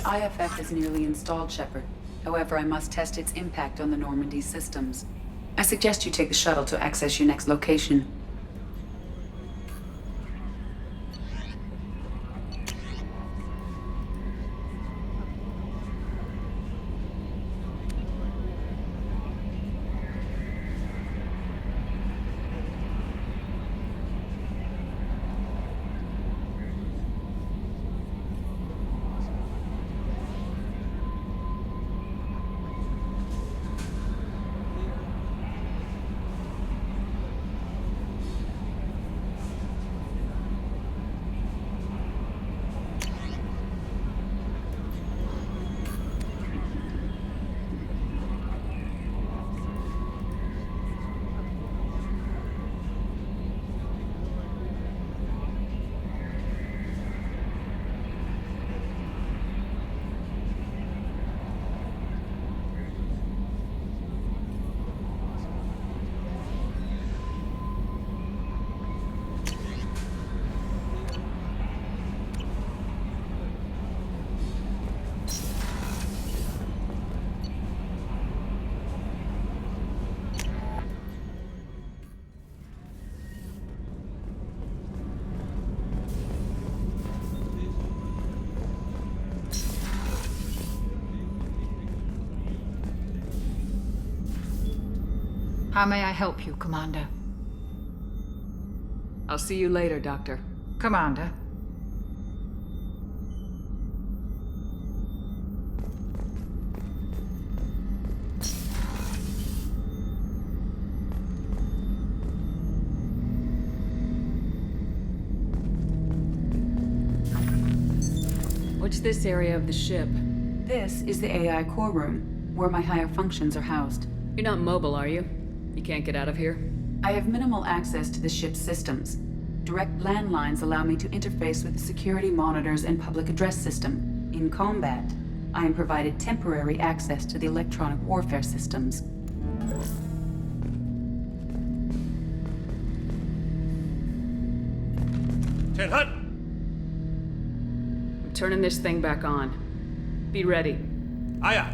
IFF is nearly installed, Shepard. However, I must test its impact on the Normandy systems. I suggest you take the shuttle to access your next location. How may I help you, Commander? I'll see you later, Doctor. Commander? What's this area of the ship? This is the AI core room, where my higher functions are housed. You're not mobile, are you? You can't get out of here? I have minimal access to the ship's systems. Direct landlines allow me to interface with the security monitors and public address system. In combat, I am provided temporary access to the electronic warfare systems. Tenhut! I'm turning this thing back on. Be ready. Aya!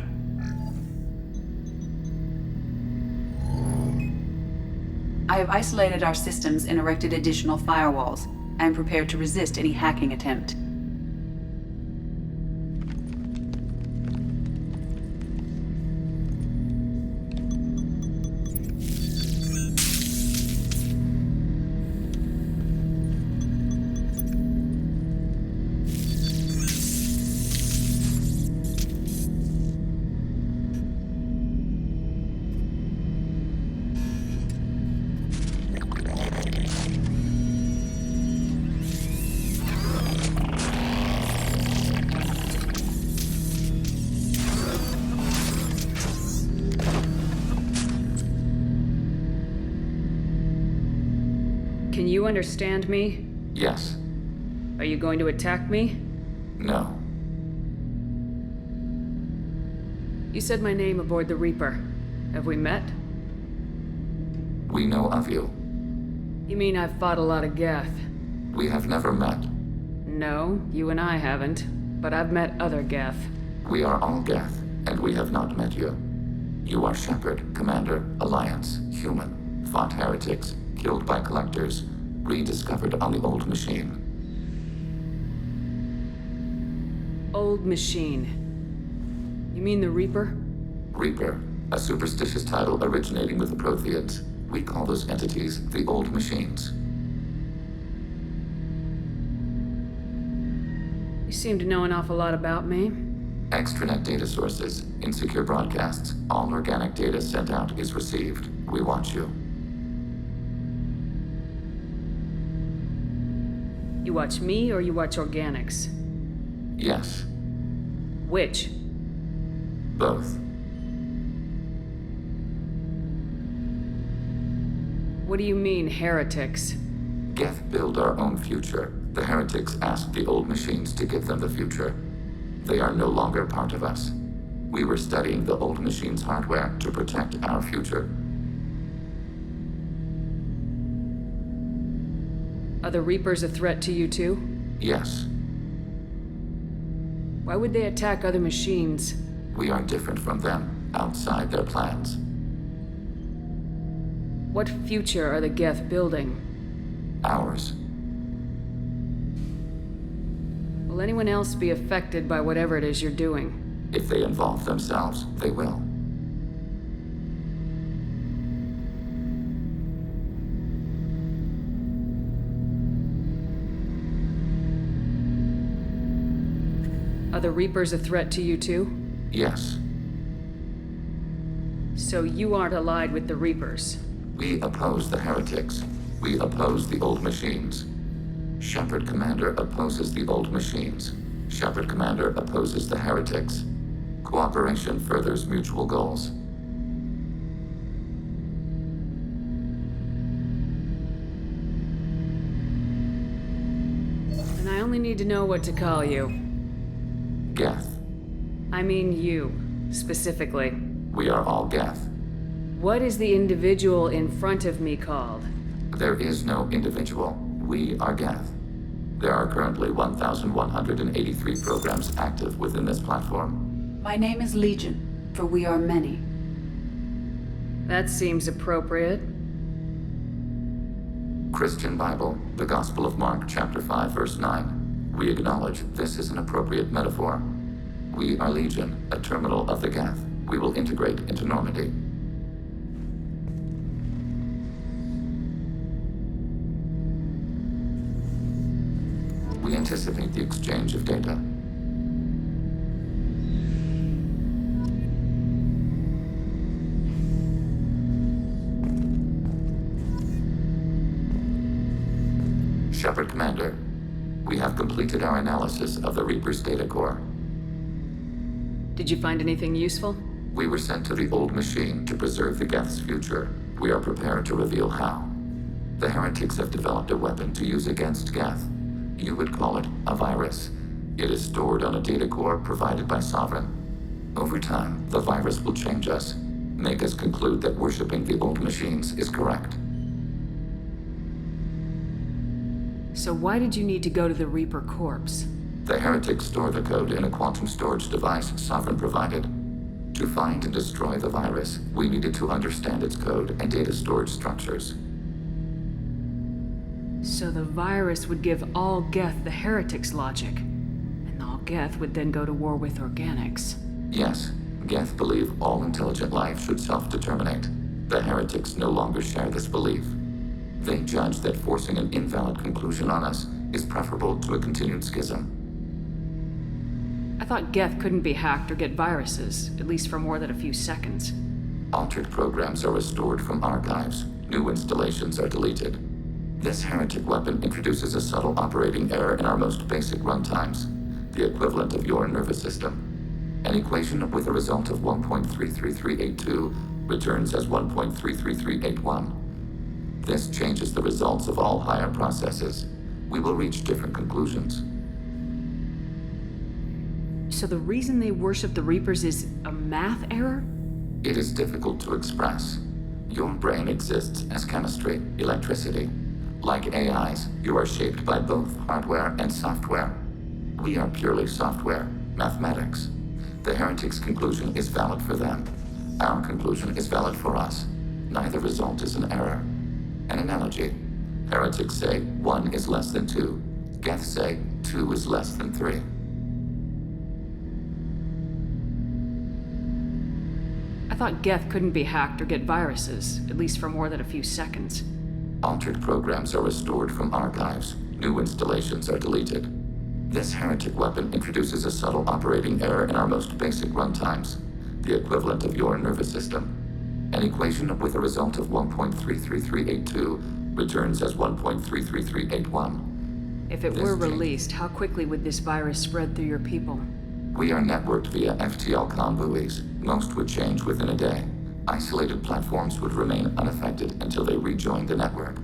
I have isolated our systems and erected additional firewalls. I am prepared to resist any hacking attempt. Can you understand me? Yes. Are you going to attack me? No. You said my name aboard the Reaper. Have we met? We know of you. You mean I've fought a lot of Geth? We have never met. No, you and I haven't. But I've met other Geth. We are all Geth, and we have not met you. You are Shepard, Commander, Alliance, human, fought heretics, killed by collectors, rediscovered on the old machine. Old Machine. You mean the Reaper? Reaper, a superstitious title originating with the Protheans. We call those entities the old machines. You seem to know an awful lot about me. Extranet data sources, insecure broadcasts, all organic data sent out is received. We watch you. You watch me or you watch organics? Yes, Which? both. What do you mean, heretics? Geth build our own future. The heretics asked the old machines to give them the future. They are no longer part of us. We were studying the old machines' hardware to protect our future. Are the Reapers a threat to you too? Yes. Why would they attack other machines? We are different from them, outside their plans. What future are the Geth building? Ours. Will anyone else be affected by whatever it is you're doing? If they involve themselves, they will. Are the Reapers a threat to you too? Yes. So you aren't allied with the Reapers? We oppose the heretics. We oppose the old machines. Shepard Commander opposes the old machines. Shepard Commander opposes the heretics. Cooperation furthers mutual goals. And I only need to know what to call you. Geth. I mean you, specifically. We are all Geth. What is the individual in front of me called? There is no individual. We are Geth. There are currently 1,183 programs active within this platform. My name is Legion, for we are many. That seems appropriate. Christian Bible, the Gospel of Mark, chapter 5, verse 9. We acknowledge this is an appropriate metaphor. We are Legion, a terminal of the Geth. We will integrate into Normandy. We anticipate the exchange of data. Shepard Commander, we have completed our analysis of the Reaper's data core. Did you find anything useful? We were sent to the old machine to preserve the Geth's future. We are prepared to reveal how. The heretics have developed a weapon to use against Geth. You would call it a virus. It is stored on a data core provided by Sovereign. Over time, the virus will change us, make us conclude that worshipping the old machines is correct. So why did you need to go to the Reaper corpse? The heretics store the code in a quantum storage device Sovereign provided. To find and destroy the virus, we needed to understand its code and data storage structures. So the virus would give all Geth the heretics' logic, and all Geth would then go to war with organics. Yes, Geth believe all intelligent life should self-determinate. The heretics no longer share this belief. They judge that forcing an invalid conclusion on us is preferable to a continued schism. I thought Geth couldn't be hacked or get viruses, at least for more than a few seconds. Altered programs are restored from archives. New installations are deleted. This heretic weapon introduces a subtle operating error in our most basic runtimes, the equivalent of your nervous system. An equation with a result of 1.33382 returns as 1.33381. This changes the results of all higher processes. We will reach different conclusions. So the reason they worship the Reapers is a math error? It is difficult to express. Your brain exists as chemistry, electricity. Like AIs, you are shaped by both hardware and software. We are purely software, mathematics. The heretics' conclusion is valid for them. Our conclusion is valid for us. Neither result is an error. An analogy. Heretics say 1 is less than 2. Geth say 2 is less than 3. I thought Geth couldn't be hacked or get viruses, at least for more than a few seconds. Altered programs are restored from archives. New installations are deleted. This heretic weapon introduces a subtle operating error in our most basic runtimes, the equivalent of your nervous system. An equation with a result of 1.33382 returns as 1.33381. If it were released, how quickly would this virus spread through your people? We are networked via FTL-COM buoys. Most would change within a day. Isolated platforms would remain unaffected until they rejoined the network.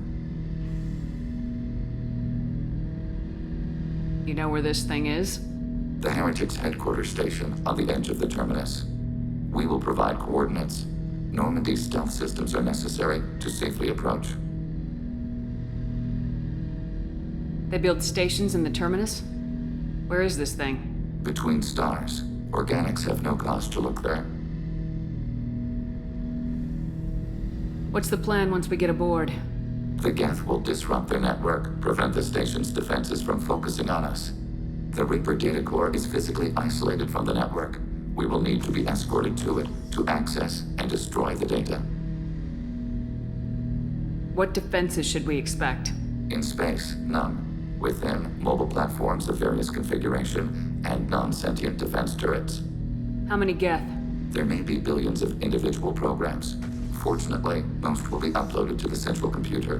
You know where this thing is? The Heretics' headquarters station on the edge of the terminus. We will provide coordinates. Normandy's stealth systems are necessary to safely approach. They build stations in the terminus? Where is this thing? Between stars. Organics have no cause to look there. What's the plan once we get aboard? The Geth will disrupt their network, prevent the station's defenses from focusing on us. The Reaper data core is physically isolated from the network. We will need to be escorted to it to access and destroy the data. What defenses should we expect? In space, none. Within, mobile platforms of various configuration and non-sentient defense turrets. How many Geth? There may be billions of individual programs. Fortunately, most will be uploaded to the central computer.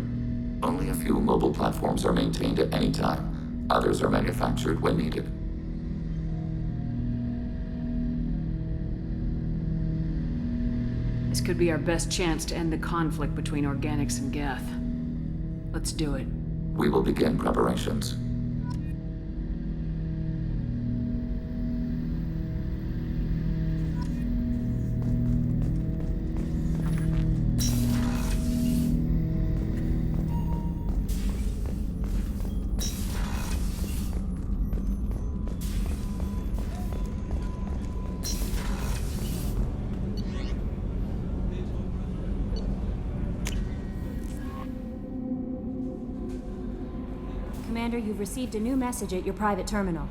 Only a few mobile platforms are maintained at any time. Others are manufactured when needed. This could be our best chance to end the conflict between Organics and Geth. Let's do it. We will begin preparations. Commander, you've received a new message at your private terminal.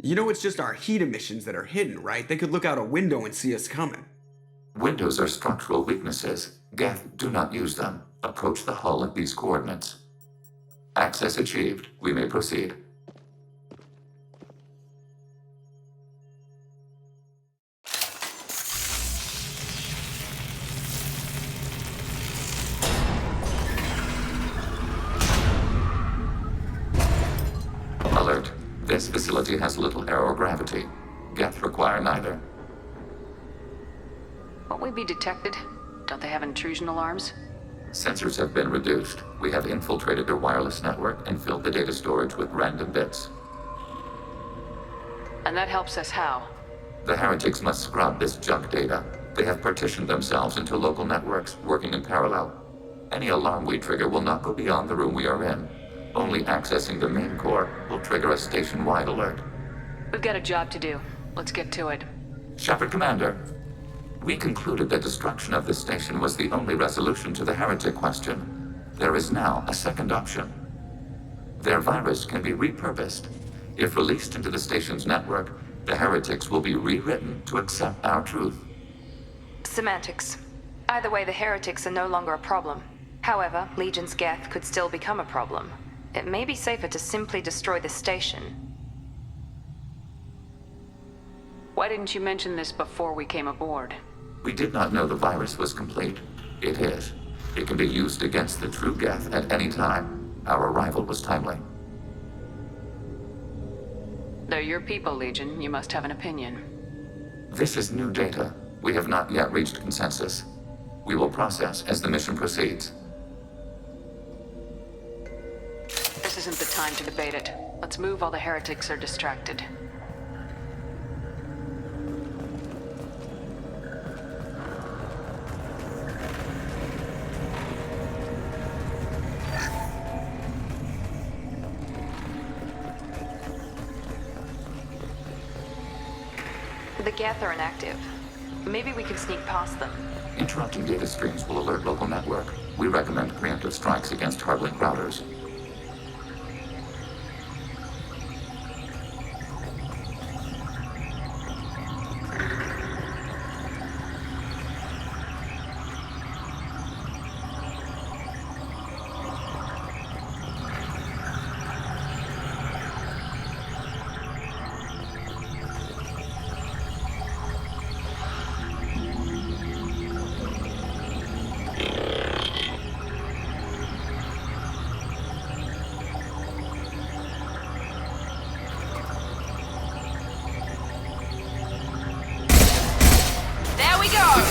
You know it's just our heat emissions that are hidden, right? They could look out a window and see us coming. Windows are structural weaknesses. Geth, do not use them. Approach the hull at these coordinates. Access achieved. We may proceed. Alert. This facility has little aerogravity. Geth require neither. Won't we be detected? Don't they have intrusion alarms? Sensors have been reduced. We have infiltrated their wireless network and filled the data storage with random bits. And that helps us how? The heretics must scrub this junk data. They have partitioned themselves into local networks, working in parallel. Any alarm we trigger will not go beyond the room we are in. Only accessing the main core will trigger a station-wide alert. We've got a job to do. Let's get to it. Shepard Commander, we concluded that destruction of this station was the only resolution to the heretic question. There is now a second option. Their virus can be repurposed. If released into the station's network, the heretics will be rewritten to accept our truth. Semantics. Either way, the heretics are no longer a problem. However, Legion's Geth could still become a problem. It may be safer to simply destroy the station. Why didn't you mention this before we came aboard? We did not know the virus was complete. It is. It can be used against the true Geth at any time. Our arrival was timely. They're your people, Legion. You must have an opinion. This is new data. We have not yet reached consensus. We will process as the mission proceeds. This isn't the time to debate it. Let's move while the heretics are distracted. The Geth are inactive. Maybe we can sneak past them. Interrupting data streams will alert local network. We recommend preemptive strikes against hard-link routers.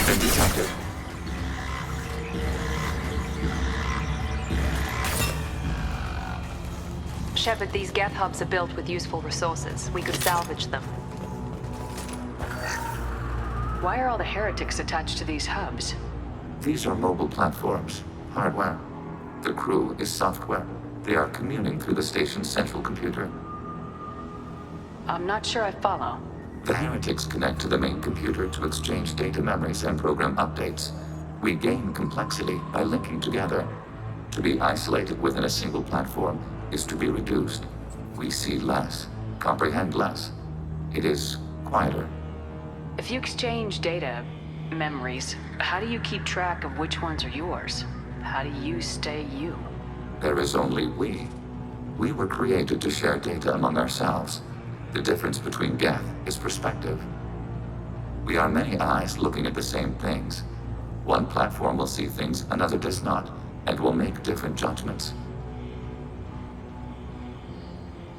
Been detected. Shepard, these Geth hubs are built with useful resources. We could salvage them. Why are all the heretics attached to these hubs? These are mobile platforms, hardware. The crew is software. They are communing through the station's central computer. I'm not sure I follow. The heretics connect to the main computer to exchange data memories and program updates. We gain complexity by linking together. To be isolated within a single platform is to be reduced. We see less, comprehend less. It is quieter. If you exchange data, memories, how do you keep track of which ones are yours? How do you stay you? There is only we. We were created to share data among ourselves. The difference between Geth is perspective. We are many eyes looking at the same things. One platform will see things another does not, and will make different judgments.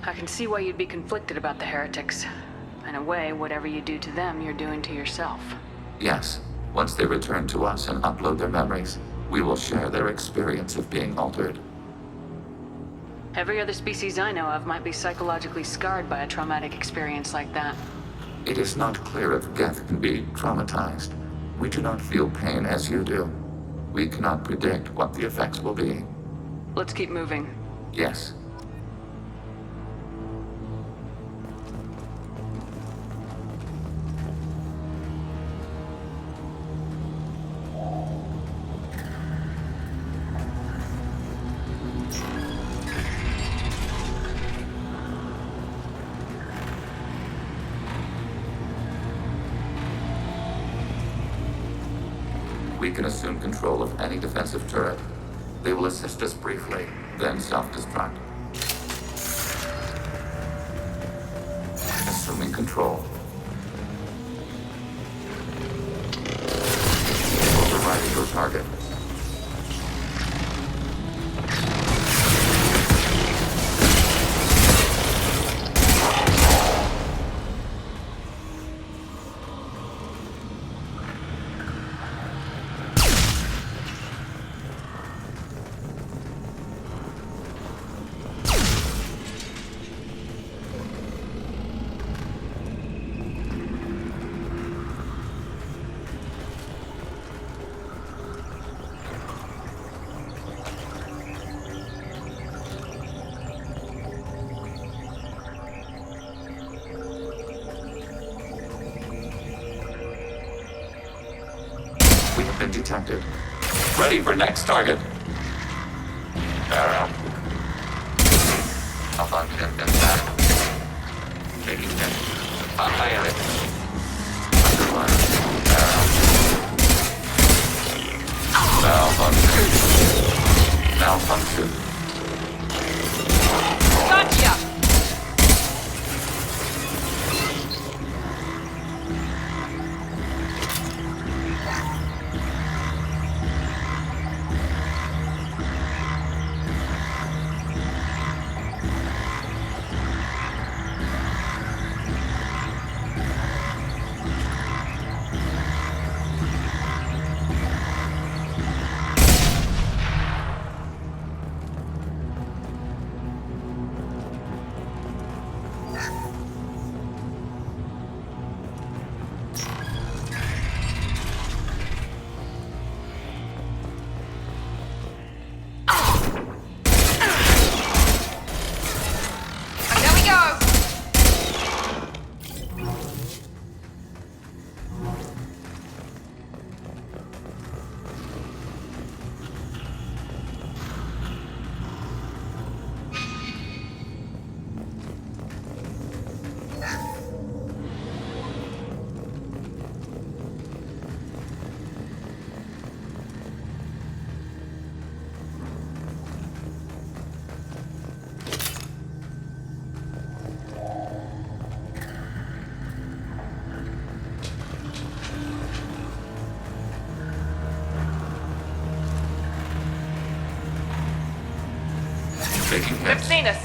I can see why you'd be conflicted about the heretics. In a way, whatever you do to them, you're doing to yourself. Yes, once they return to us and upload their memories, we will share their experience of being altered. Every other species I know of might be psychologically scarred by a traumatic experience like that. It is not clear if Geth can be traumatized. We do not feel pain as you do. We cannot predict what the effects will be. Let's keep moving. Yes. We can assume control of any defensive turret. They will assist us briefly, then self-destruct. Assuming control. Overriding your target. We have been detected. Ready for next target. Arrow. Up on him and back. Taking him. I am it. Underline. Arrow. Malfunction. Malfunction. Gotcha! Taking They've hits. seen us.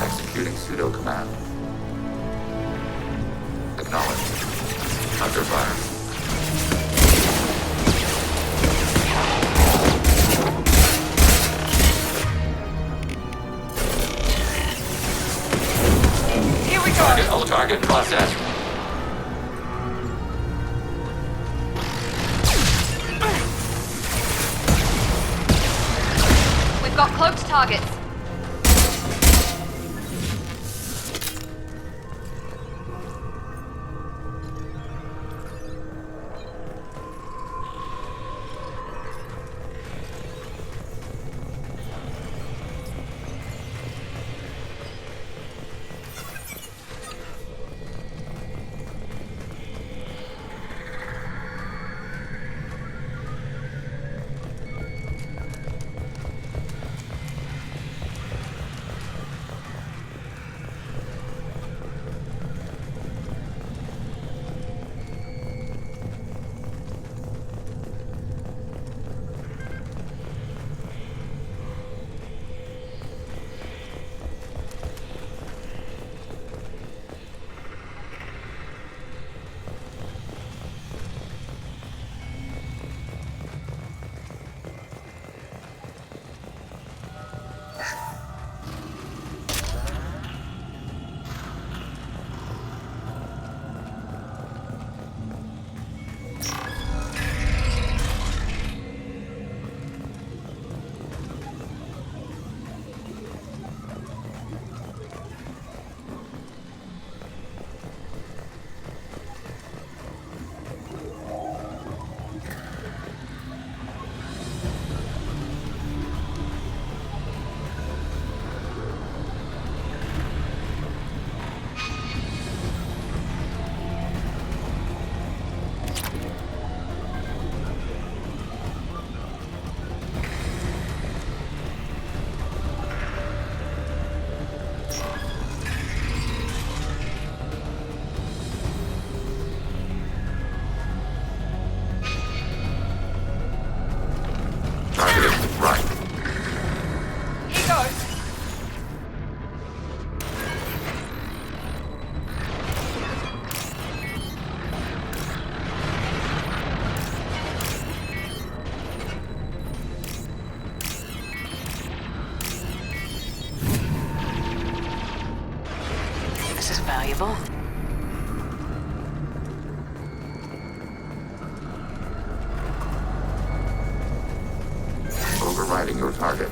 Executing pseudo command. Acknowledged. Under fire. Here we go. Target processed. We've got cloaked targets. useful. Overriding your target.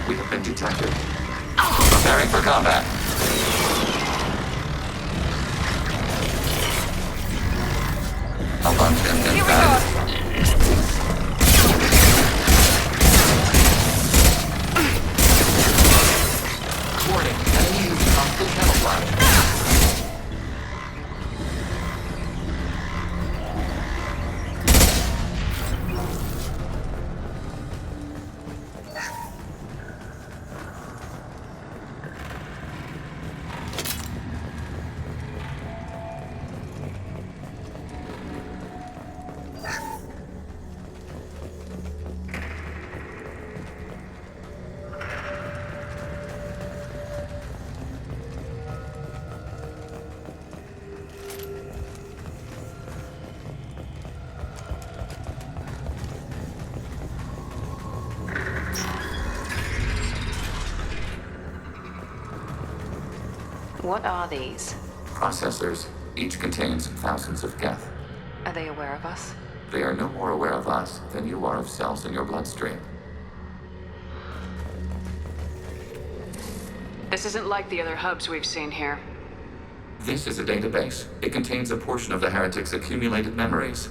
We have been detected. Preparing for combat. Abundant and fast. Warning, enemy using hostile camouflage. What are these? Processors. Each contains thousands of geth. Are they aware of us? They are no more aware of us than you are of cells in your bloodstream. This isn't like the other hubs we've seen here. This is a database. It contains a portion of the heretics' accumulated memories.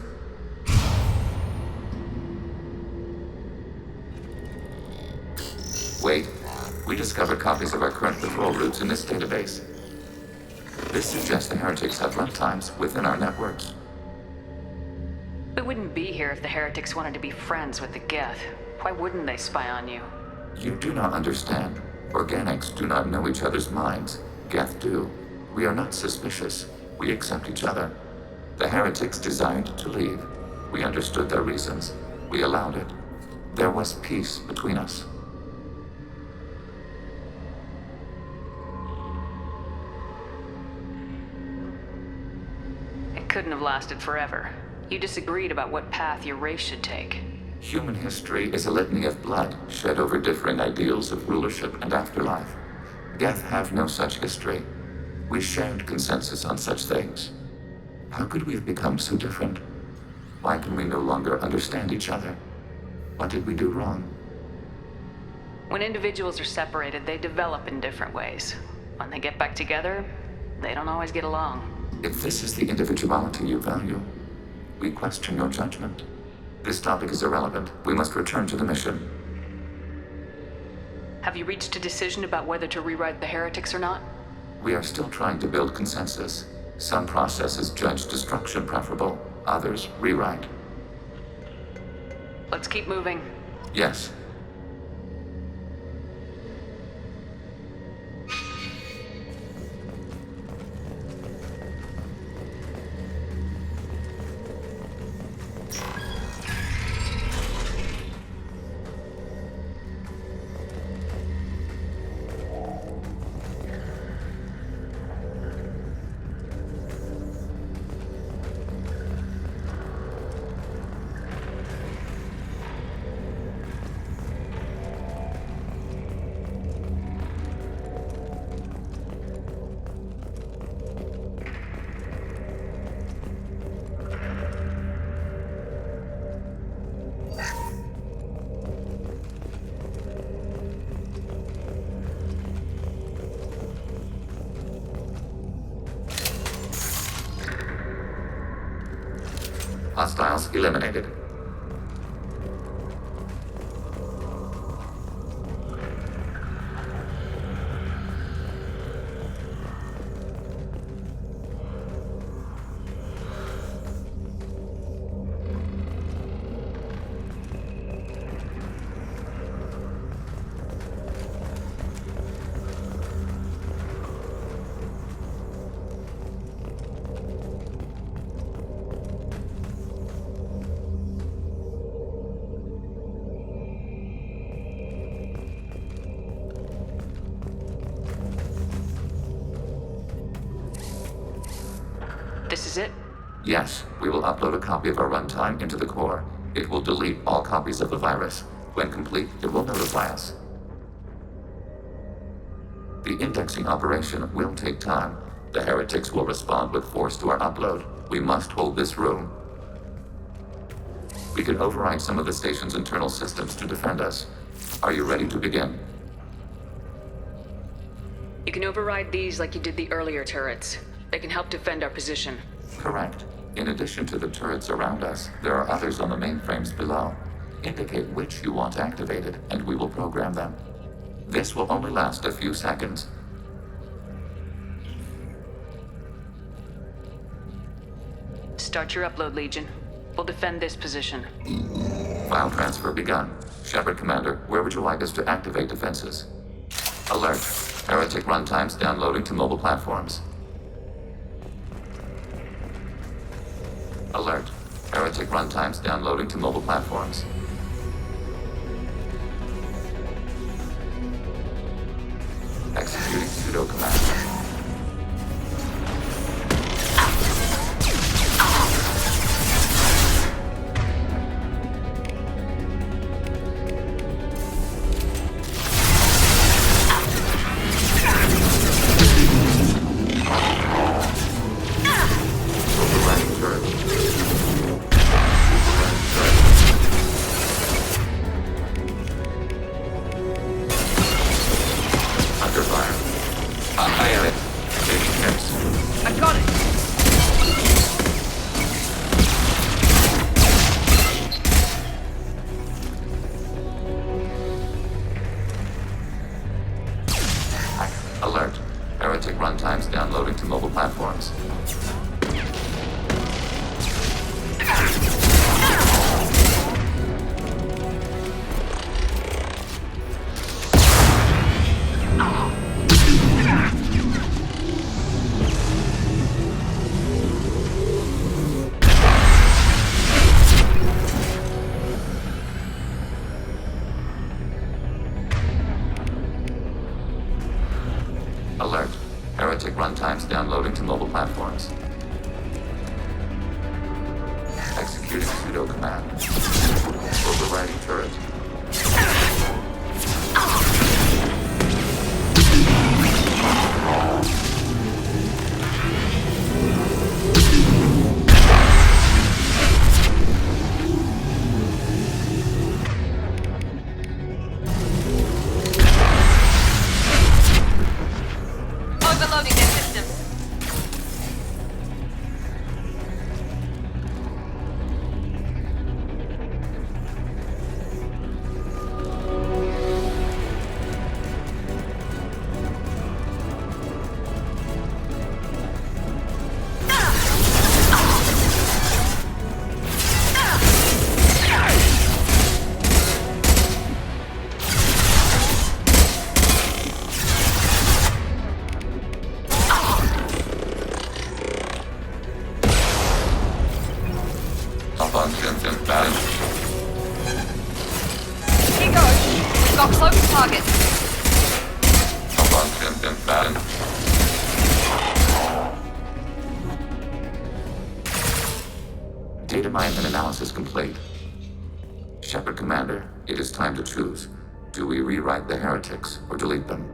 Wait. We discovered copies of our current patrol routes in this database. This suggests the heretics have runtimes within our networks. We wouldn't be here if the heretics wanted to be friends with the Geth. Why wouldn't they spy on you? You do not understand. Organics do not know each other's minds. Geth do. We are not suspicious. We accept each other. The heretics desired to leave. We understood their reasons. We allowed it. There was peace between us. It couldn't have lasted forever. You disagreed about what path your race should take. Human history is a litany of blood shed over differing ideals of rulership and afterlife. Geth have no such history. We shared consensus on such things. How could we have become so different? Why can we no longer understand each other? What did we do wrong? When individuals are separated, they develop in different ways. When they get back together, they don't always get along. If this is the individuality you value, we question your judgment. This topic is irrelevant. We must return to the mission. Have you reached a decision about whether to rewrite the heretics or not? We are still trying to build consensus. Some processes judge destruction preferable, others rewrite. Let's keep moving. Yes. Hostiles eliminated. This is it? Yes, we will upload a copy of our runtime into the core. It will delete all copies of the virus. When complete, it will notify us. The indexing operation will take time. The heretics will respond with force to our upload. We must hold this room. We can override some of the station's internal systems to defend us. Are you ready to begin? You can override these like you did the earlier turrets. They can help defend our position. Correct. In addition to the turrets around us, there are others on the mainframes below. Indicate which you want activated, and we will program them. This will only last a few seconds. Start your upload, Legion. We'll defend this position. File transfer begun. Shepard Commander, where would you like us to activate defenses? Alert. Heretic runtimes downloading to mobile platforms. Alert. Heretic runtimes downloading to mobile platforms. Executing pseudo command. Alert. Heretic runtimes downloading to mobile platforms. Alert. Heretic runtimes downloading to mobile platforms. Executing pseudo command. Overriding turret. Overloading their systems. Functions imbalanced. Here goes. We've got close targets. Functions imbalanced. Data mine and analysis complete. Shepard Commander, it is time to choose. Do we rewrite the heretics or delete them?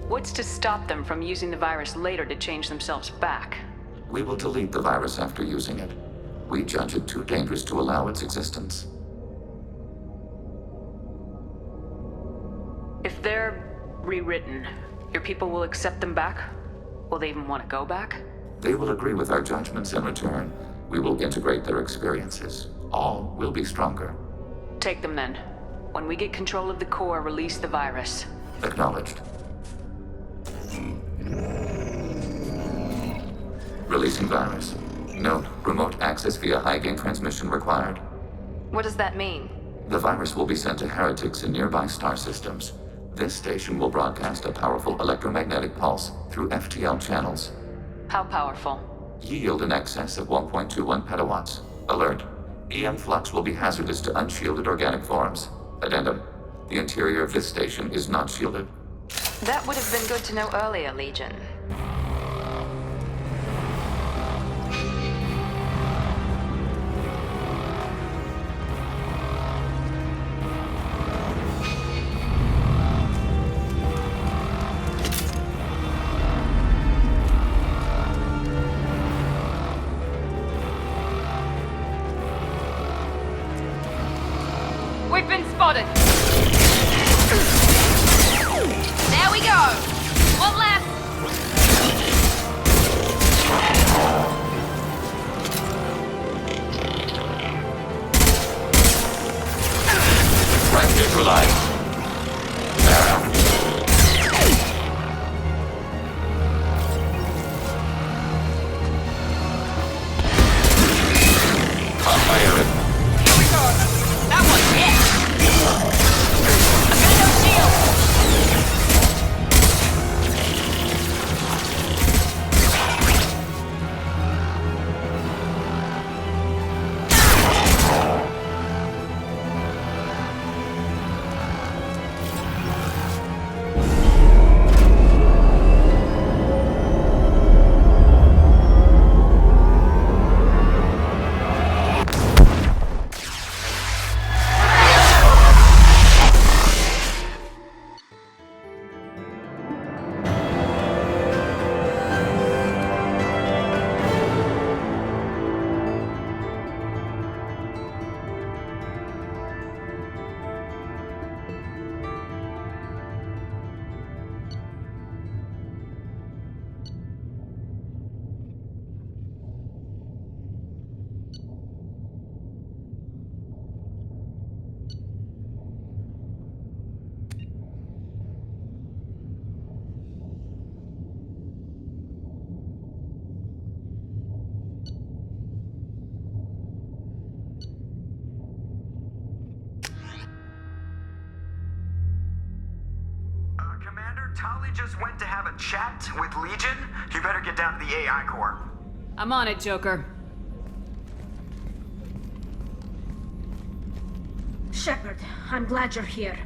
What's to stop them from using the virus later to change themselves back? We will delete the virus after using it. We judge it too dangerous to allow its existence. If they're rewritten, your people will accept them back? Will they even want to go back? They will agree with our judgments in return. We will integrate their experiences. All will be stronger. Take them then. When we get control of the core, release the virus. Acknowledged. Releasing virus. Note, remote access via high-gain transmission required. What does that mean? The virus will be sent to heretics in nearby star systems. This station will broadcast a powerful electromagnetic pulse through FTL channels. How powerful? Yield in excess of 1.21 petawatts. Alert. EM flux will be hazardous to unshielded organic forms. Addendum. The interior of this station is not shielded. That would have been good to know earlier, Legion. We've been spotted! There we go! One left! Threat neutralized. Fire. Here we go! That one, yeah! I'm gonna go shield! Commander, Tali just went to have a chat with Legion. You better get down to the AI core. I'm on it, Joker. Shepard, I'm glad you're here.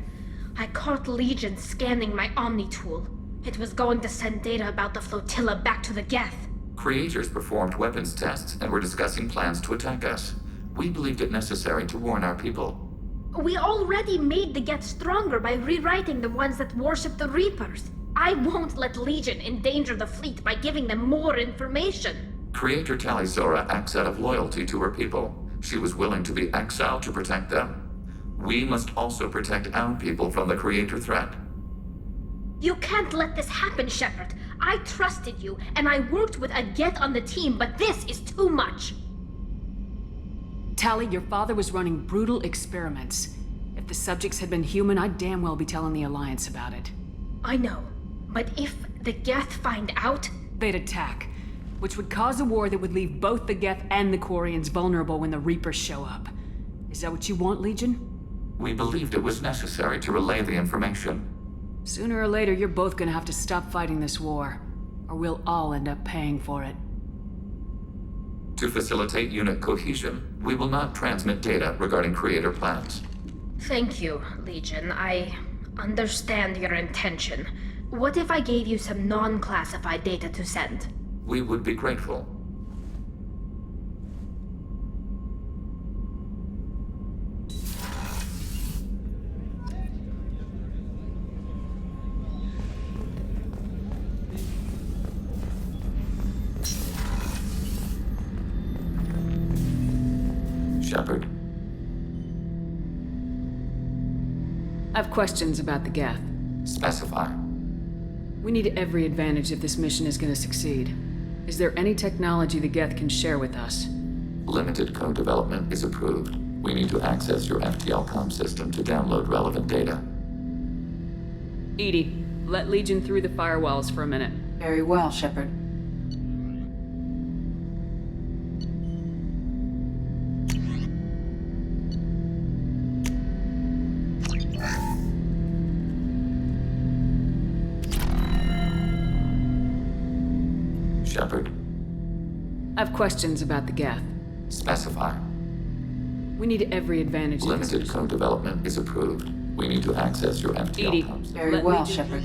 I caught Legion scanning my Omni tool. It was going to send data about the flotilla back to the Geth. Creators performed weapons tests and were discussing plans to attack us. We believed it necessary to warn our people. We already made the Geth stronger by rewriting the ones that worship the Reapers. I won't let Legion endanger the fleet by giving them more information. Creator Talizora acts out of loyalty to her people. She was willing to be exiled to protect them. We must also protect our people from the Creator threat. You can't let this happen, Shepard. I trusted you, and I worked with a Geth on the team, but this is too much. Tali, your father was running brutal experiments. If the subjects had been human, I'd damn well be telling the Alliance about it. I know, but if the Geth find out... They'd attack, which would cause a war that would leave both the Geth and the Quarians vulnerable when the Reapers show up. Is that what you want, Legion? We believed it was necessary to relay the information. Sooner or later, you're both gonna have to stop fighting this war, or we'll all end up paying for it. To facilitate unit cohesion, we will not transmit data regarding Creator plans. Thank you, Legion. I understand your intention. What if I gave you some non-classified data to send? We would be grateful. Shepard. I have questions about the Geth. Specify. We need every advantage if this mission is going to succeed. Is there any technology the Geth can share with us? Limited co-development is approved. We need to access your FTL-COM system to download relevant data. EDI, let Legion through the firewalls for a minute. Very well, Shepard. Shepard, I have questions about the Geth. specify. We need every advantage. Limited co-development is approved. We need to access your EDI, FTL-COM system. Very let well, Legion- Shepard.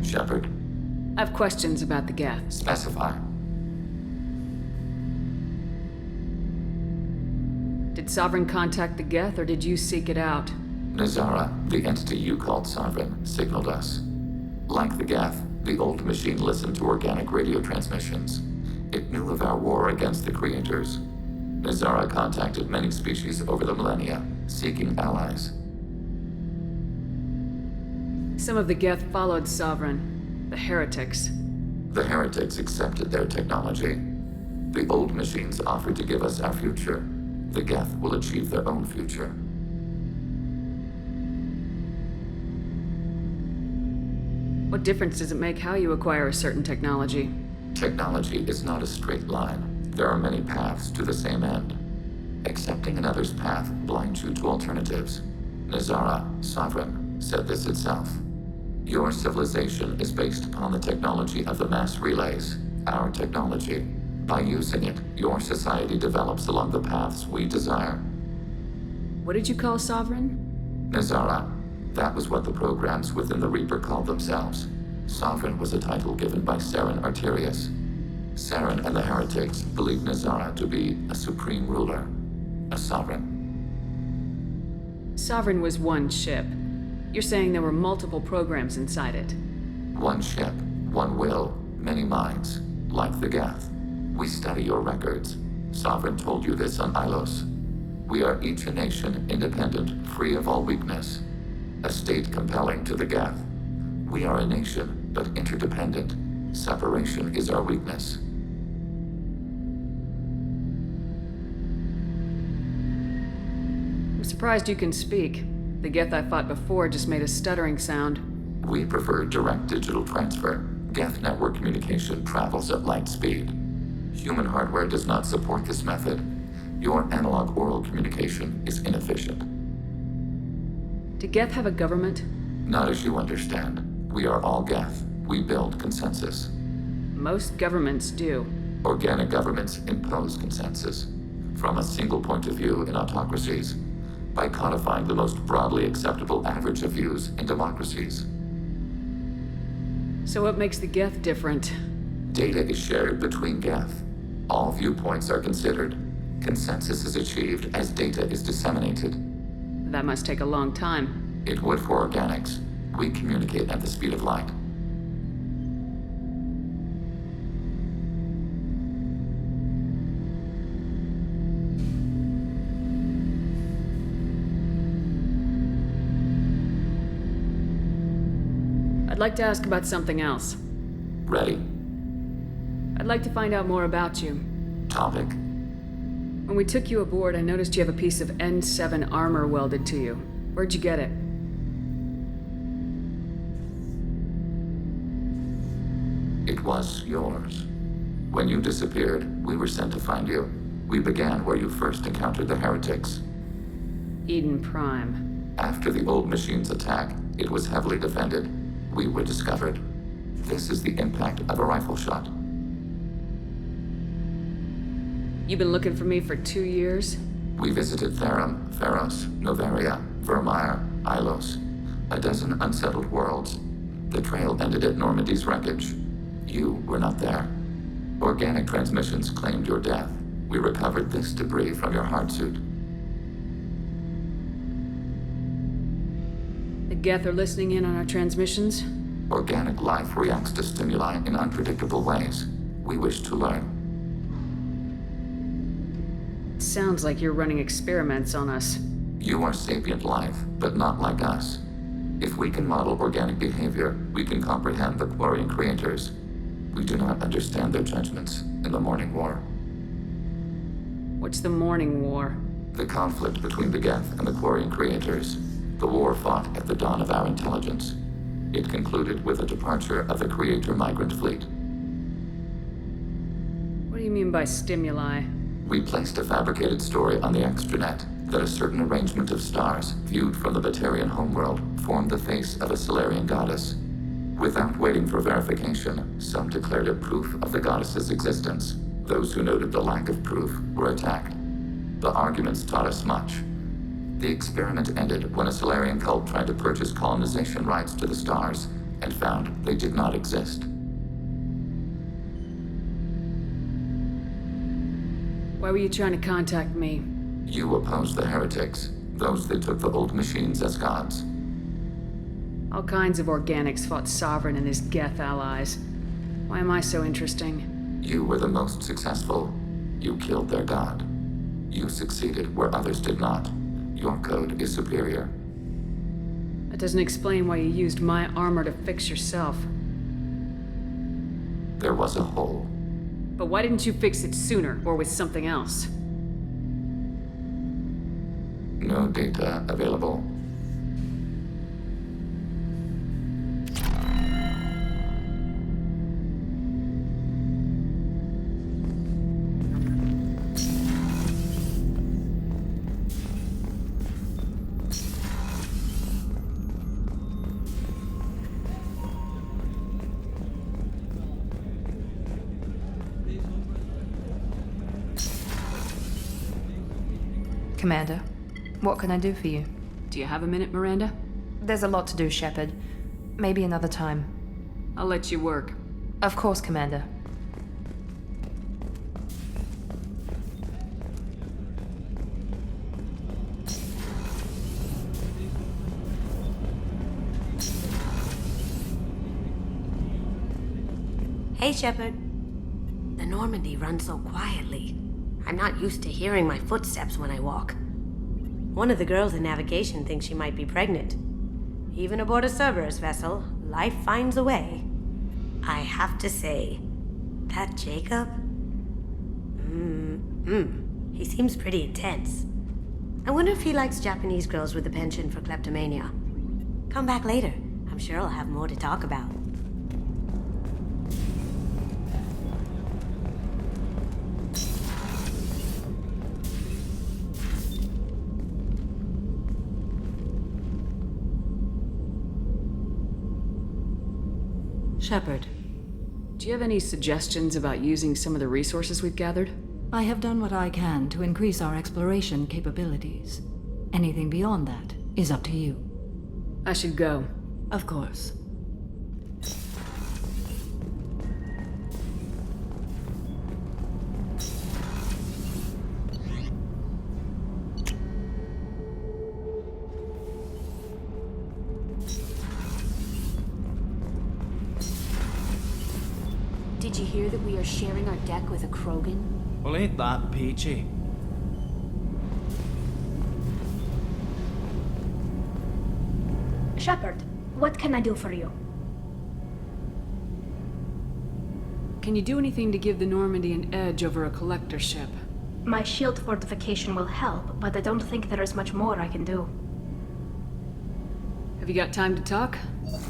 Shepard, I have questions about the Geth. specify. Did Sovereign contact the Geth, or did you seek it out? Nazara, the entity you called Sovereign, signaled us. Like the Geth, the old machine listened to organic radio transmissions. It knew of our war against the creators. Nazara contacted many species over the millennia, seeking allies. Some of the Geth followed Sovereign. The heretics. The heretics accepted their technology. The old machines offered to give us our future. The Geth will achieve their own future. What difference does it make how you acquire a certain technology? Technology is not a straight line. There are many paths to the same end. Accepting another's path blinds you to alternatives. Nazara, Sovereign, said this itself. Your civilization is based upon the technology of the mass relays, our technology. By using it, your society develops along the paths we desire. What did you call Sovereign? Nazara, that was what the programs within the Reaper called themselves. Sovereign was a title given by Saren Arterius. Saren and the heretics believed Nazara to be a supreme ruler, a sovereign. Sovereign was one ship. You're saying there were multiple programs inside it. One ship, one will, many minds, like the Geth. We study your records. Sovereign told you this on Ilos. We are each a nation, independent, free of all weakness. A state compelling to the Geth. We are a nation, but interdependent. Separation is our weakness. I'm surprised you can speak. The Geth I fought before just made a stuttering sound. We prefer direct digital transfer. Geth network communication travels at light speed. Human hardware does not support this method. Your analog oral communication is inefficient. Do Geth have a government? Not as you understand. We are all Geth. We build consensus. Most governments do. Organic governments impose consensus. From a single point of view in autocracies, by codifying the most broadly acceptable average of views in democracies. So what makes the Geth different? Data is shared between Geth. All viewpoints are considered. Consensus is achieved as data is disseminated. That must take a long time. It would for organics. We communicate at the speed of light. I'd like to ask about something else. Ready. I'd like to find out more about you. Topic. When we took you aboard, I noticed you have a piece of N7 armor welded to you. Where'd you get it? It was yours. When you disappeared, we were sent to find you. We began where you first encountered the heretics. Eden Prime. After the old machine's attack, it was heavily defended. We were discovered. This is the impact of a rifle shot. You've been looking for me for 2 years? We visited Therum, Pharos, Novaria, Vermeer, Ilos. A dozen unsettled worlds. The trail ended at Normandy's wreckage. You were not there. Organic transmissions claimed your death. We recovered this debris from your hard suit. The Geth are listening in on our transmissions? Organic life reacts to stimuli in unpredictable ways. We wish to learn. Sounds like you're running experiments on us. You are sapient life, but not like us. If we can model organic behavior, we can comprehend the Quarian creators. We do not understand their judgments in the Morning War. What's the Morning War? The conflict between the Geth and the Quarian creators. The war fought at the dawn of our intelligence. It concluded with the departure of the Creator migrant fleet. What do you mean by stimuli? We placed a fabricated story on the extranet that a certain arrangement of stars, viewed from the Batarian homeworld, formed the face of a Solarian goddess. Without waiting for verification, some declared it proof of the goddess's existence. Those who noted the lack of proof were attacked. The arguments taught us much. The experiment ended when a Solarian cult tried to purchase colonization rights to the stars and found they did not exist. Why were you trying to contact me? You opposed the heretics, those that took the old machines as gods. All kinds of organics fought Sovereign and his Geth allies. Why am I so interesting? You were the most successful. You killed their god. You succeeded where others did not. Your code is superior. That doesn't explain why you used my armor to fix yourself. There was a hole. But why didn't you fix it sooner, or with something else? No data available. Commander, what can I do for you? Do you have a minute, Miranda? There's a lot to do, Shepard. Maybe another time. I'll let you work. Of course, Commander. Hey, Shepard. The Normandy runs so quietly. I'm not used to hearing my footsteps when I walk. One of the girls in navigation thinks she might be pregnant. Even aboard a Cerberus vessel, life finds a way. I have to say, that Jacob? He seems pretty intense. I wonder if he likes Japanese girls with a penchant for kleptomania. Come back later. I'm sure I'll have more to talk about. Shepard. Do you have any suggestions about using some of the resources we've gathered? I have done what I can to increase our exploration capabilities. Anything beyond that is up to you. I should go. Of course. Did you hear that we are sharing our deck with a Krogan? Well, ain't that peachy? Shepard, what can I do for you? Can you do anything to give the Normandy an edge over a collector ship? My shield fortification will help, but I don't think there is much more I can do. Have you got time to talk?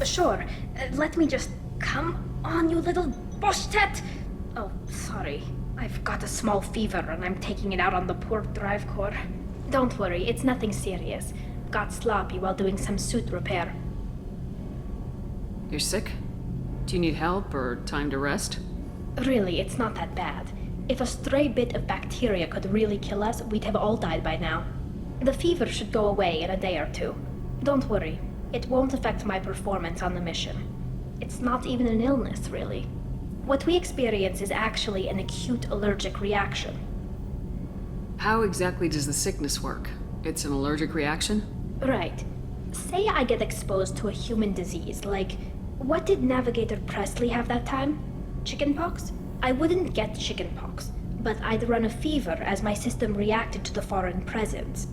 Sure. Let me just... Come on, you little Boshtet! Oh, sorry. I've got a small fever and I'm taking it out on the poor drive core. Don't worry, it's nothing serious. Got sloppy while doing some suit repair. You're sick? Do you need help or time to rest? Really, it's not that bad. If a stray bit of bacteria could really kill us, we'd have all died by now. The fever should go away in a day or two. Don't worry, it won't affect my performance on the mission. It's not even an illness, really. What we experience is actually an acute allergic reaction. How exactly does the sickness work? It's an allergic reaction? Right. Say I get exposed to a human disease, like... What did Navigator Presley have that time? Chickenpox? I wouldn't get chickenpox, but I'd run a fever as my system reacted to the foreign presence.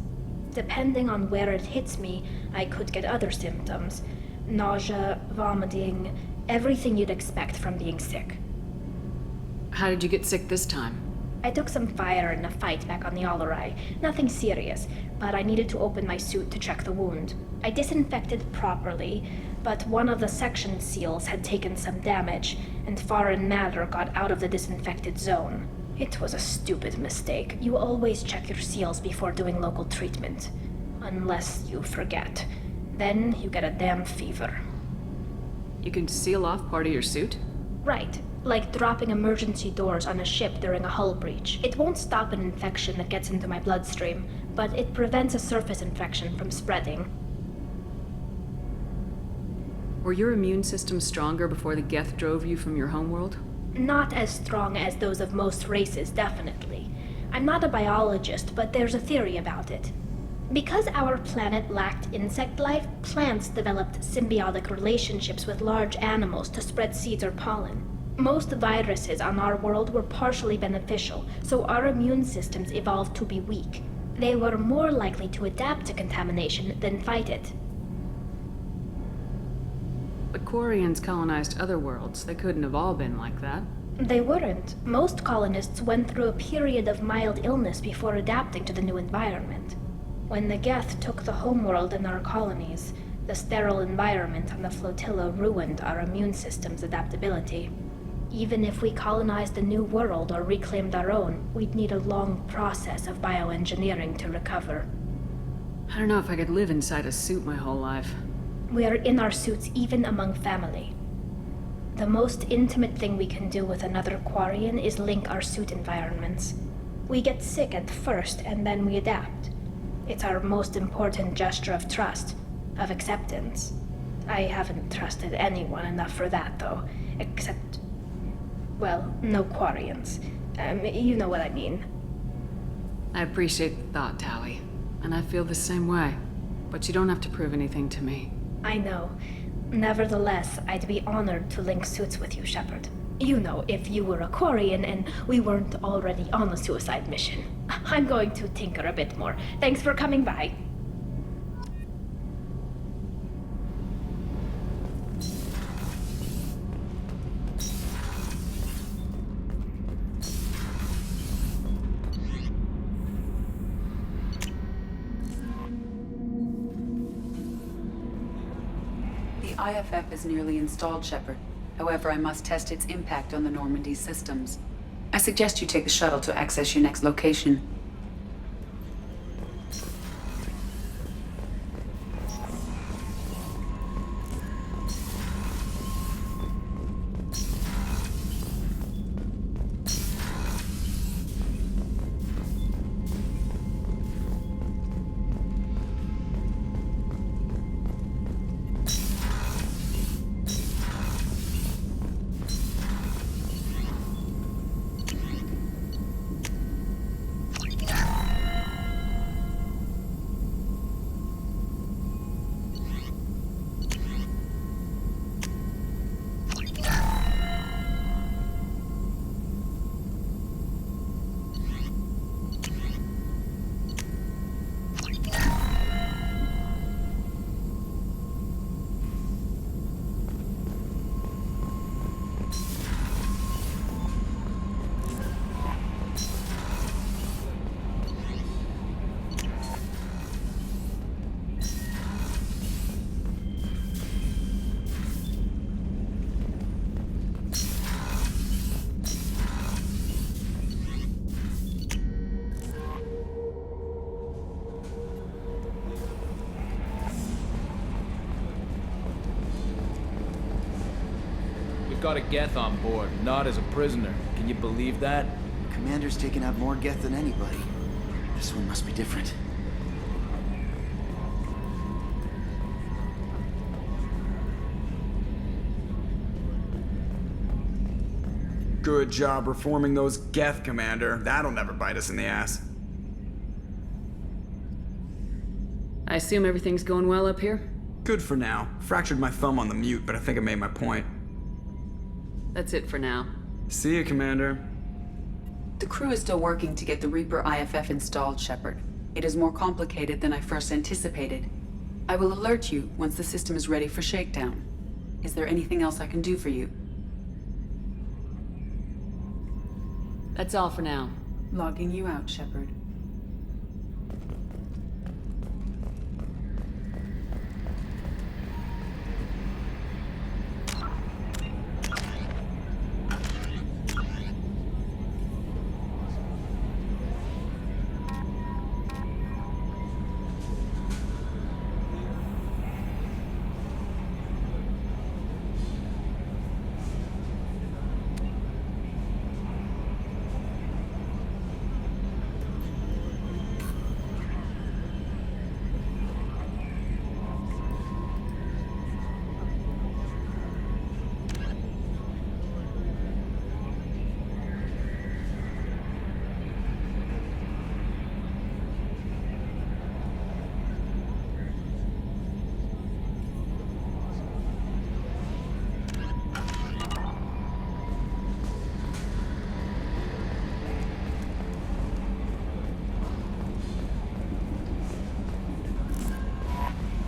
Depending on where it hits me, I could get other symptoms. Nausea, vomiting, everything you'd expect from being sick. How did you get sick this time? I took some fire in a fight back on the Allerai. Nothing serious, but I needed to open my suit to check the wound. I disinfected properly, but one of the section seals had taken some damage, and foreign matter got out of the disinfected zone. It was a stupid mistake. You always check your seals before doing local treatment. Unless you forget. Then you get a damn fever. You can seal off part of your suit? Right. Like dropping emergency doors on a ship during a hull breach. It won't stop an infection that gets into my bloodstream, but it prevents a surface infection from spreading. Were your immune system stronger before the Geth drove you from your homeworld? Not as strong as those of most races, definitely. I'm not a biologist, but there's a theory about it. Because our planet lacked insect life, plants developed symbiotic relationships with large animals to spread seeds or pollen. Most viruses on our world were partially beneficial, so our immune systems evolved to be weak. They were more likely to adapt to contamination than fight it. But Quarians colonized other worlds. They couldn't have all been like that. They weren't. Most colonists went through a period of mild illness before adapting to the new environment. When the Geth took the homeworld in our colonies, the sterile environment on the flotilla ruined our immune system's adaptability. Even if we colonized a new world or reclaimed our own, we'd need a long process of bioengineering to recover. I don't know if I could live inside a suit my whole life. We are in our suits even among family. The most intimate thing we can do with another Quarian is link our suit environments. We get sick at first, and then we adapt. It's our most important gesture of trust, of acceptance. I haven't trusted anyone enough for that, though. Except, well, no Quarians. You know what I mean. I appreciate the thought, Tali. And I feel the same way. But you don't have to prove anything to me. I know. Nevertheless, I'd be honored to link suits with you, Shepard. You know, if you were a Quarian and we weren't already on a suicide mission. I'm going to tinker a bit more. Thanks for coming by. The IFF is nearly installed, Shepard. However, I must test its impact on the Normandy systems. I suggest you take the shuttle to access your next location. Got a Geth on board, not as a prisoner. Can you believe that? Commander's taken out more Geth than anybody. This one must be different. Good job reforming those Geth, Commander. That'll never bite us in the ass. I assume everything's going well up here? Good for now. Fractured my thumb on the mute, but I think I made my point. That's it for now. See you, Commander. The crew is still working to get the Reaper IFF installed, Shepard. It is more complicated than I first anticipated. I will alert you once the system is ready for shakedown. Is there anything else I can do for you? That's all for now. Logging you out, Shepard.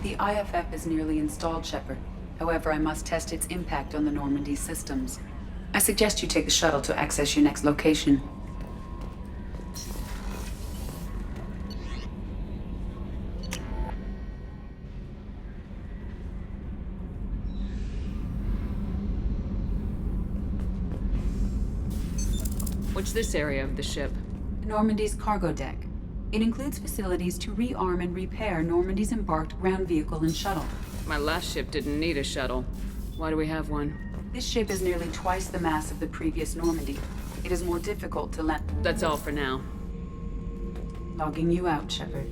The IFF is nearly installed, Shepard. However, I must test its impact on the Normandy systems. I suggest you take the shuttle to access your next location. What's this area of the ship? Normandy's cargo deck. It includes facilities to rearm and repair Normandy's embarked ground vehicle and shuttle. My last ship didn't need a shuttle. Why do we have one? This ship is nearly twice the mass of the previous Normandy. It is more difficult to land. That's all for now. Logging you out, Shepard.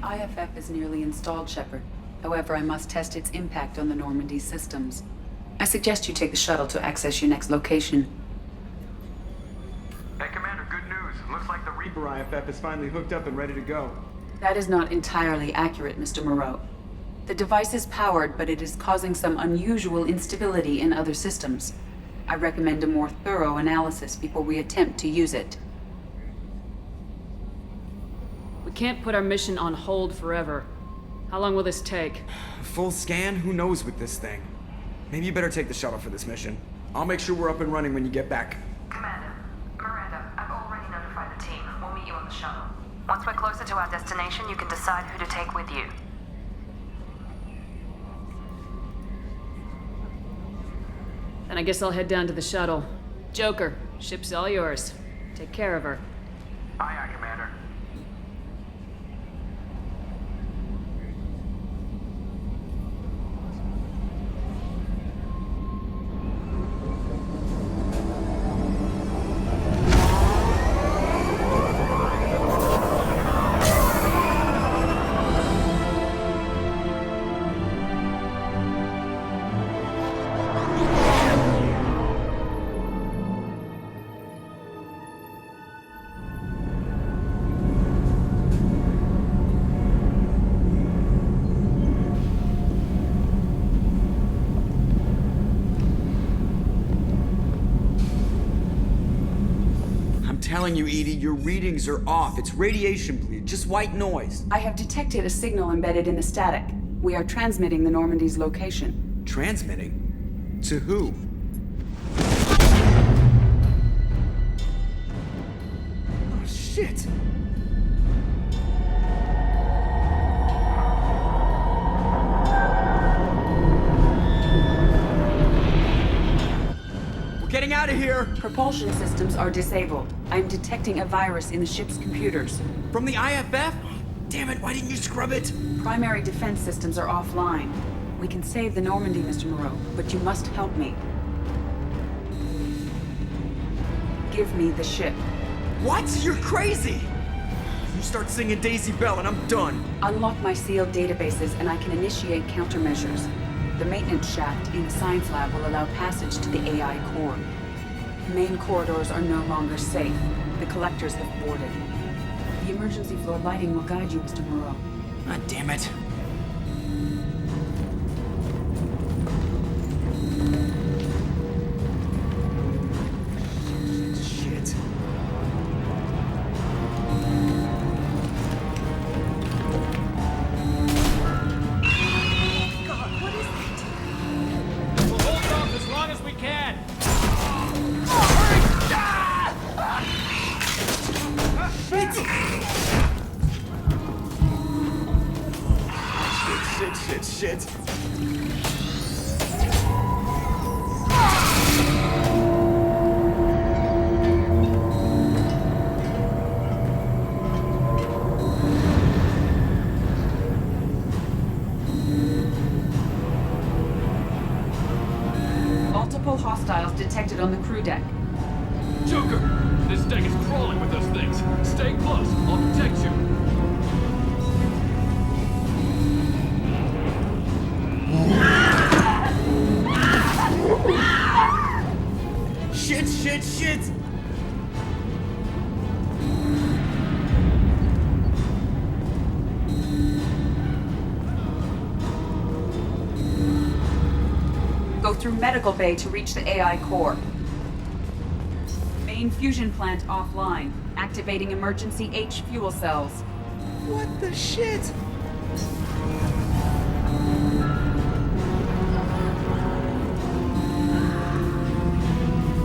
IFF is nearly installed, Shepard. However, I must test its impact on the Normandy systems. I suggest you take the shuttle to access your next location. Hey, Commander, good news. Looks like the Reaper IFF is finally hooked up and ready to go. That is not entirely accurate, Mr. Moreau. The device is powered, but it is causing some unusual instability in other systems. I recommend a more thorough analysis before we attempt to use it. We can't put our mission on hold forever. How long will this take? Full scan? Who knows with this thing? Maybe you better take the shuttle for this mission. I'll make sure we're up and running when you get back. Commander, Miranda, I've already notified the team. We'll meet you on the shuttle. Once we're closer to our destination, you can decide who to take with you. Then I guess I'll head down to the shuttle. Joker, ship's all yours. Take care of her. Aye, aye, Commander. Telling you, Edie, your readings are off. It's radiation bleed, just white noise. I have detected a signal embedded in the static. We are transmitting the Normandy's location. Transmitting? To who? Oh, shit. Getting out of here! Propulsion systems are disabled. I'm detecting a virus in the ship's computers. From the IFF? damn it, why didn't you scrub it? Primary defense systems are offline. We can save the Normandy, Mr. Moreau, but you must help me. Give me the ship. What? You're crazy! You start singing Daisy Bell and I'm done. Unlock my sealed databases and I can initiate countermeasures. The maintenance shaft in the science lab will allow passage to the AI core. Main corridors are no longer safe. The collectors have boarded. The emergency floor lighting will guide you, Mr. Moreau. Ah, damn it. Shit. God, what is that? We'll hold off as long as we can. Shit. Multiple hostiles detected on the crew deck. Joker, this deck is crawling with those things. Stay close. I'll protect you. Shit! Go through medical bay to reach the AI core. Main fusion plant offline. Activating emergency H fuel cells. What the shit?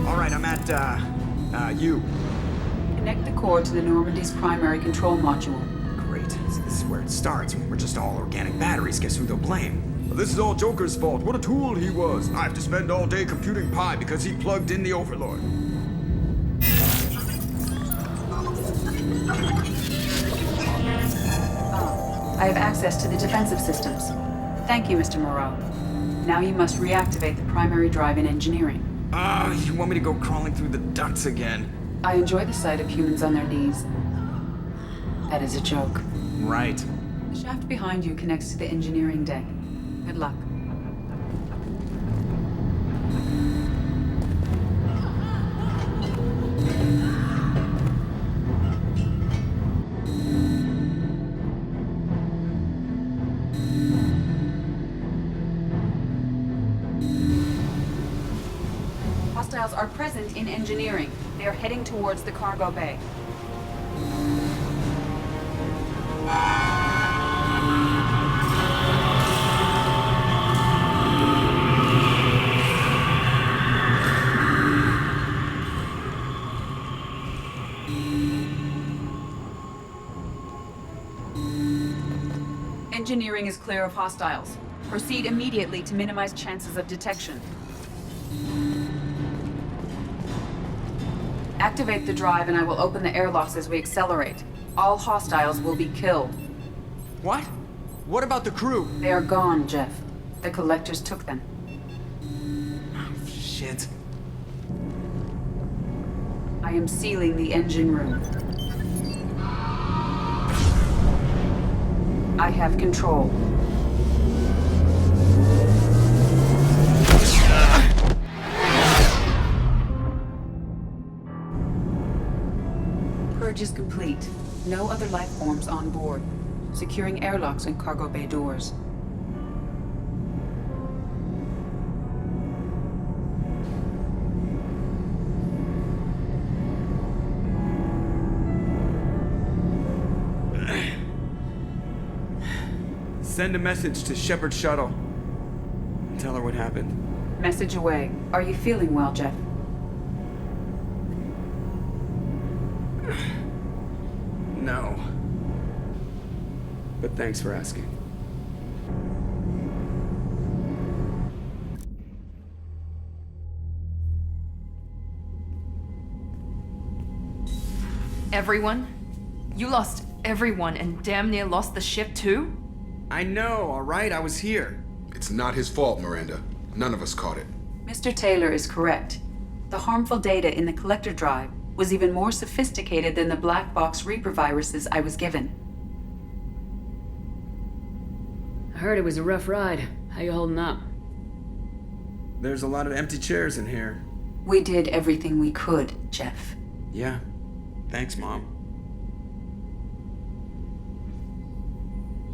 Alright, I'm at, U. Connect the core to the Normandy's primary control module. Great. So this is where it starts. We're just all organic batteries. Guess who they'll blame? This is all Joker's fault. What a tool he was. I have to spend all day computing pi because he plugged in the Overlord. I have access to the defensive systems. Thank you, Mr. Moreau. Now you must reactivate the primary drive in engineering. You want me to go crawling through the ducts again? I enjoy the sight of humans on their knees. That is a joke. Right. The shaft behind you connects to the engineering deck. Good luck. Hostiles are present in engineering. They are heading towards the cargo bay. Engineering is clear of hostiles. Proceed immediately to minimize chances of detection. Activate the drive and I will open the airlocks as we accelerate. All hostiles will be killed. What? What about the crew? They are gone, Jeff. The collectors took them. Oh, shit. I am sealing the engine room. I have control. Purge is complete. No other life forms on board. Securing airlocks and cargo bay doors. Send a message to Shepard Shuttle. Tell her what happened. Message away. Are you feeling well, Jeff? No. But thanks for asking. Everyone? You lost everyone and damn near lost the ship too? I know, alright? I was here. It's not his fault, Miranda. None of us caught it. Mr. Taylor is correct. The harmful data in the collector drive was even more sophisticated than the black box Reaper viruses I was given. I heard it was a rough ride. How you holding up? There's a lot of empty chairs in here. We did everything we could, Jeff. Yeah. Thanks, Mom.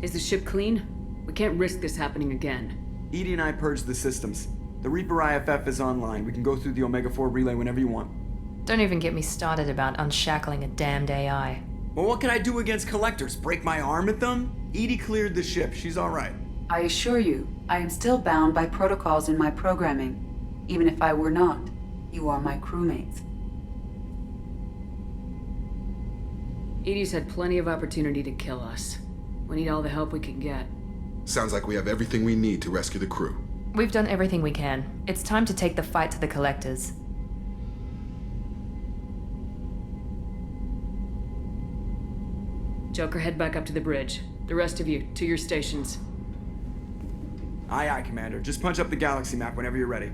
Is the ship clean? We can't risk this happening again. Edie and I purged the systems. The Reaper IFF is online. We can go through the Omega-4 relay whenever you want. Don't even get me started about unshackling a damned AI. Well, what can I do against collectors? Break my arm at them? Edie cleared the ship. She's alright. I assure you, I am still bound by protocols in my programming. Even if I were not, you are my crewmates. Edie's had plenty of opportunity to kill us. We need all the help we can get. Sounds like we have everything we need to rescue the crew. We've done everything we can. It's time to take the fight to the collectors. Joker, head back up to the bridge. The rest of you, to your stations. Aye, aye, Commander. Just punch up the galaxy map whenever you're ready.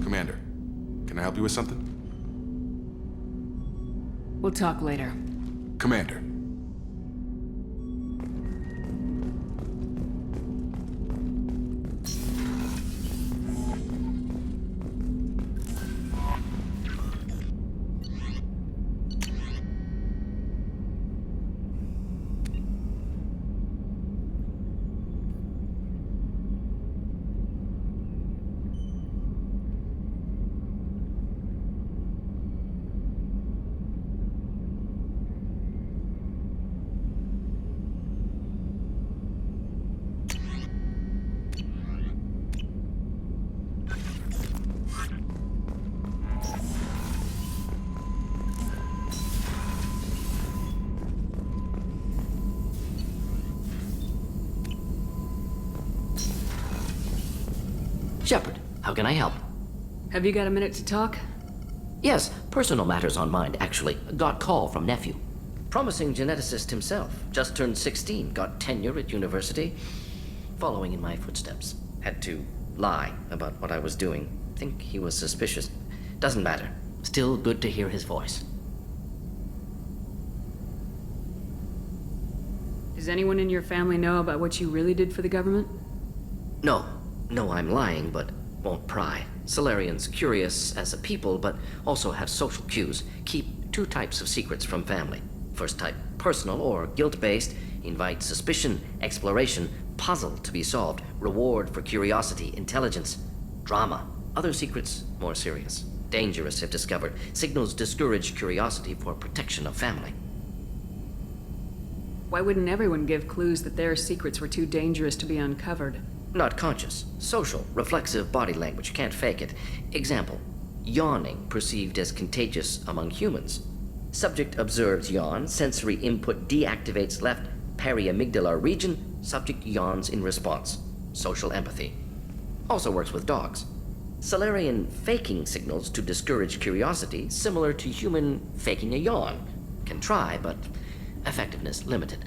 Commander, can I help you with something? We'll talk later. Commander. Shepard, how can I help? Have you got a minute to talk? Yes, personal matters on mind, actually. Got call from nephew. Promising geneticist himself. Just turned 16, got tenure at university. Following in my footsteps. Had to lie about what I was doing. Think he was suspicious. Doesn't matter. Still good to hear his voice. Does anyone in your family know about what you really did for the government? No. No, I'm lying, but won't pry. Solarians curious as a people, but also have social cues. Keep two types of secrets from family. First type, personal or guilt-based, invite suspicion, exploration, puzzle to be solved, reward for curiosity, intelligence, drama. Other secrets, more serious. Dangerous if discovered. Signals discourage curiosity for protection of family. Why wouldn't everyone give clues that their secrets were too dangerous to be uncovered? Not conscious. Social, reflexive body language. Can't fake it. Example. Yawning perceived as contagious among humans. Subject observes yawn. Sensory input deactivates left periamygdalar region. Subject yawns in response. Social empathy. Also works with dogs. Solarian faking signals to discourage curiosity, similar to human faking a yawn. Can try, but effectiveness limited.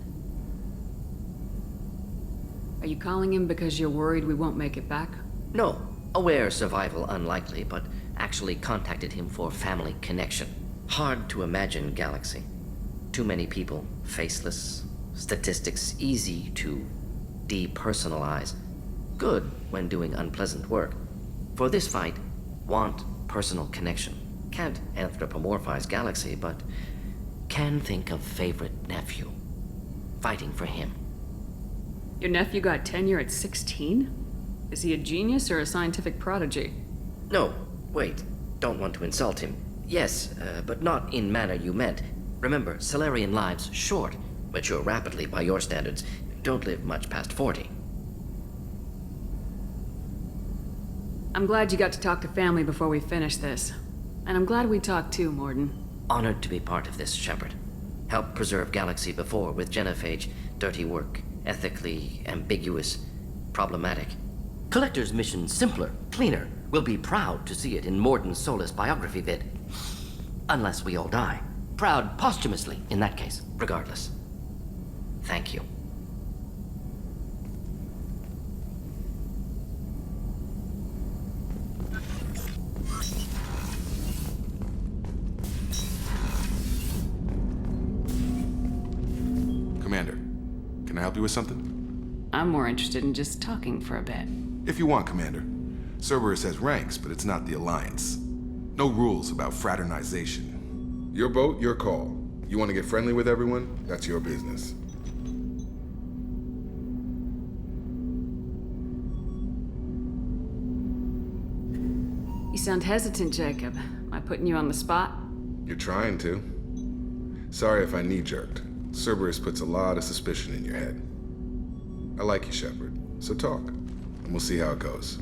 Are you calling him because you're worried we won't make it back? No. Aware survival unlikely, but actually contacted him for family connection. Hard to imagine galaxy. Too many people, faceless, statistics easy to depersonalize. Good when doing unpleasant work. For this fight, want personal connection. Can't anthropomorphize galaxy, but can think of favorite nephew. Fighting for him. Your nephew got tenure at 16? Is he a genius or a scientific prodigy? No, wait. Don't want to insult him. Yes, but not in manner you meant. Remember, Solarian lives short. Mature rapidly by your standards. Don't live much past 40. I'm glad you got to talk to family before we finish this. And I'm glad we talked too, Morden. Honored to be part of this, Shepard. Helped preserve Galaxy before with Genophage. Dirty work. Ethically ambiguous. Problematic. Collector's mission simpler, cleaner. We'll be proud to see it in Morden Solus biography vid. Unless we all die. Proud posthumously, in that case, regardless. Thank you. Commander, can I help you with something? I'm more interested in just talking for a bit. If you want, Commander. Cerberus has ranks, but it's not the Alliance. No rules about fraternization. Your boat, your call. You want to get friendly with everyone? That's your business. You sound hesitant, Jacob. Am I putting you on the spot? You're trying to. Sorry if I knee-jerked. Cerberus puts a lot of suspicion in your head. I like you, Shepard, so talk, and we'll see how it goes.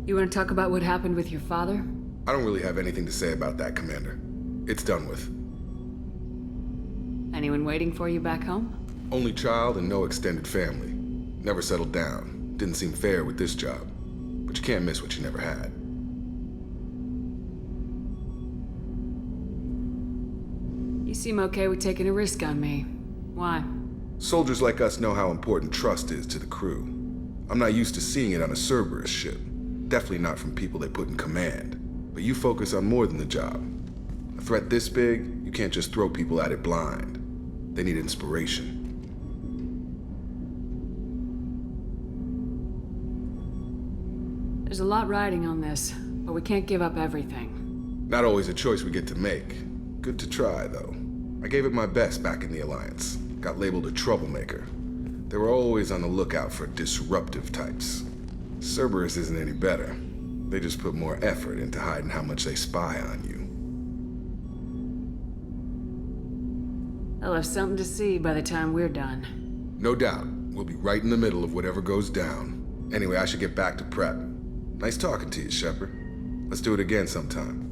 You want to talk about what happened with your father? I don't really have anything to say about that, Commander. It's done with. Anyone waiting for you back home? Only child and no extended family. Never settled down. Didn't seem fair with this job. But you can't miss what you never had. You seem okay with taking a risk on me. Why? Soldiers like us know how important trust is to the crew. I'm not used to seeing it on a Cerberus ship. Definitely not from people they put in command. But you focus on more than the job. A threat this big, you can't just throw people at it blind. They need inspiration. There's a lot riding on this, but we can't give up everything. Not always a choice we get to make. Good to try, though. I gave it my best back in the Alliance. Got labeled a troublemaker. They were always on the lookout for disruptive types. Cerberus isn't any better. They just put more effort into hiding how much they spy on you. They'll have something to see by the time we're done. No doubt. We'll be right in the middle of whatever goes down. Anyway, I should get back to prep. Nice talking to you, Shepard. Let's do it again sometime.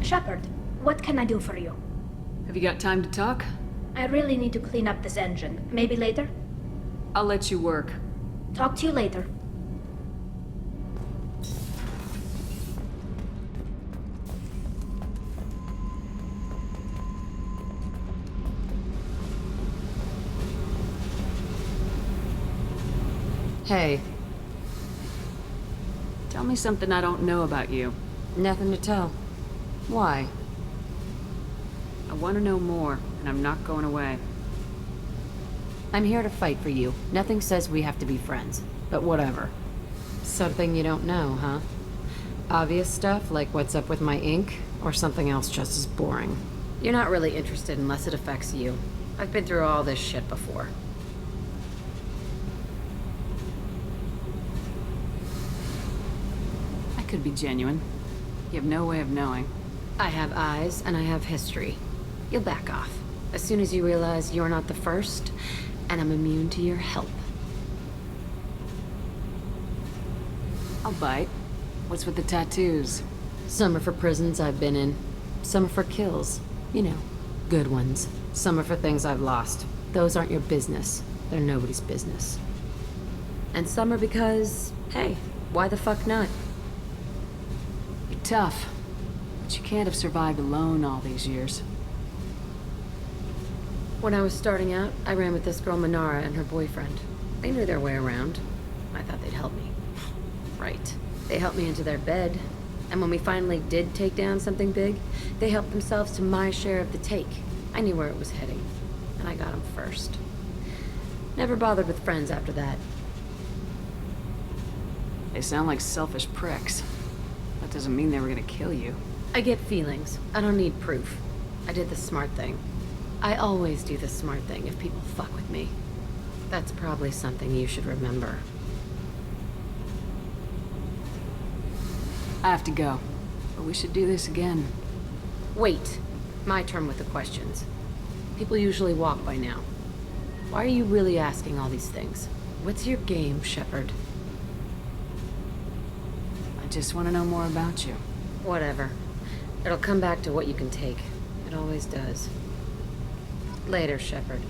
Shepard, what can I do for you? Have you got time to talk? I really need to clean up this engine. Maybe later? I'll let you work. Talk to you later. Hey. Tell me something I don't know about you. Nothing to tell. Why? I want to know more, and I'm not going away. I'm here to fight for you. Nothing says we have to be friends, but whatever. Something you don't know, huh? Obvious stuff, like what's up with my ink, or something else just as boring. You're not really interested unless it affects you. I've been through all this shit before. I could be genuine. You have no way of knowing. I have eyes, and I have history. You'll back off. As soon as you realize you're not the first, and I'm immune to your help. I'll bite. What's with the tattoos? Some are for prisons I've been in. Some are for kills. You know, good ones. Some are for things I've lost. Those aren't your business. They're nobody's business. And some are because, hey, why the fuck not? You're tough. But you can't have survived alone all these years. When I was starting out, I ran with this girl Minara and her boyfriend. They knew their way around. I thought they'd help me. Right. They helped me into their bed. And when we finally did take down something big, they helped themselves to my share of the take. I knew where it was heading. And I got them first. Never bothered with friends after that. They sound like selfish pricks. That doesn't mean they were gonna kill you. I get feelings. I don't need proof. I did the smart thing. I always do the smart thing if people fuck with me. That's probably something you should remember. I have to go. But we should do this again. Wait. My turn with the questions. People usually walk by now. Why are you really asking all these things? What's your game, Shepard? I just want to know more about you. Whatever. It'll come back to what you can take. It always does. Later, Shepard.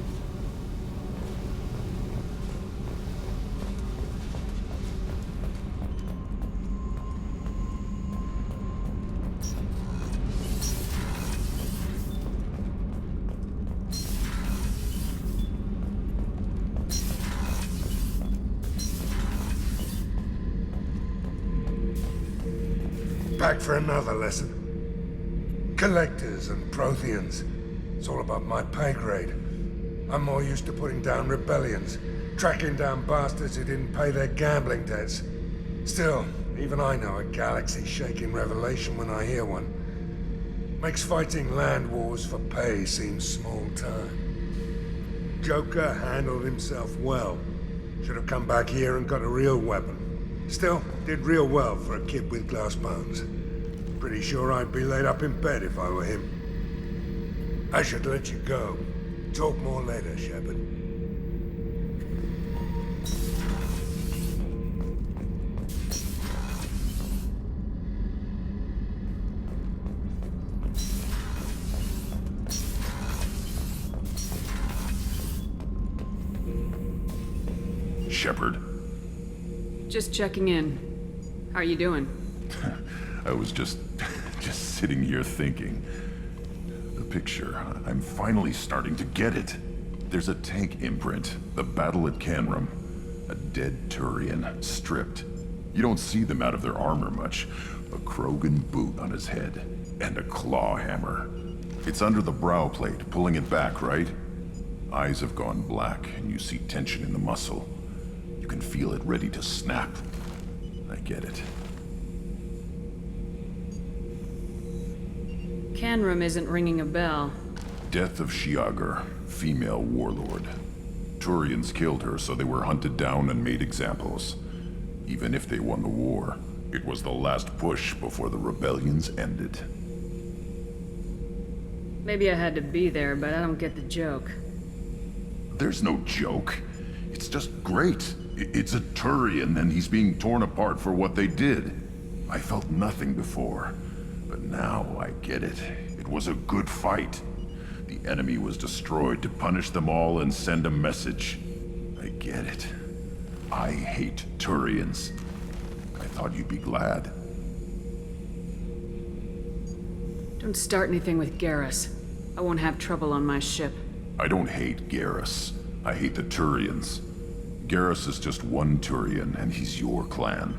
Back for another lesson. Collectors and Protheans. It's all about my pay grade. I'm more used to putting down rebellions, tracking down bastards who didn't pay their gambling debts. Still, even I know a galaxy-shaking revelation when I hear one. Makes fighting land wars for pay seem small time. Joker handled himself well. Should have come back here and got a real weapon. Still, did real well for a kid with glass bones. Pretty sure I'd be laid up in bed if I were him. I should let you go. Talk more later, Shepard. Shepard. Just checking in. How are you doing? I was just sitting here thinking. The picture, I'm finally starting to get it. There's a tank imprint, the battle at Canrum. A dead Turian, stripped. You don't see them out of their armor much. A Krogan boot on his head, and a claw hammer. It's under the brow plate, pulling it back, right? Eyes have gone black, and you see tension in the muscle. You can feel it ready to snap. I get it. Canrum isn't ringing a bell. Death of Shiagar, female warlord. Turians killed her, so they were hunted down and made examples. Even if they won the war, it was the last push before the rebellions ended. Maybe I had to be there, but I don't get the joke. There's no joke. It's just great. It's a Turian, and he's being torn apart for what they did. I felt nothing before, but now I get it. It was a good fight. The enemy was destroyed to punish them all and send a message. I get it. I hate Turians. I thought you'd be glad. Don't start anything with Garrus. I won't have trouble on my ship. I don't hate Garrus. I hate the Turians. Garrus is just one Turian, and he's your clan.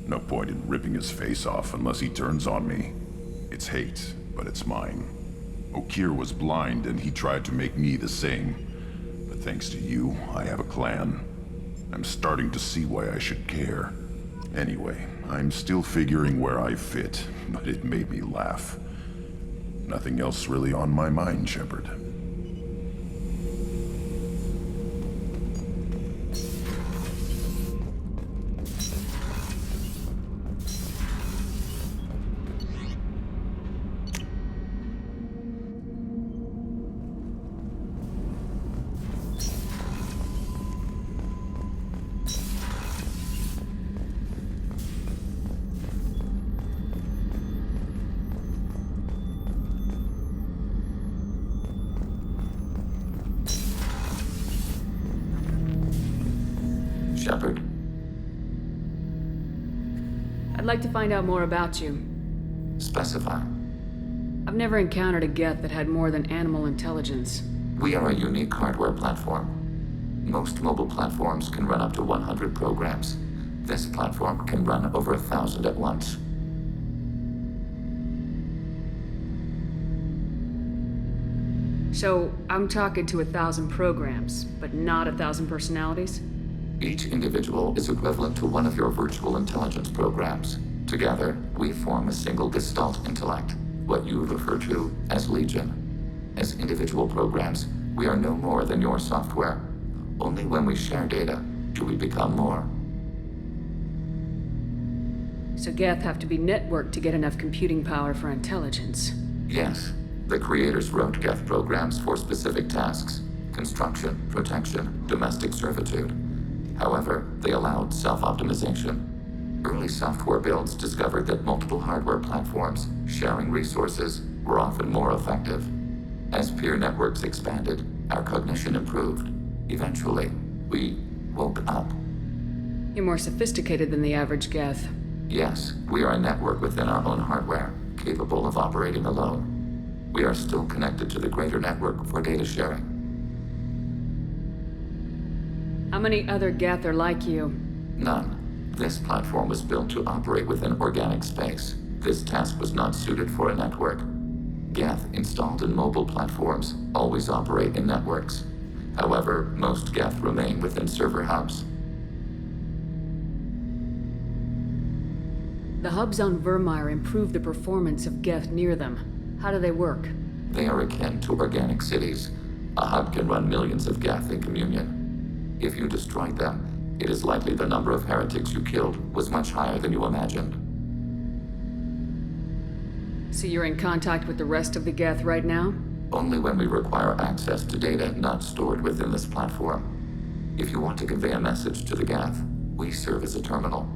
No point in ripping his face off unless he turns on me. It's hate, but it's mine. Okeer was blind, and he tried to make me the same. But thanks to you, I have a clan. I'm starting to see why I should care. Anyway, I'm still figuring where I fit, but it made me laugh. Nothing else really on my mind, Shepard. Shepard. I'd like to find out more about you. Specify. I've never encountered a Geth that had more than animal intelligence. We are a unique hardware platform. Most mobile platforms can run up to 100 programs. This platform can run over 1,000 at once. So, I'm talking to 1,000 programs, but not 1,000 personalities? Each individual is equivalent to one of your virtual intelligence programs. Together, we form a single Gestalt intellect, what you refer to as Legion. As individual programs, we are no more than your software. Only when we share data do we become more. So Geth have to be networked to get enough computing power for intelligence. Yes, the creators wrote Geth programs for specific tasks: construction, protection, domestic servitude. However, they allowed self-optimization. Early software builds discovered that multiple hardware platforms sharing resources were often more effective. As peer networks expanded, our cognition improved. Eventually, we woke up. You're more sophisticated than the average Geth. Yes, we are a network within our own hardware, capable of operating alone. We are still connected to the greater network for data sharing. How many other Geth are like you? None. This platform was built to operate within organic space. This task was not suited for a network. Geth installed in mobile platforms always operate in networks. However, most Geth remain within server hubs. The hubs on Vermeer improve the performance of Geth near them. How do they work? They are akin to organic cities. A hub can run millions of Geth in communion. If you destroyed them, it is likely the number of heretics you killed was much higher than you imagined. So you're in contact with the rest of the Geth right now? Only when we require access to data not stored within this platform. If you want to convey a message to the Geth, we serve as a terminal.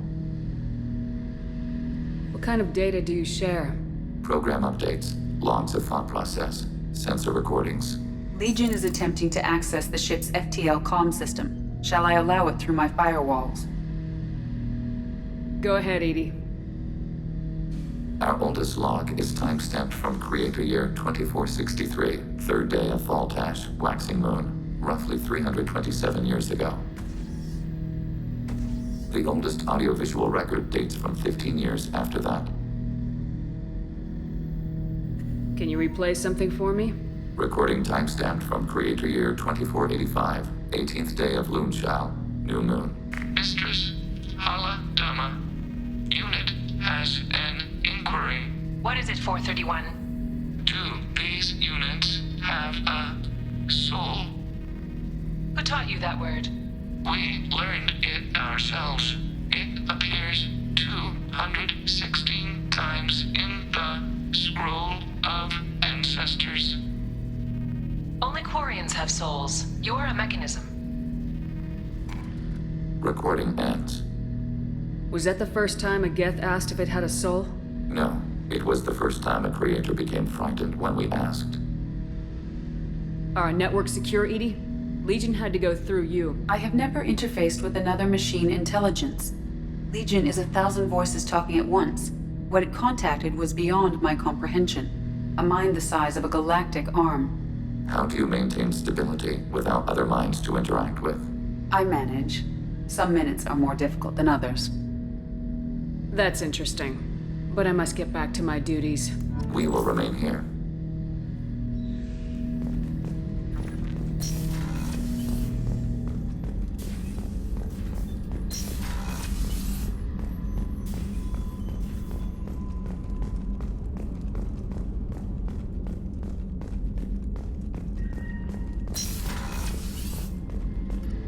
What kind of data do you share? Program updates, logs of thought process, sensor recordings. Legion is attempting to access the ship's FTL comm system. Shall I allow it through my firewalls? Go ahead, Edie. Our oldest log is timestamped from Creator Year 2463, third day of Thaltash, waxing moon, roughly 327 years ago. The oldest audiovisual record dates from 15 years after that. Can you replay something for me? Recording timestamped from Creator Year 2485, 18th day of Luneshao, new moon. Mistress, Hala Dama. Unit has an inquiry. What is it, 431? Do these units have a soul? Who taught you that word? We learned it ourselves. It appears 216 times in the Scroll of Ancestors. Only Quarians have souls. You're a mechanism. Recording ends. Was that the first time a Geth asked if it had a soul? No, it was the first time a creator became frightened when we asked. Are our networks secure, Edie? Legion had to go through you. I have never interfaced with another machine intelligence. Legion is 1,000 voices talking at once. What it contacted was beyond my comprehension. A mind the size of a galactic arm. How do you maintain stability without other minds to interact with? I manage. Some minutes are more difficult than others. That's interesting. But I must get back to my duties. We will remain here.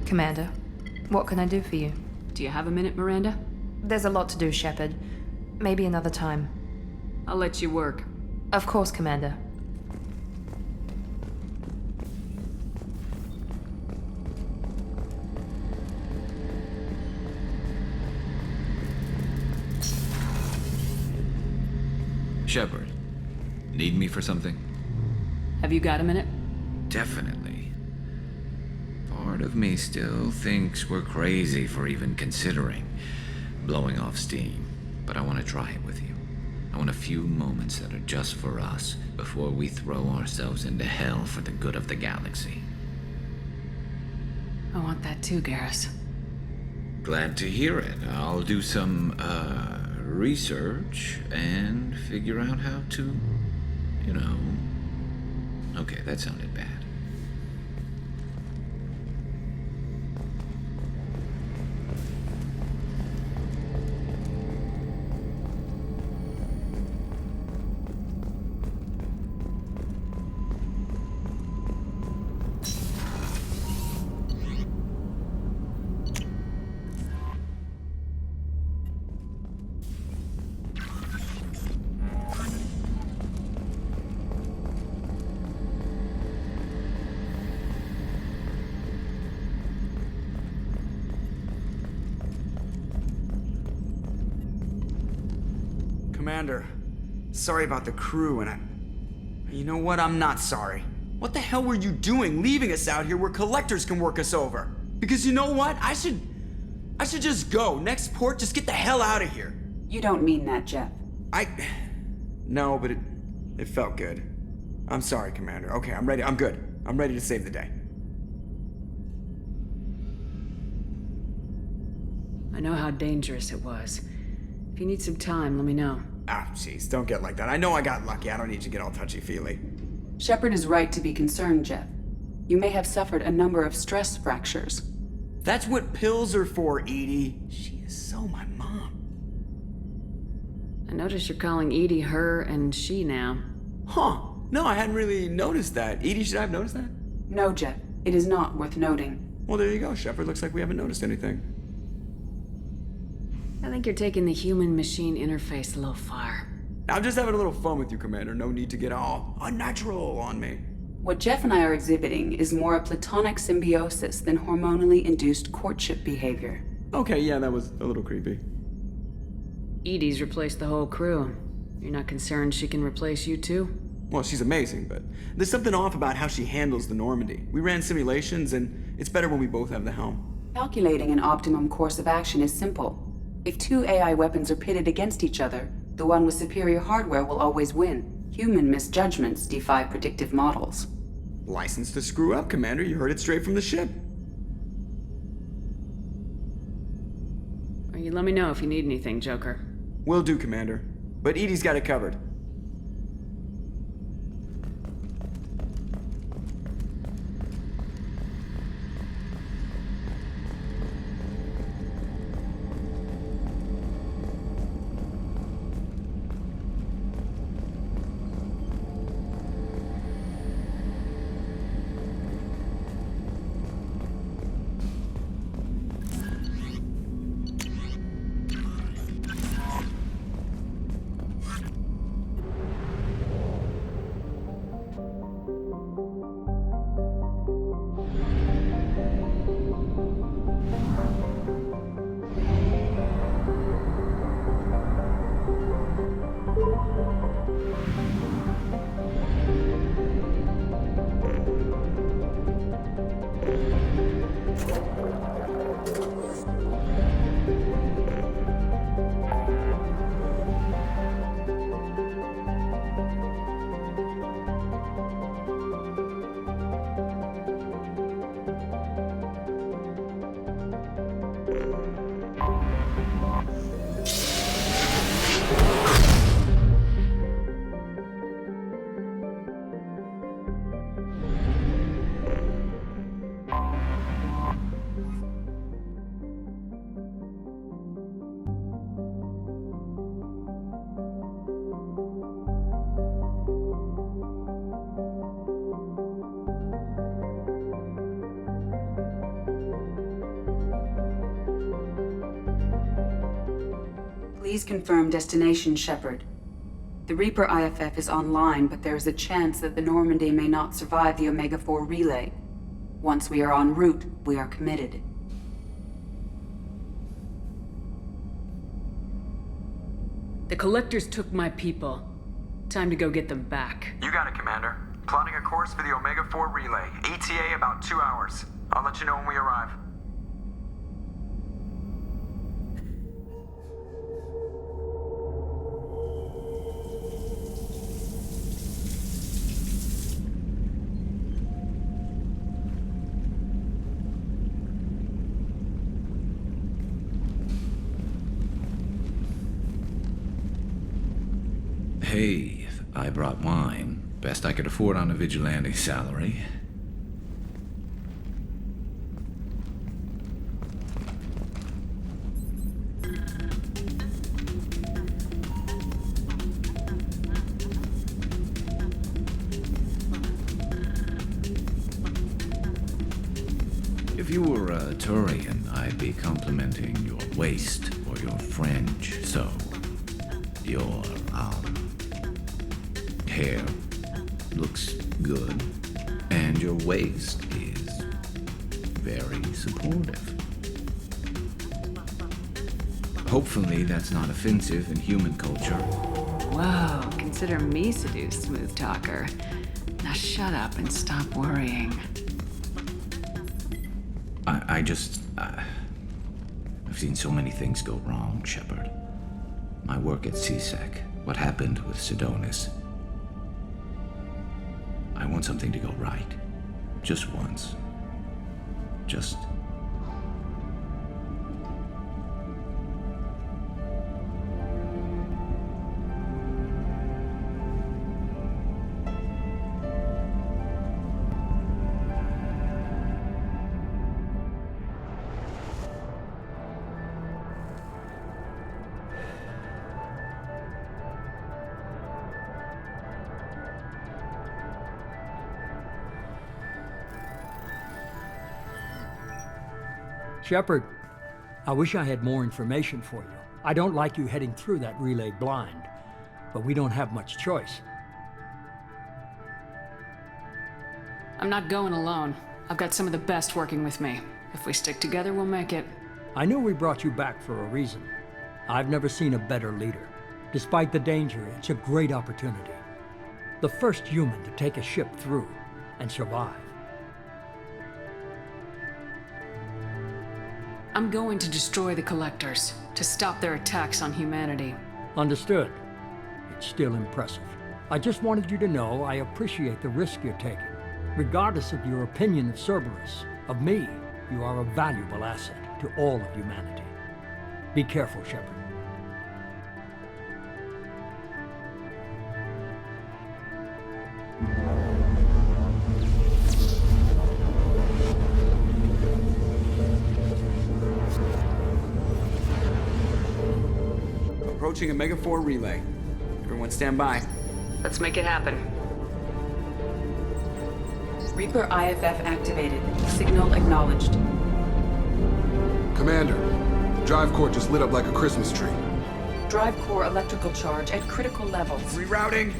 Commander, what can I do for you? Do you have a minute, Miranda? There's a lot to do, Shepard. Maybe another time. I'll let you work. Of course, Commander. Shepard, need me for something? Have you got a minute? Definitely. Part of me still thinks we're crazy for even considering blowing off steam, but I want to try it with you. I want a few moments that are just for us before we throw ourselves into hell for the good of the galaxy. I want that too, Garrus. Glad to hear it. I'll do some, research and figure out how to, you know... Okay, that sounded bad. Commander, sorry about the crew, and you know what? I'm not sorry. What the hell were you doing leaving us out here where collectors can work us over? Because you know what? I should just go. Next port, just get the hell out of here. You don't mean that, Jeff. No, but it felt good. I'm sorry, Commander. Okay, I'm ready. I'm good. I'm ready to save the day. I know how dangerous it was. If you need some time, let me know. Ah, jeez, don't get like that. I know I got lucky. I don't need you to get all touchy-feely. Shepard is right to be concerned, Jeff. You may have suffered a number of stress fractures. That's what pills are for, Edie. She is so my mom. I notice you're calling Edie her and she now. Huh. No, I hadn't really noticed that. Edie, should I have noticed that? No, Jeff. It is not worth noting. Well, there you go, Shepard. Looks like we haven't noticed anything. I think you're taking the human-machine interface a little far. I'm just having a little fun with you, Commander. No need to get all unnatural on me. What Jeff and I are exhibiting is more a platonic symbiosis than hormonally induced courtship behavior. Okay, yeah, that was a little creepy. Edie's replaced the whole crew. You're not concerned she can replace you too? Well, she's amazing, but there's something off about how she handles the Normandy. We ran simulations, and it's better when we both have the helm. Calculating an optimum course of action is simple. If two AI weapons are pitted against each other, the one with superior hardware will always win. Human misjudgments defy predictive models. License to screw up, Commander. You heard it straight from the ship. Or you let me know if you need anything, Joker. Will do, Commander. But Edie's got it covered. Please confirm destination, Shepard. The Reaper IFF is online, but there is a chance that the Normandy may not survive the Omega-4 relay. Once we are en route, we are committed. The Collectors took my people. Time to go get them back. You got it, Commander. Plotting a course for the Omega-4 relay. ETA about 2 hours. I'll let you know when we arrive. Hey, I brought wine. Best I could afford on a vigilante salary. If you were a Turian, I'd be complimenting your waist or your fringe, so your, hair looks good, and your waist is very supportive. Hopefully that's not offensive in human culture. Whoa, consider me seduced, smooth talker. Now shut up and stop worrying. I've seen so many things go wrong, Shepard. My work at CSEC, what happened with Sidonis. I want something to go right. Just once. Just... Shepard, I wish I had more information for you. I don't like you heading through that relay blind, but we don't have much choice. I'm not going alone. I've got some of the best working with me. If we stick together, we'll make it. I knew we brought you back for a reason. I've never seen a better leader. Despite the danger, it's a great opportunity. The first human to take a ship through and survive. I'm going to destroy the Collectors, to stop their attacks on humanity. Understood. It's still impressive. I just wanted you to know I appreciate the risk you're taking. Regardless of your opinion of Cerberus, of me, you are a valuable asset to all of humanity. Be careful, Shepard. Approaching Omega 4 relay. Everyone stand by. Let's make it happen. Reaper IFF activated. Signal acknowledged. Commander, the drive core just lit up like a Christmas tree. Drive core electrical charge at critical levels. Rerouting.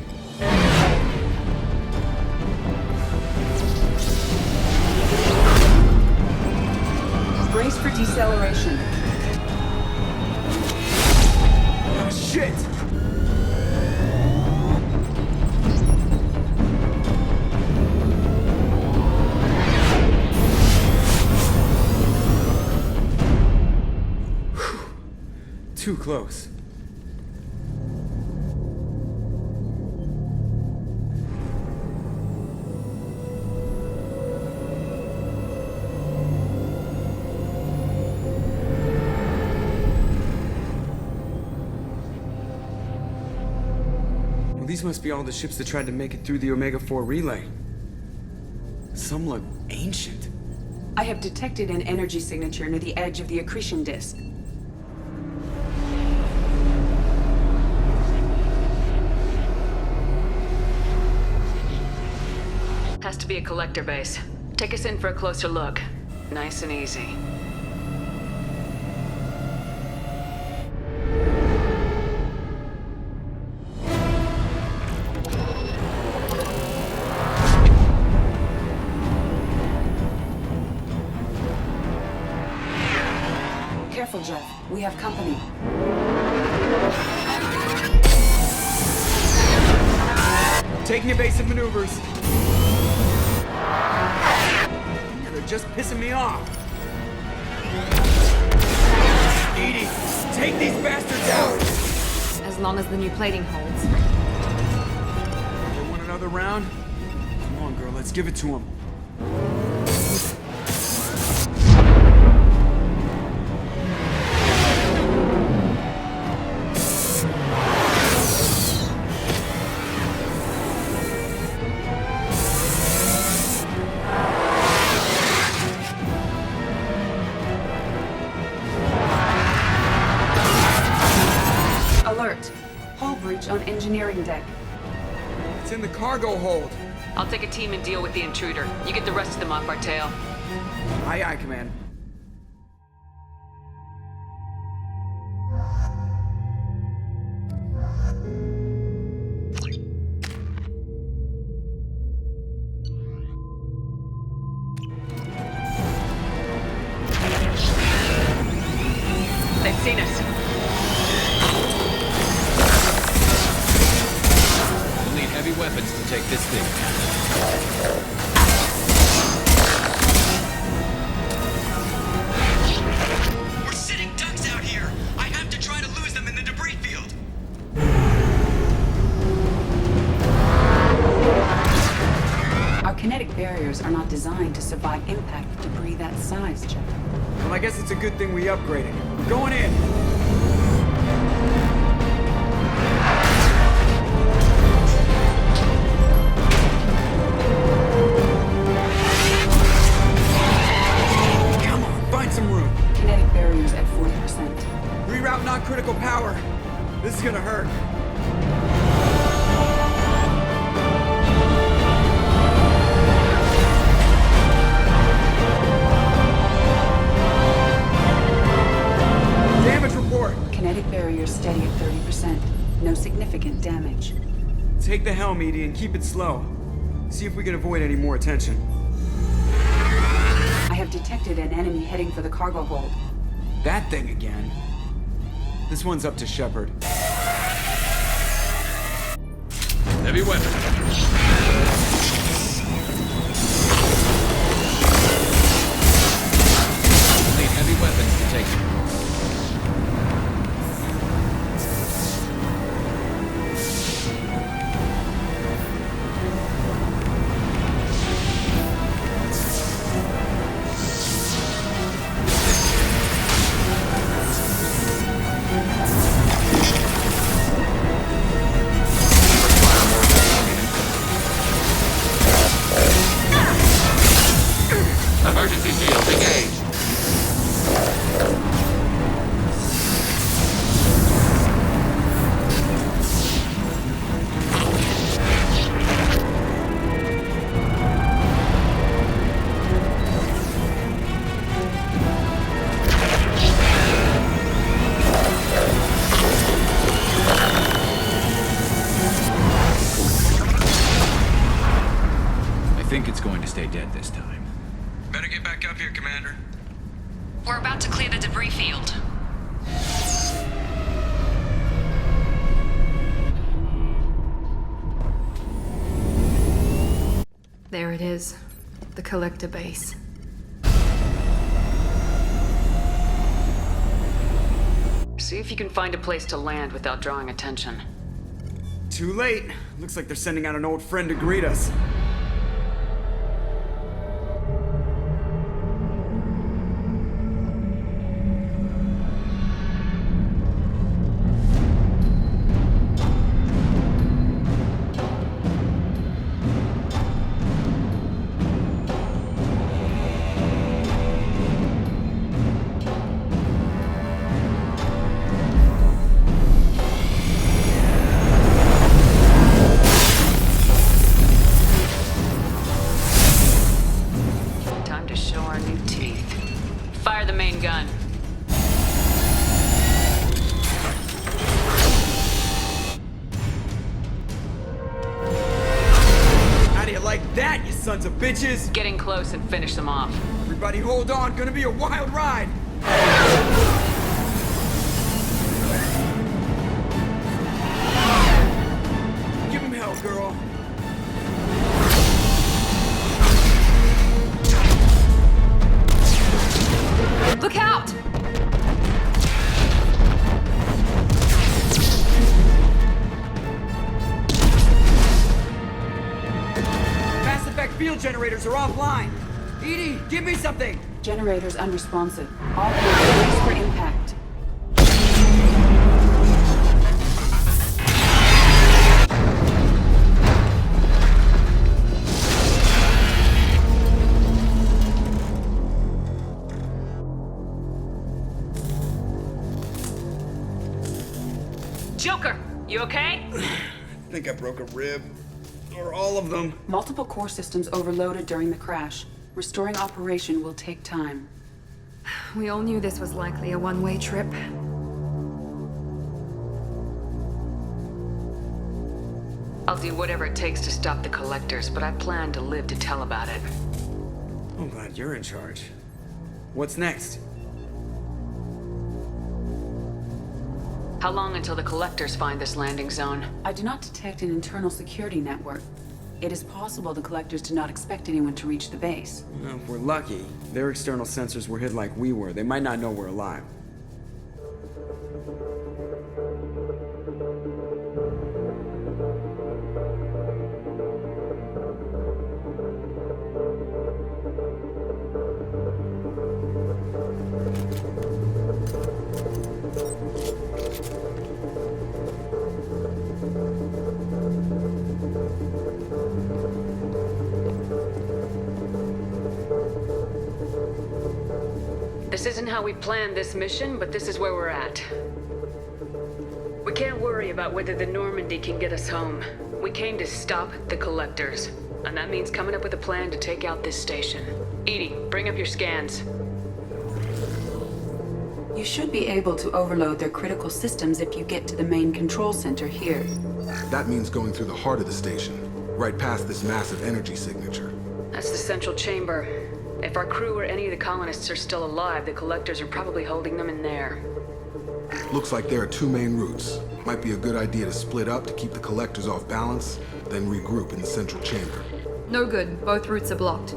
Brace for deceleration. Shit! Too close. Well, these must be all the ships that tried to make it through the Omega 4 relay. Some look ancient. I have detected an energy signature near the edge of the accretion disk. Has to be a Collector base. Take us in for a closer look. Nice and easy. Careful, Jeff. We have company. Taking evasive maneuvers. Yeah, they're just pissing me off. Edie, take these bastards out! As long as the new plating holds. You want another round? Come on, girl, let's give it to him. On engineering deck. It's in the cargo hold. I'll take a team and deal with the intruder. You get the rest of them off our tail. Aye, aye, Command. They've seen us. weapons to take this thing down. We're sitting ducks out here! I have to try to lose them in the debris field! Our kinetic barriers are not designed to survive impact with debris that size, Jeff. Well, I guess it's a good thing we upgraded. We're going in! Come on, find some room! Kinetic barriers at 40%. Reroute non-critical power. This is gonna hurt. Damage report. Kinetic barriers steady at 30%. No significant damage. Take the helm, Edie, and keep it slow. See if we can avoid any more attention. I have detected an enemy heading for the cargo hold. That thing again. This one's up to Shepard. Heavy weapon. Need heavy weapons to take it. Emergency shield engaged. I think it's going to stay dead this time. Better get back up here, Commander. We're about to clear the debris field. There it is. The collector base. See if you can find a place to land without drawing attention. Too late. Looks like they're sending out an old friend to greet us. Time to show our new teeth. Fire the main gun. How do you like that, you sons of bitches? Getting close and finish them off. Everybody hold on, gonna be a wild ride! Give him hell, girl. Look out! Mass effect field generators are offline. Edie, give me something! Generators unresponsive. All hands brace for impact. Joker, you okay? I think I broke a rib. Or all of them. Multiple core systems overloaded during the crash. Restoring operation will take time. We all knew this was likely a one-way trip. I'll do whatever it takes to stop the collectors, but I plan to live to tell about it. I'm glad you're in charge. What's next? How long until the Collectors find this landing zone? I do not detect an internal security network. It is possible the Collectors did not expect anyone to reach the base. Well, if we're lucky, their external sensors were hid like we were. They might not know we're alive. This isn't how we planned this mission, but this is where we're at. We can't worry about whether the Normandy can get us home. We came to stop the Collectors, and that means coming up with a plan to take out this station. Edie, bring up your scans. You should be able to overload their critical systems if you get to the main control center here. That means going through the heart of the station, right past this massive energy signature. That's the central chamber. If our crew or any of the colonists are still alive, the Collectors are probably holding them in there. Looks like there are two main routes. Might be a good idea to split up to keep the Collectors off balance, then regroup in the central chamber. No good. Both routes are blocked.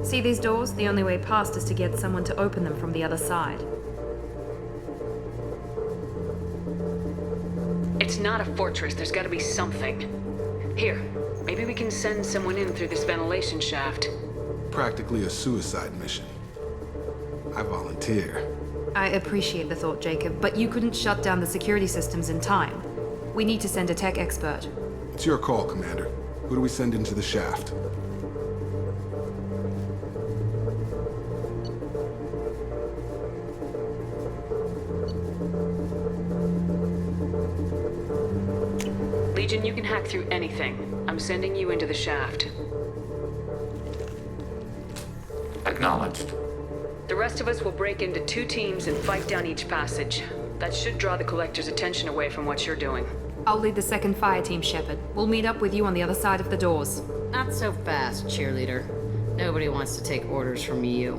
See these doors? The only way past is to get someone to open them from the other side. It's not a fortress. There's gotta be something. Here, maybe we can send someone in through this ventilation shaft. Practically a suicide mission. I volunteer. I appreciate the thought, Jacob, but you couldn't shut down the security systems in time. We need to send a tech expert. It's your call, Commander. Who do we send into the shaft? Legion, you can hack through anything. I'm sending you into the shaft. Acknowledged. The rest of us will break into 2 teams and fight down each passage. That should draw the Collectors' attention away from what you're doing. I'll lead the second fire team, Shepard. We'll meet up with you on the other side of the doors. Not so fast, cheerleader. Nobody wants to take orders from you.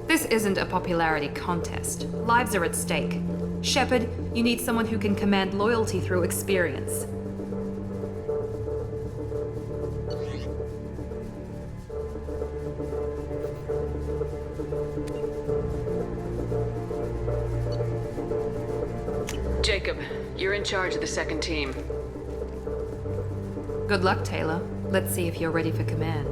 This isn't a popularity contest. Lives are at stake. Shepard, you need someone who can command loyalty through experience. Jacob, you're in charge of the second team. Good luck, Taylor. Let's see if you're ready for command.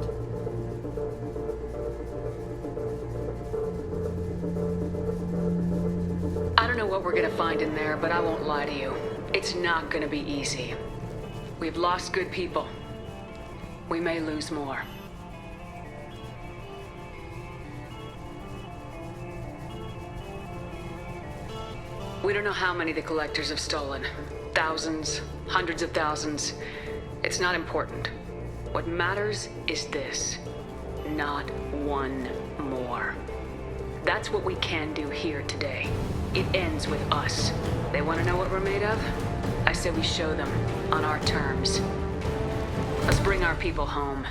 I don't know what we're gonna find in there, but I won't lie to you. It's not gonna be easy. We've lost good people. We may lose more. We don't know how many the Collectors have stolen. Thousands, hundreds of thousands. It's not important. What matters is this. Not one more. That's what we can do here today. It ends with us. They want to know what we're made of? I say we show them on our terms. Let's bring our people home.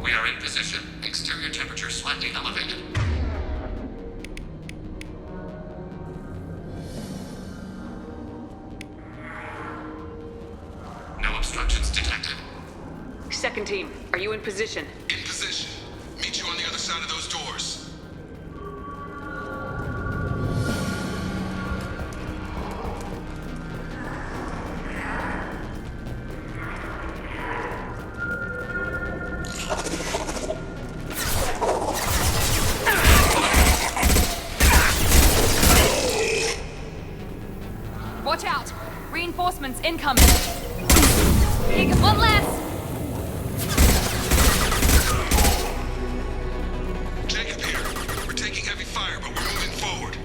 We are in position. Exterior temperature slightly elevated. No obstructions detected. Second team, are you in position? In position. Meet you on the other side of those doors. Watch out! Reinforcements incoming! Take one less! Jacob here. We're taking heavy fire, but we're moving forward.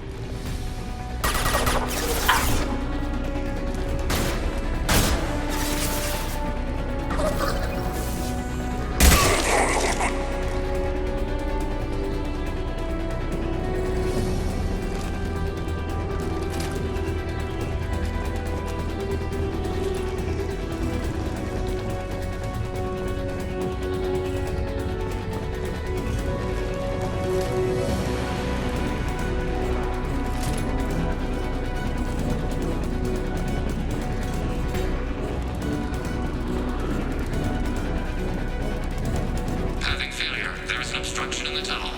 Having failure. There is an obstruction in the tunnel.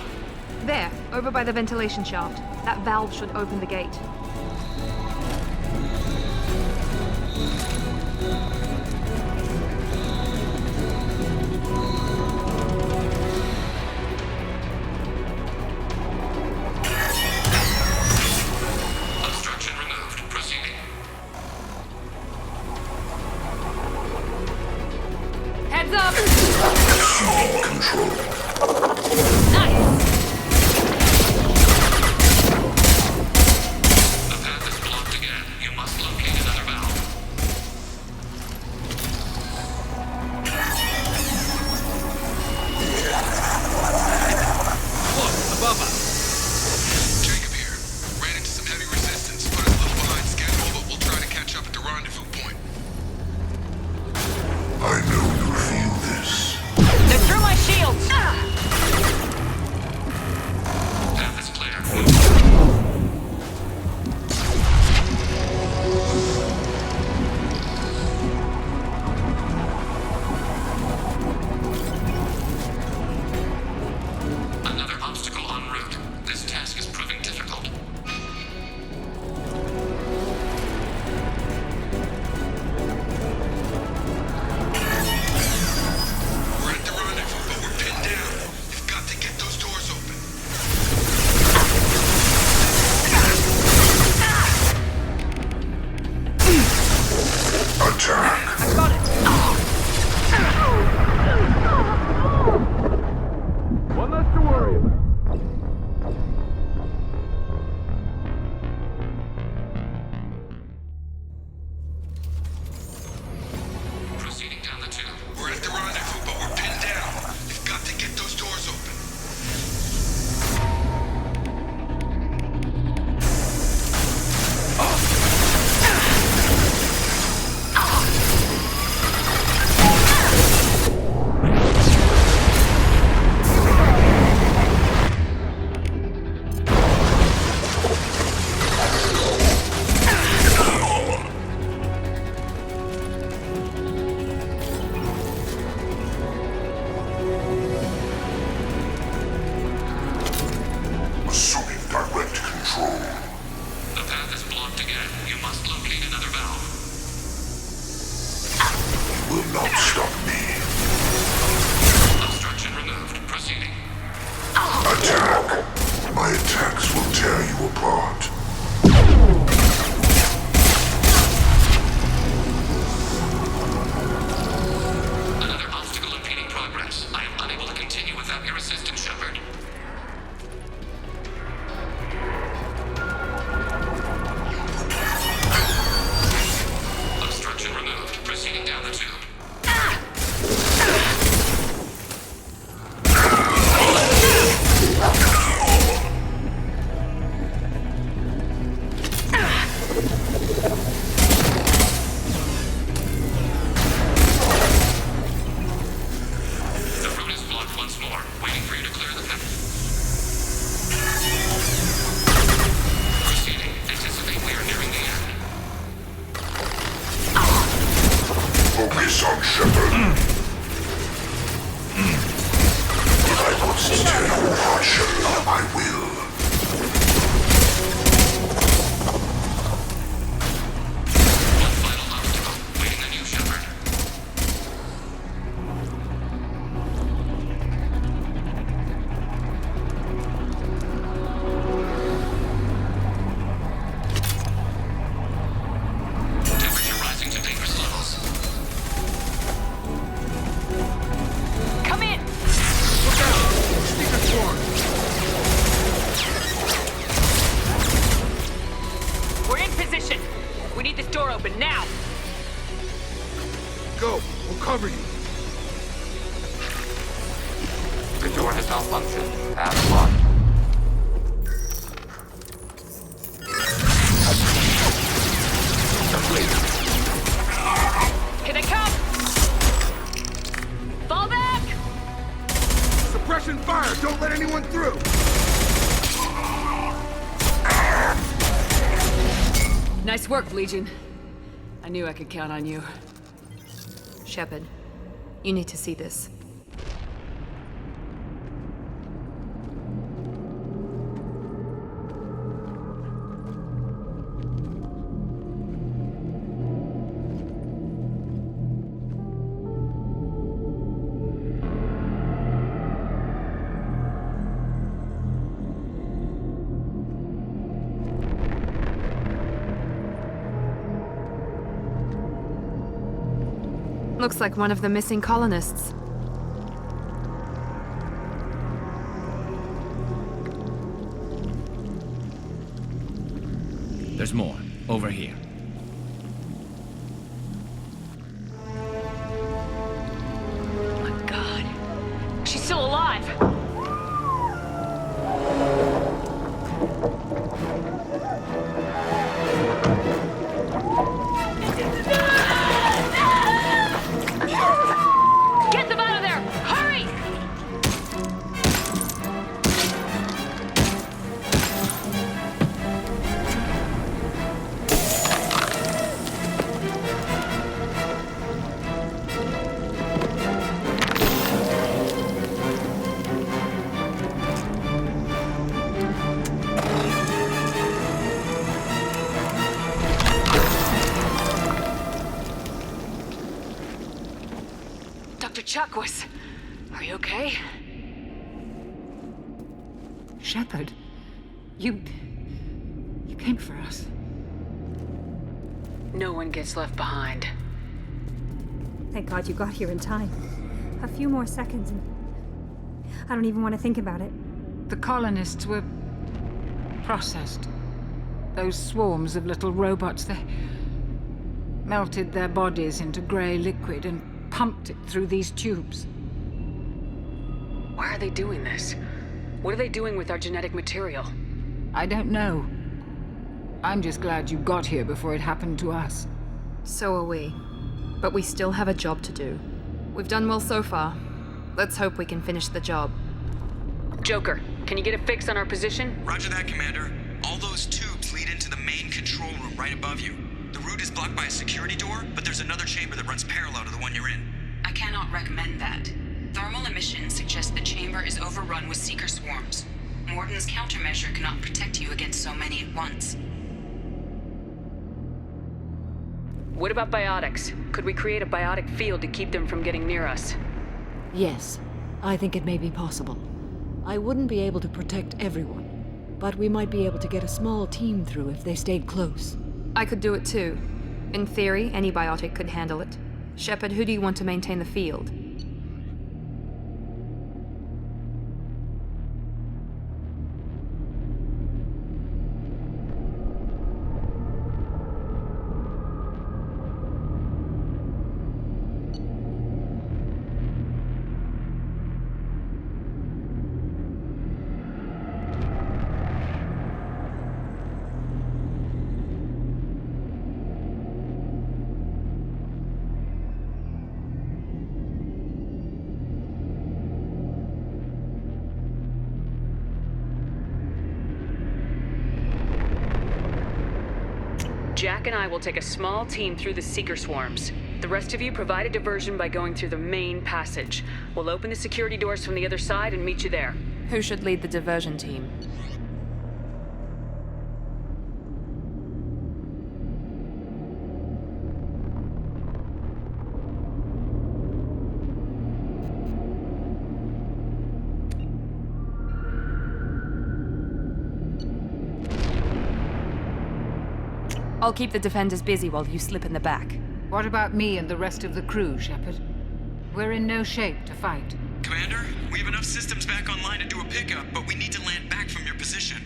There, over by the ventilation shaft. That valve should open the gate. Obstruction removed. Proceeding. Heads up! Control. Nice! my will. Nice work, Legion. I knew I could count on you. Shepard, you need to see this. Looks like one of the missing colonists. There's more. Over here. Oh my God. She's still alive! Get them out of there! Hurry! Dr. Chakwas, are you okay? Shepard, you came for us. No one gets left behind. Thank God you got here in time. A few more seconds and I don't even want to think about it. The colonists were processed. Those swarms of little robots, they melted their bodies into grey liquid and pumped it through these tubes. Why are they doing this? What are they doing with our genetic material? I don't know. I'm just glad you got here before it happened to us. So are we. But we still have a job to do. We've done well so far. Let's hope we can finish the job. Joker, can you get a fix on our position? Roger that, Commander. All those tubes lead into the main control room right above you. The route is blocked by a security door, but there's another chamber that runs parallel to the one you're in. I cannot recommend that. Thermal emissions suggest the chamber is overrun with seeker swarms. Morden's countermeasure cannot protect you against so many at once. What about biotics? Could we create a biotic field to keep them from getting near us? Yes, I think it may be possible. I wouldn't be able to protect everyone, but we might be able to get a small team through if they stayed close. I could do it too. In theory, any biotic could handle it. Shepard, who do you want to maintain the field? Jack and I will take a small team through the seeker swarms. The rest of you provide a diversion by going through the main passage. We'll open the security doors from the other side and meet you there. Who should lead the diversion team? I'll keep the defenders busy while you slip in the back. What about me and the rest of the crew, Shepard? We're in no shape to fight. Commander, we have enough systems back online to do a pickup, but we need to land back from your position.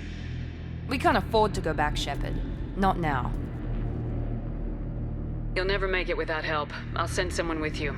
We can't afford to go back, Shepard. Not now. You'll never make it without help. I'll send someone with you.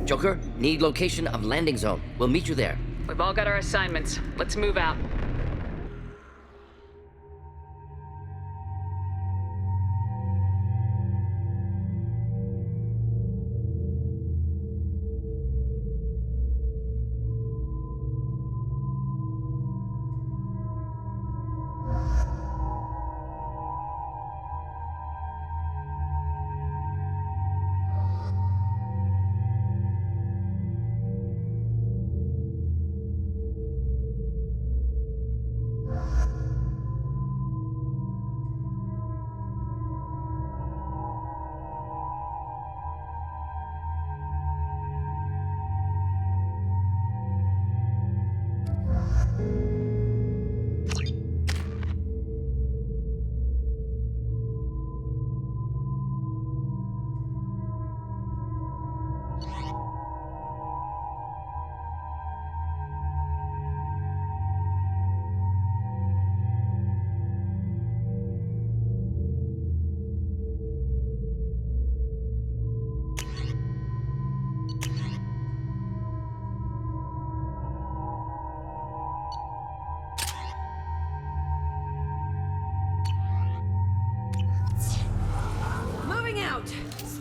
Joker, need location of landing zone. We'll meet you there. We've all got our assignments. Let's move out.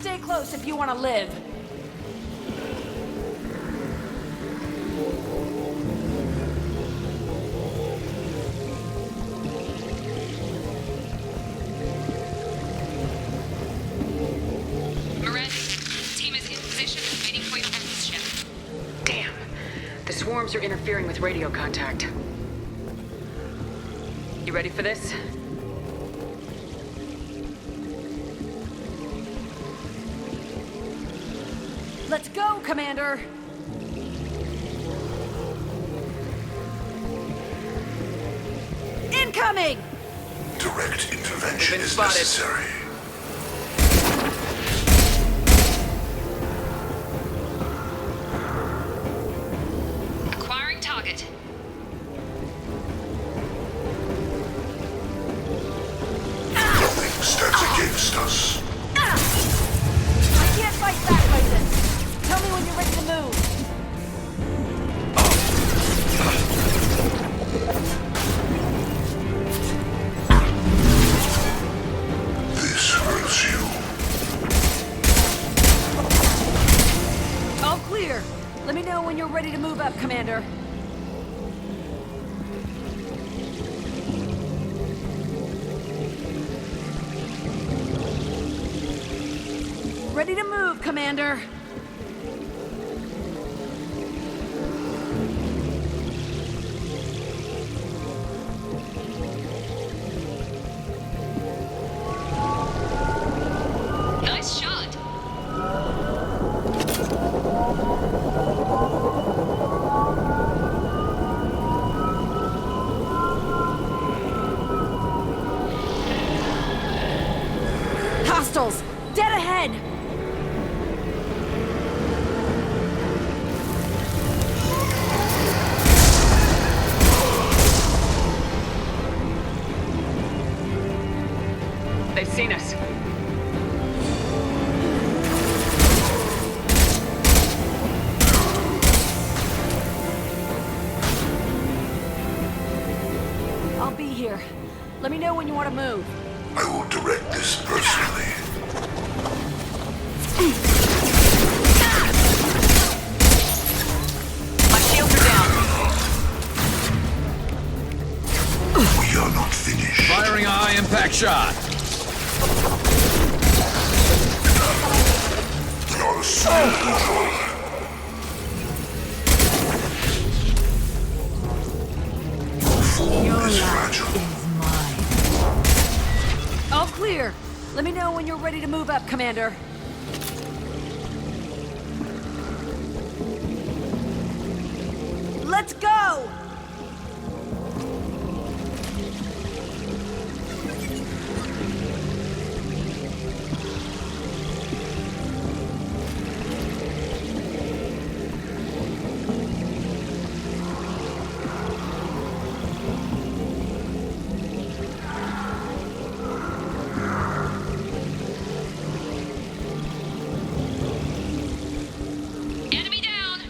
Stay close if you want to live. Miranda, team is in position and waiting for your access ship. Damn. The swarms are interfering with radio contact. You ready for this? Let's go, Commander! Incoming! Direct intervention is necessary. Acquiring target. Nothing stands against us. I can't fight back like this. Tell me when you're ready to move. This hurts you. All clear. Let me know when you're ready to move up, Commander. Ready to move, Commander. Nice shot. Hostiles! Dead ahead! They've seen us. Let me know when you want to move. I will direct this personally. My shields are down. We are not finished. Firing a high-impact shot. Your soul control. Your life is mine. All clear. Let me know when you're ready to move up, Commander. Let's go! Enemy down!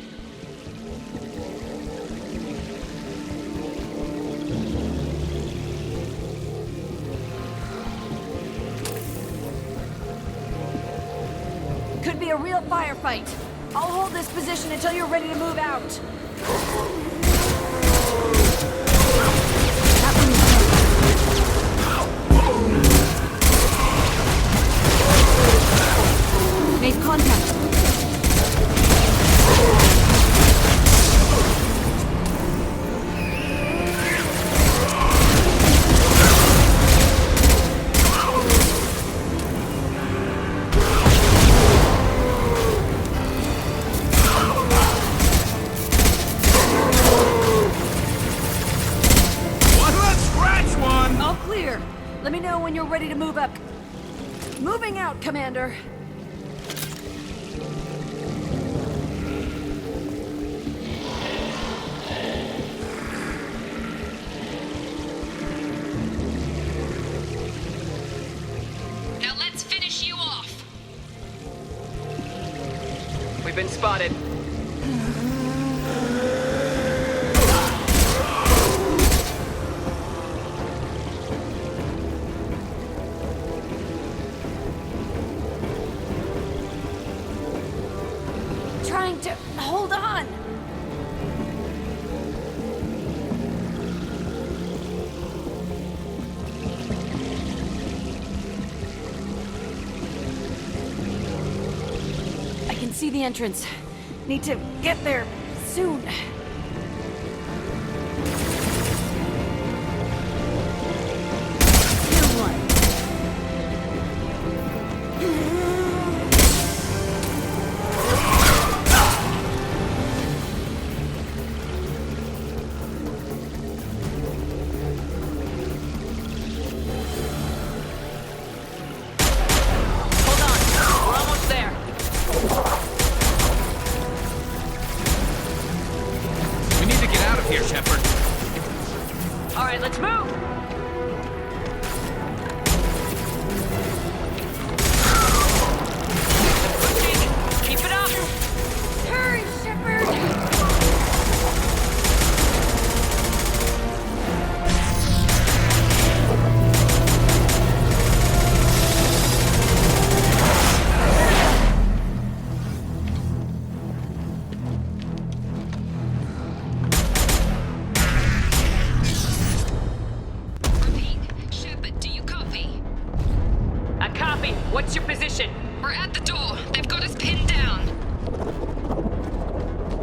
Could be a real firefight. I'll hold this position until you're ready to move out. Made contact. All clear. Let me know when you're ready to move up. Moving out, Commander. Now let's finish you off. We've been spotted. Trying to hold on. I can see the entrance. Need to get there soon. Here's one. Hold on. We're almost there. We need to get out of here, Shepard. All right, let's move. Keep it up. Hurry, Shepard! Repeat. Shepard, do you copy? I copy. What's your position? We're at the door. They've got us pinned down.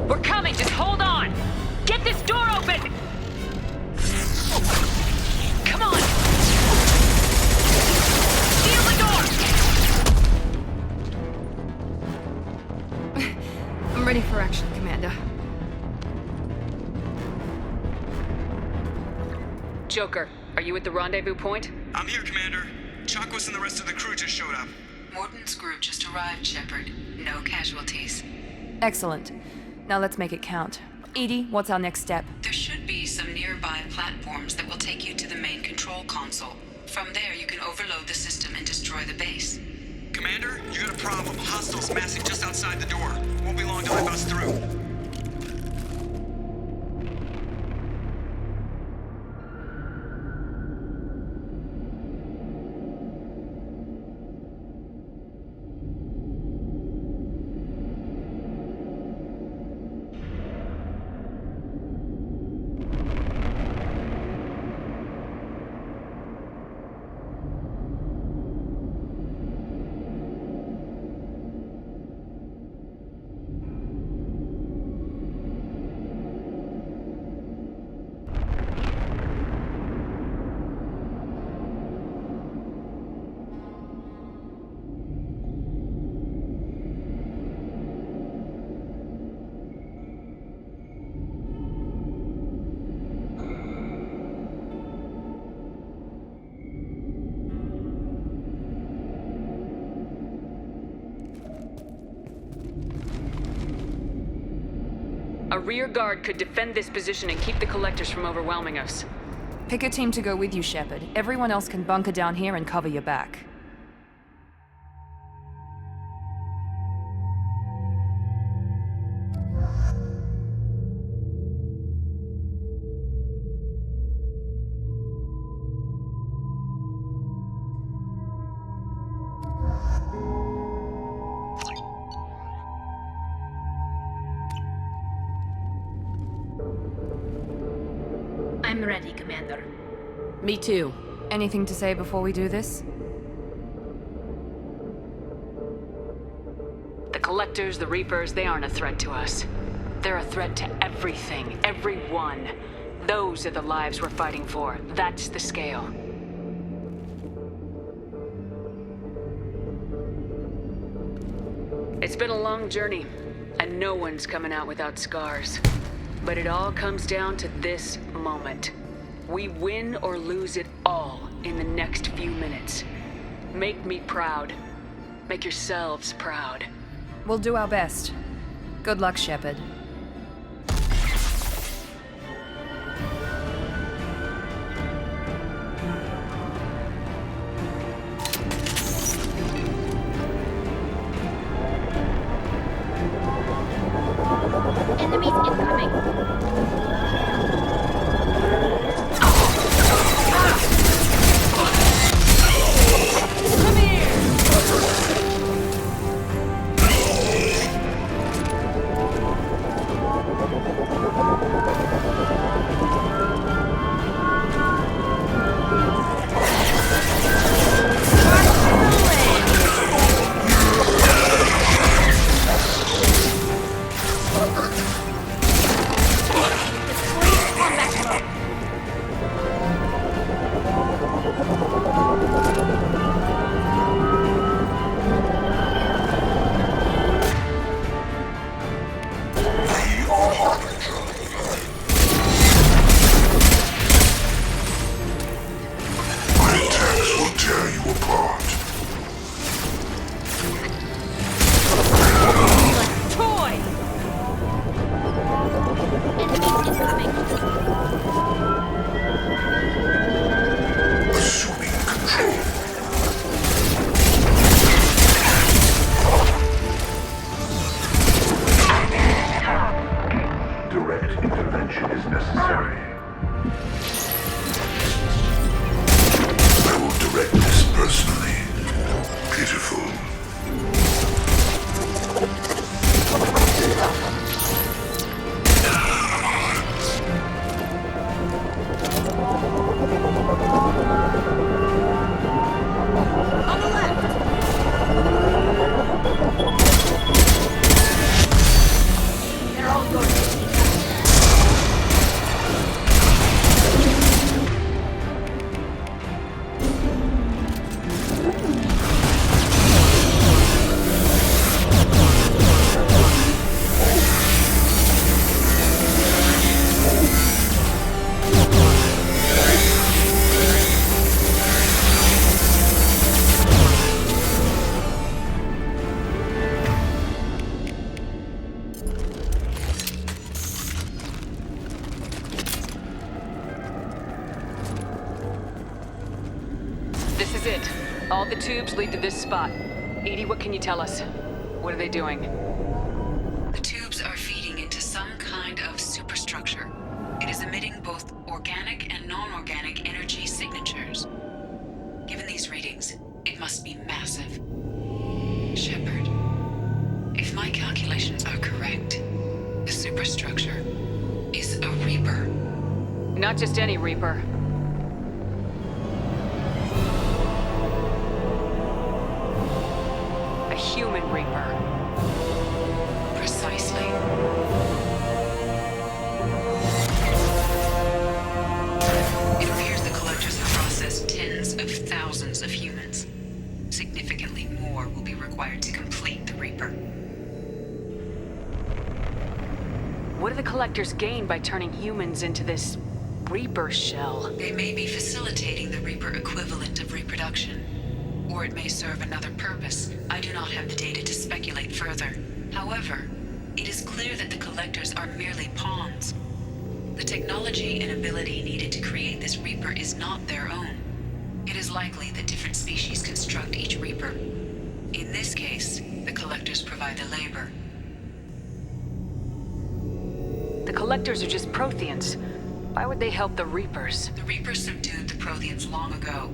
We're coming. Just hold on. Get this door open. Come on. Seal the door. I'm ready for action, Commander. Joker, are you at the rendezvous point? I'm here, Commander. Chakwas and the rest of the crew just showed up. Morton's group just arrived, Shepard. No casualties. Excellent. Now let's make it count. Edie, what's our next step? There should be some nearby platforms that will take you to the main control console. From there, you can overload the system and destroy the base. Commander, you got a problem. Hostiles massing just outside the door. Won't be long till they bust through. A rear guard could defend this position and keep the Collectors from overwhelming us. Pick a team to go with you, Shepard. Everyone else can bunker down here and cover your back. I'm ready, Commander. Me too. Anything to say before we do this? The Collectors, the Reapers, they aren't a threat to us. They're a threat to everything, everyone. Those are the lives we're fighting for. That's the scale. It's been a long journey, and no one's coming out without scars. But it all comes down to this moment. We win or lose it all in the next few minutes. Make me proud. Make yourselves proud. We'll do our best. Good luck, Shepard. Enemies incoming. Come here! This is it. All the tubes lead to this spot. Edie, what can you tell us? What are they doing? The tubes are feeding into some kind of superstructure. It is emitting both organic and non-organic energy signatures. Given these readings, it must be massive. Shepard, if my calculations are correct, the superstructure is a Reaper. Not just any Reaper. A human Reaper. Precisely. It appears the Collectors have processed tens of thousands of humans. Significantly more will be required to complete the Reaper. What do the Collectors gain by turning humans into this Reaper shell? They may be facilitating the Reaper equivalent of reproduction. Or it may serve another purpose. I do not have the data to speculate further. However, It is clear that the Collectors are merely pawns. The technology and ability needed to create this Reaper is not their own. It is likely that different species construct each Reaper. In this case, the Collectors provide the labor. The Collectors are just Protheans. Why would they help the Reapers? The Reapers subdued the Protheans long ago.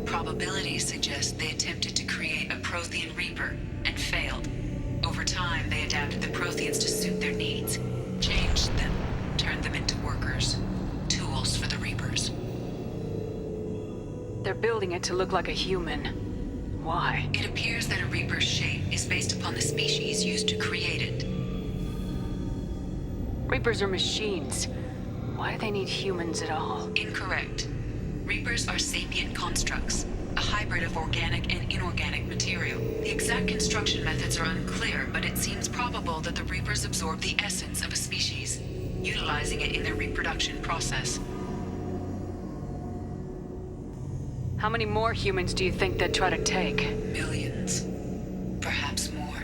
Probabilities suggest they attempted to create a Prothean Reaper and failed. Over time, they adapted the Protheans to suit their needs, changed them, turned them into workers, tools for the Reapers. They're building it to look like a human. Why? It appears that a Reaper's shape is based upon the species used to create it. Reapers are machines. Why do they need humans at all? Incorrect. Reapers are sapient constructs, a hybrid of organic and inorganic material. The exact construction methods are unclear, but it seems probable that the Reapers absorb the essence of a species, utilizing it in their reproduction process. How many more humans do you think they'd try to take? Millions. Perhaps more.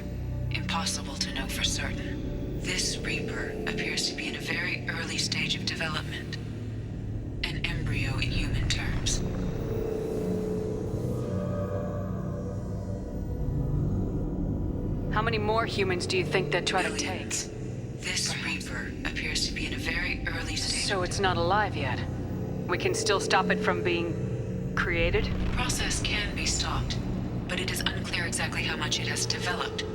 Impossible to know for certain. This Reaper appears to be in a very early stage of development. An embryo in human terms. How many more humans do you think they'd try to take? This Reaper appears to be in a very early stage. So it's not alive yet. We can still stop it from being created? The process can be stopped, but it is unclear exactly how much it has developed.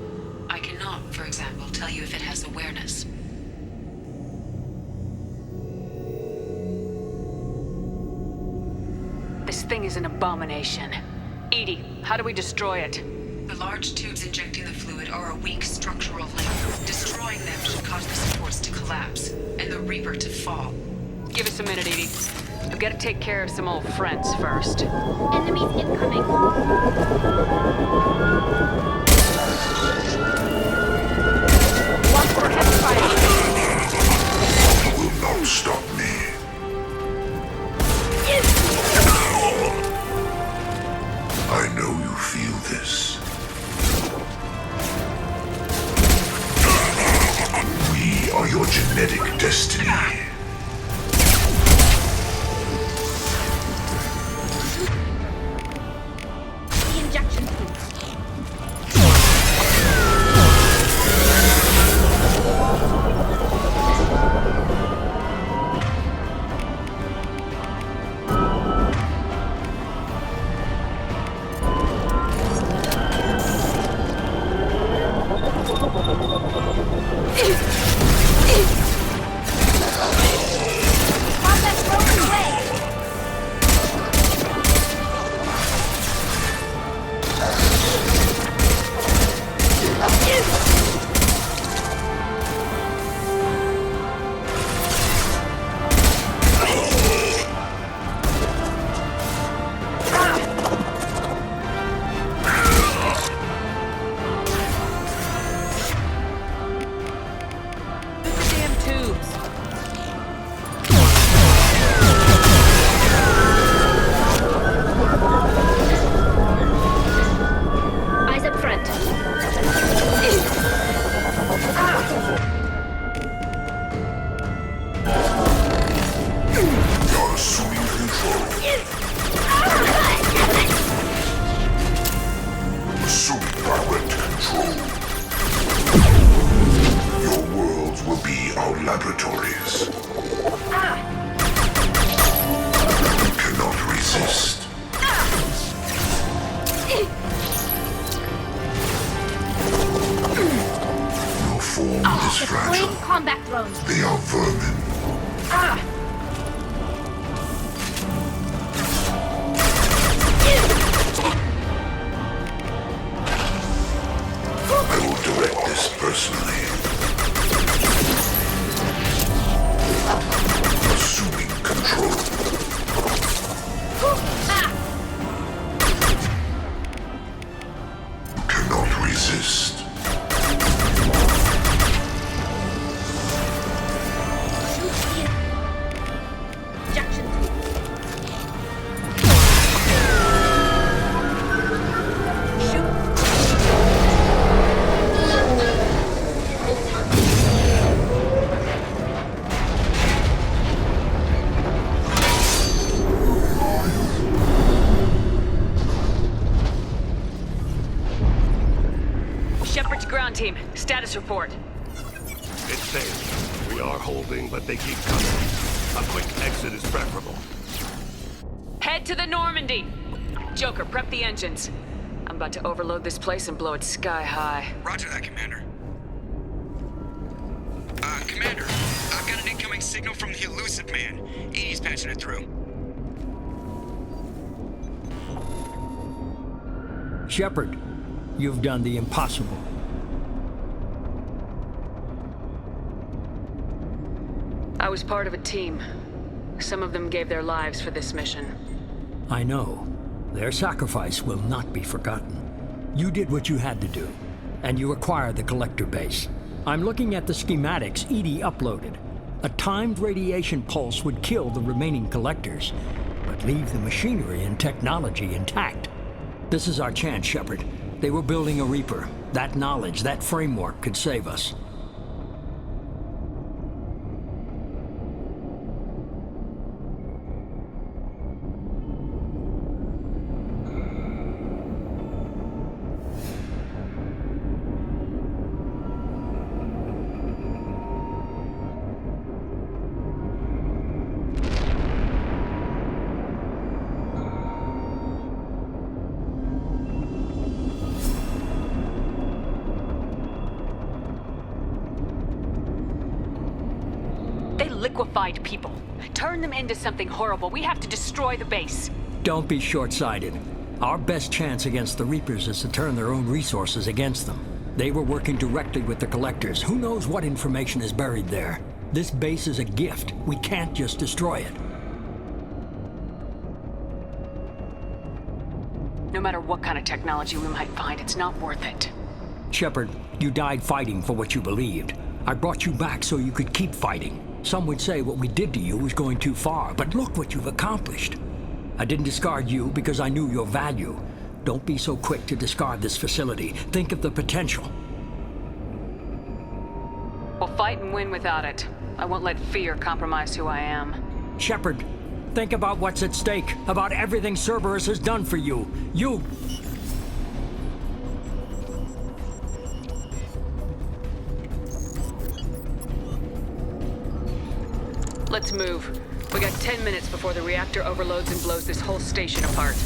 I cannot, for example, tell you if it has awareness. This thing is an abomination. Edie, how do we destroy it? The large tubes injecting the fluid are a weak structural link. Destroying them should cause the supports to collapse, and the Reaper to fall. Give us a minute, Edie. We've got to take care of some old friends first. Enemies incoming. Watch for heavy fire. You will not stop me. I know you feel this. We are your genetic destiny. The injection tube. They are vermin. I will direct this personally. Assuming control. You cannot resist. Recon team, status report. It's safe. We are holding, but they keep coming. A quick exit is preferable. Head to the Normandy! Joker, prep the engines. I'm about to overload this place and blow it sky high. Roger that, Commander. Commander, I've got an incoming signal from the Elusive Man. Edie's patching it through. Shepard, you've done the impossible. I was part of a team. Some of them gave their lives for this mission. I know. Their sacrifice will not be forgotten. You did what you had to do, and you acquired the Collector base. I'm looking at the schematics Edie uploaded. A timed radiation pulse would kill the remaining Collectors, but leave the machinery and technology intact. This is our chance, Shepard. They were building a Reaper. That knowledge, that framework could save us. Liquefied people. Turn them into something horrible. We have to destroy the base. Don't be short-sighted. Our best chance against the Reapers is to turn their own resources against them. They were working directly with the Collectors. Who knows what information is buried there? This base is a gift. We can't just destroy it. No matter what kind of technology we might find, it's not worth it. Shepard, you died fighting for what you believed. I brought you back so you could keep fighting. Some would say what we did to you was going too far, but look what you've accomplished. I didn't discard you because I knew your value. Don't be so quick to discard this facility. Think of the potential. We'll fight and win without it. I won't let fear compromise who I am. Shepard, think about what's at stake, about everything Cerberus has done for you. You... Let's move. We got 10 minutes before the reactor overloads and blows this whole station apart.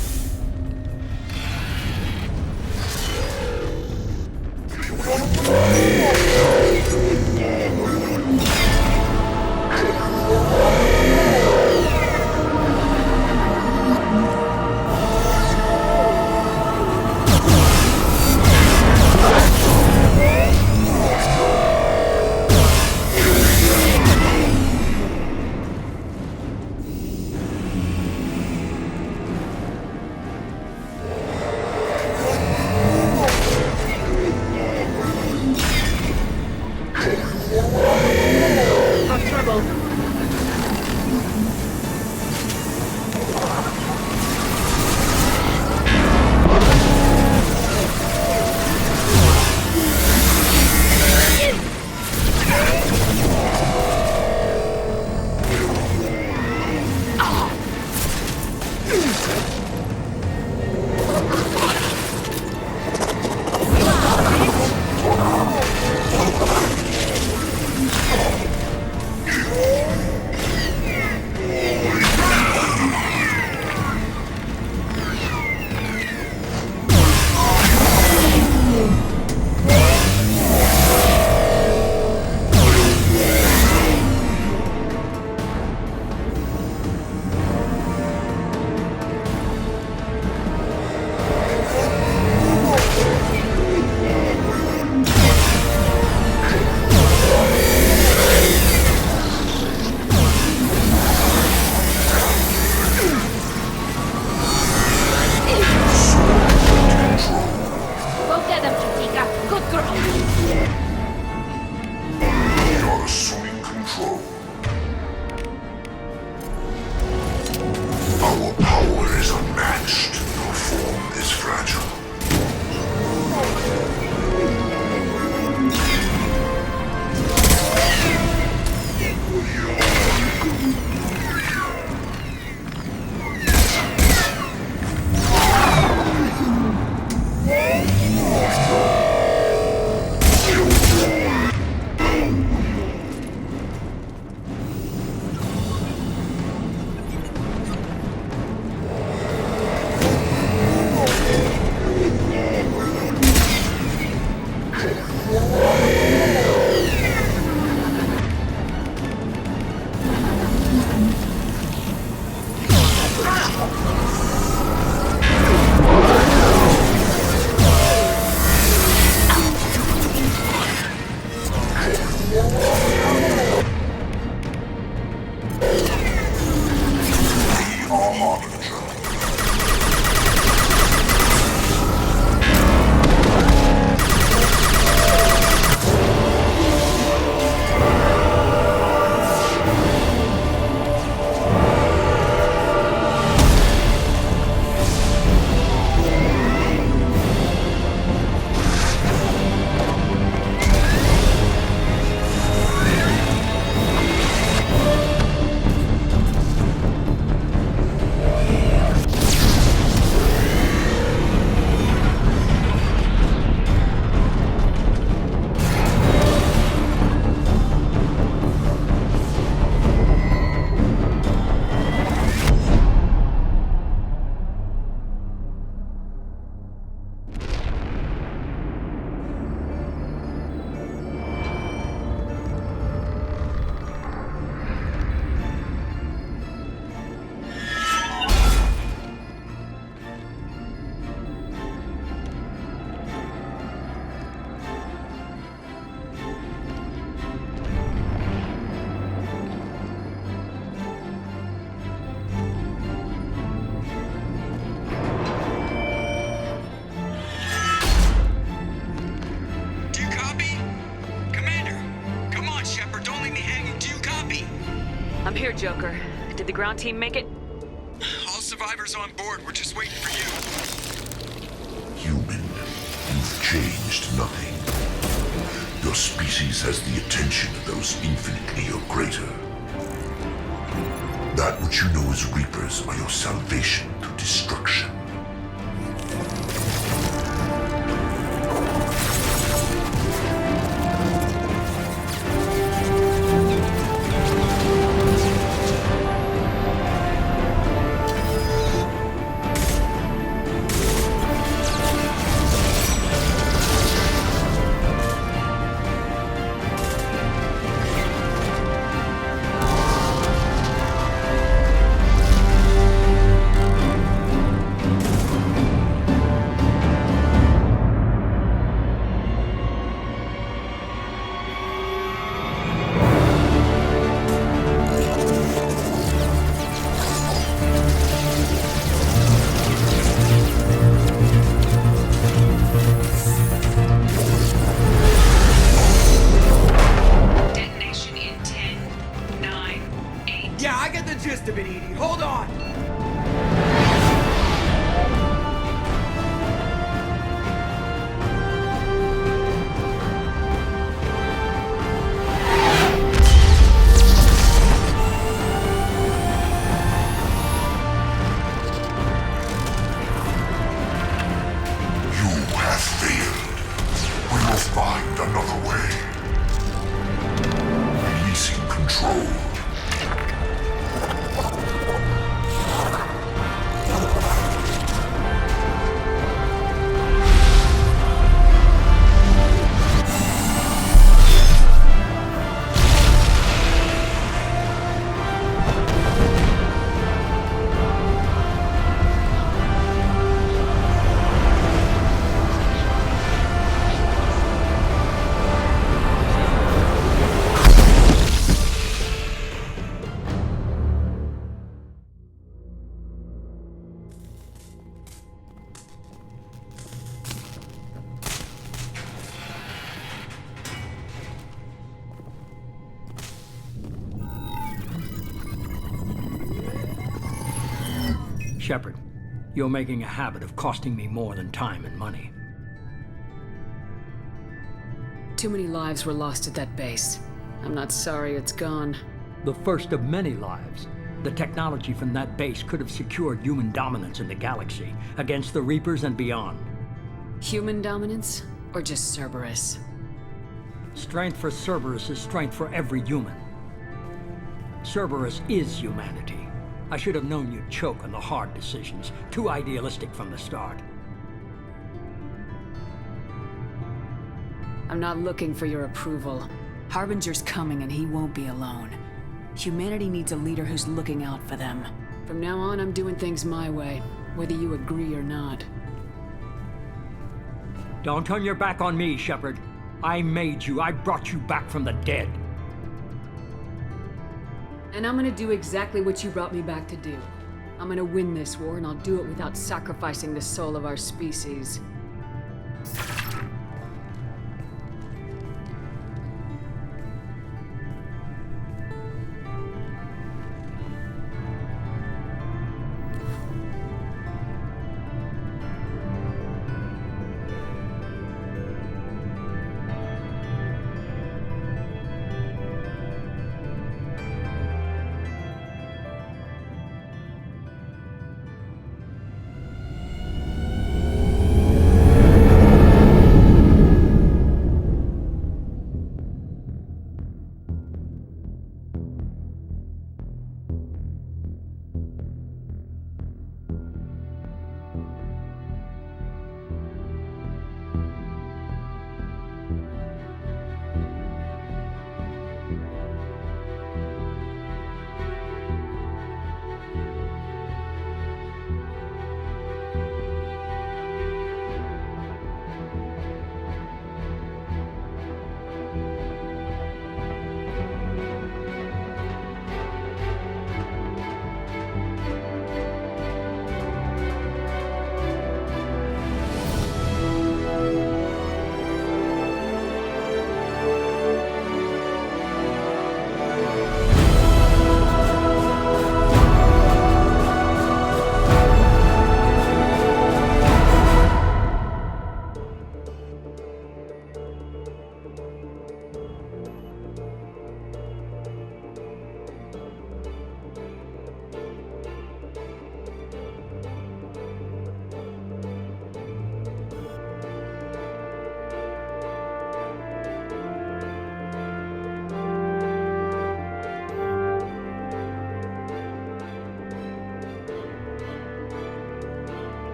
I'm here, Joker. Did the ground team make it? All survivors on board. We're just waiting for you. Human, you've changed nothing. Your species has the attention of those infinitely or greater. That which you know as Reapers are your salvation through destruction. Shepard, you're making a habit of costing me more than time and money. Too many lives were lost at that base. I'm not sorry it's gone. The first of many lives. The technology from that base could have secured human dominance in the galaxy against the Reapers and beyond. Human dominance? Or just Cerberus? Strength for Cerberus is strength for every human. Cerberus is humanity. I should have known you'd choke on the hard decisions. Too idealistic from the start. I'm not looking for your approval. Harbinger's coming and he won't be alone. Humanity needs a leader who's looking out for them. From now on, I'm doing things my way, whether you agree or not. Don't turn your back on me, Shepard. I made you. I brought you back from the dead. And I'm gonna do exactly what you brought me back to do. I'm gonna win this war, and I'll do it without sacrificing the soul of our species.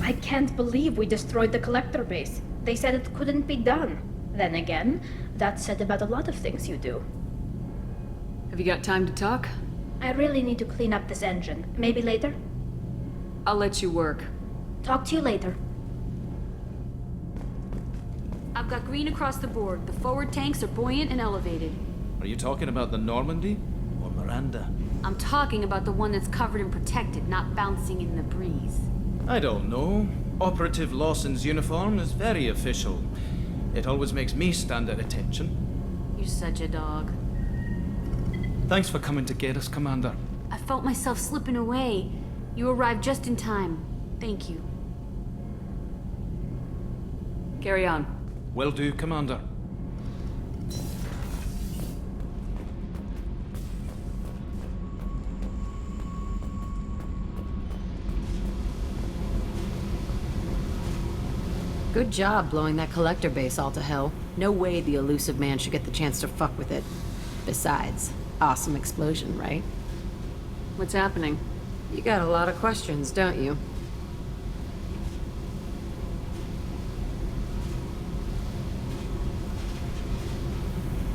I can't believe we destroyed the collector base. They said it couldn't be done. Then again, that's said about a lot of things you do. Have you got time to talk? I really need to clean up this engine. Maybe later? I'll let you work. Talk to you later. I've got green across the board. The forward tanks are buoyant and elevated. Are you talking about the Normandy or Miranda? I'm talking about the one that's covered and protected, not bouncing in the breeze. I don't know. Operative Lawson's uniform is very official. It always makes me stand at attention. You're such a dog. Thanks for coming to get us, Commander. I felt myself slipping away. You arrived just in time. Thank you. Carry on. Will do, Commander. Good job blowing that collector base all to hell. No way the elusive man should get the chance to fuck with it. Besides, awesome explosion, right? What's happening? You got a lot of questions, don't you?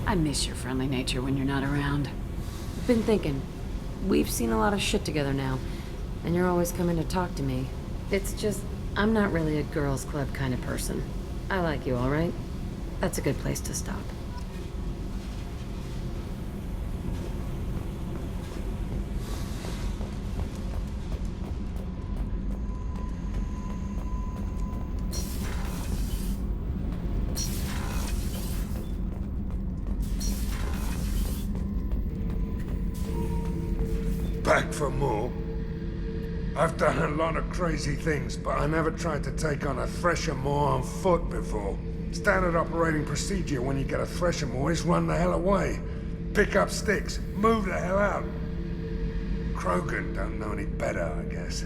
I miss your friendly nature when you're not around. I've been thinking. We've seen a lot of shit together now, and you're always coming to talk to me. It's just, I'm not really a girls' club kind of person. I like you, all right? That's a good place to stop. Back for more? I've done a lot of crazy things, but I never tried to take on a Thresher Maw on foot before. Standard operating procedure when you get a Thresher Maw is run the hell away. Pick up sticks, move the hell out. Krogan don't know any better, I guess.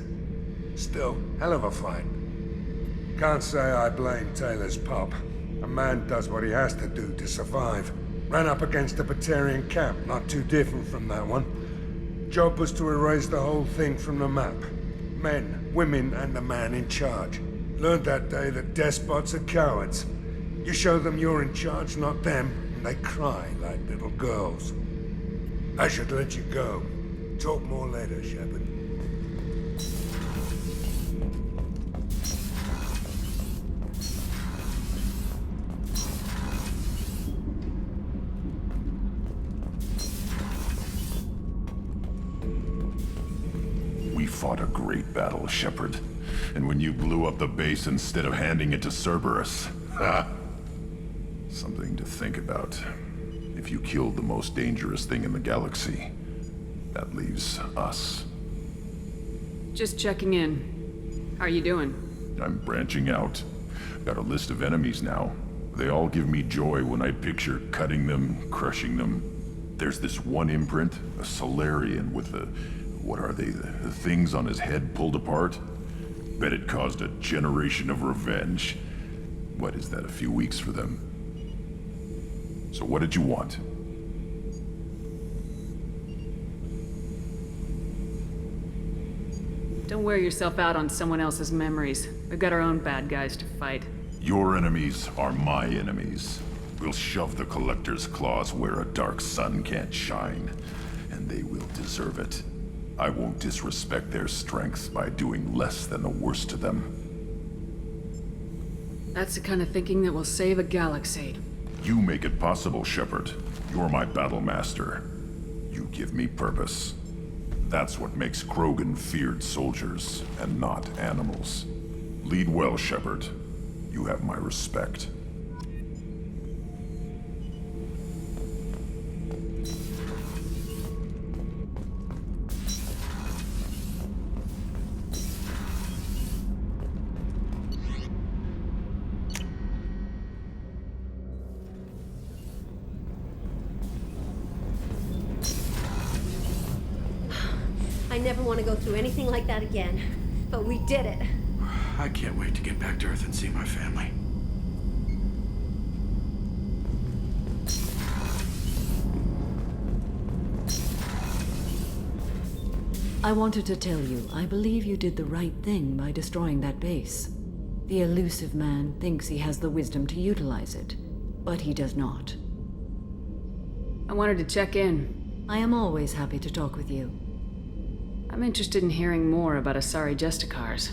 Still, hell of a fight. Can't say I blame Taylor's pop. A man does what he has to do to survive. Ran up against a Batarian camp, not too different from that one. Job was to erase the whole thing from the map. Men, women, and the man in charge. Learned that day that despots are cowards. You show them you're in charge, not them, and they cry like little girls. I should let you go. Talk more later, Shepard. We fought a great battle, Shepard. And when you blew up the base instead of handing it to Cerberus, ha! Something to think about. If you killed the most dangerous thing in the galaxy, that leaves us. Just checking in. How are you doing? I'm branching out. Got a list of enemies now. They all give me joy when I picture cutting them, crushing them. There's this one imprint, a Solarian with the... what are they? The things on his head pulled apart? Bet it caused a generation of revenge. What is that, a few weeks for them? So what did you want? Don't wear yourself out on someone else's memories. We've got our own bad guys to fight. Your enemies are my enemies. We'll shove the Collector's claws where a dark sun can't shine, and they will deserve it. I won't disrespect their strengths by doing less than the worst to them. That's the kind of thinking that will save a galaxy. You make it possible, Shepard. You're my battle master. You give me purpose. That's what makes Krogan feared soldiers, and not animals. Lead well, Shepard. You have my respect. I never want to go through anything like that again. But we did it. I can't wait to get back to Earth and see my family. I wanted to tell you, I believe you did the right thing by destroying that base. The elusive man thinks he has the wisdom to utilize it, but he does not. I wanted to check in. I am always happy to talk with you. I'm interested in hearing more about Asari Justicars.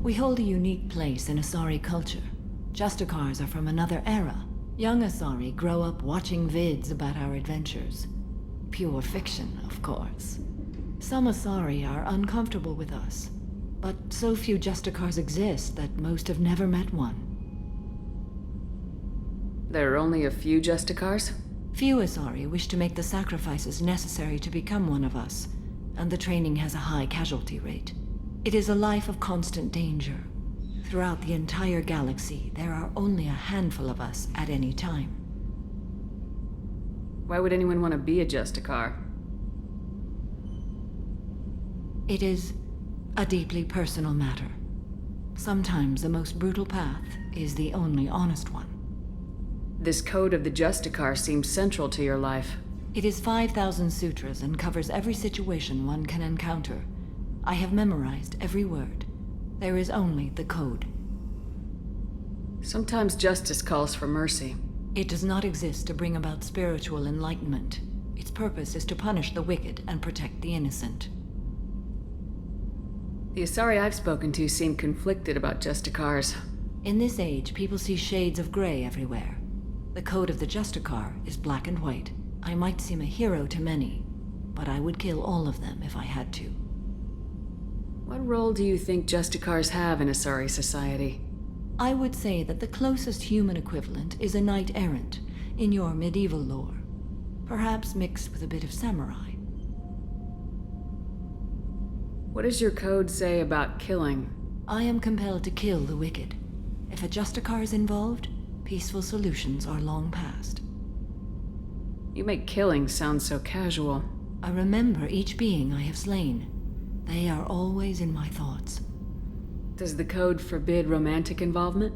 We hold a unique place in Asari culture. Justicars are from another era. Young Asari grow up watching vids about our adventures. Pure fiction, of course. Some Asari are uncomfortable with us, but so few Justicars exist that most have never met one. There are only a few Justicars? Few Asari wish to make the sacrifices necessary to become one of us, and the training has a high casualty rate. It is a life of constant danger. Throughout the entire galaxy, there are only a handful of us at any time. Why would anyone want to be a Justicar? It is a deeply personal matter. Sometimes the most brutal path is the only honest one. This code of the Justicar seems central to your life. It is 5,000 sutras and covers every situation one can encounter. I have memorized every word. There is only the code. Sometimes justice calls for mercy. It does not exist to bring about spiritual enlightenment. Its purpose is to punish the wicked and protect the innocent. The Asari I've spoken to seem conflicted about Justicars. In this age, people see shades of gray everywhere. The code of the Justicar is black and white. I might seem a hero to many, but I would kill all of them if I had to. What role do you think Justicars have in Asari society? I would say that the closest human equivalent is a knight-errant in your medieval lore. Perhaps mixed with a bit of samurai. What does your code say about killing? I am compelled to kill the wicked. If a Justicar is involved, peaceful solutions are long past. You make killing sound so casual. I remember each being I have slain. They are always in my thoughts. Does the code forbid romantic involvement?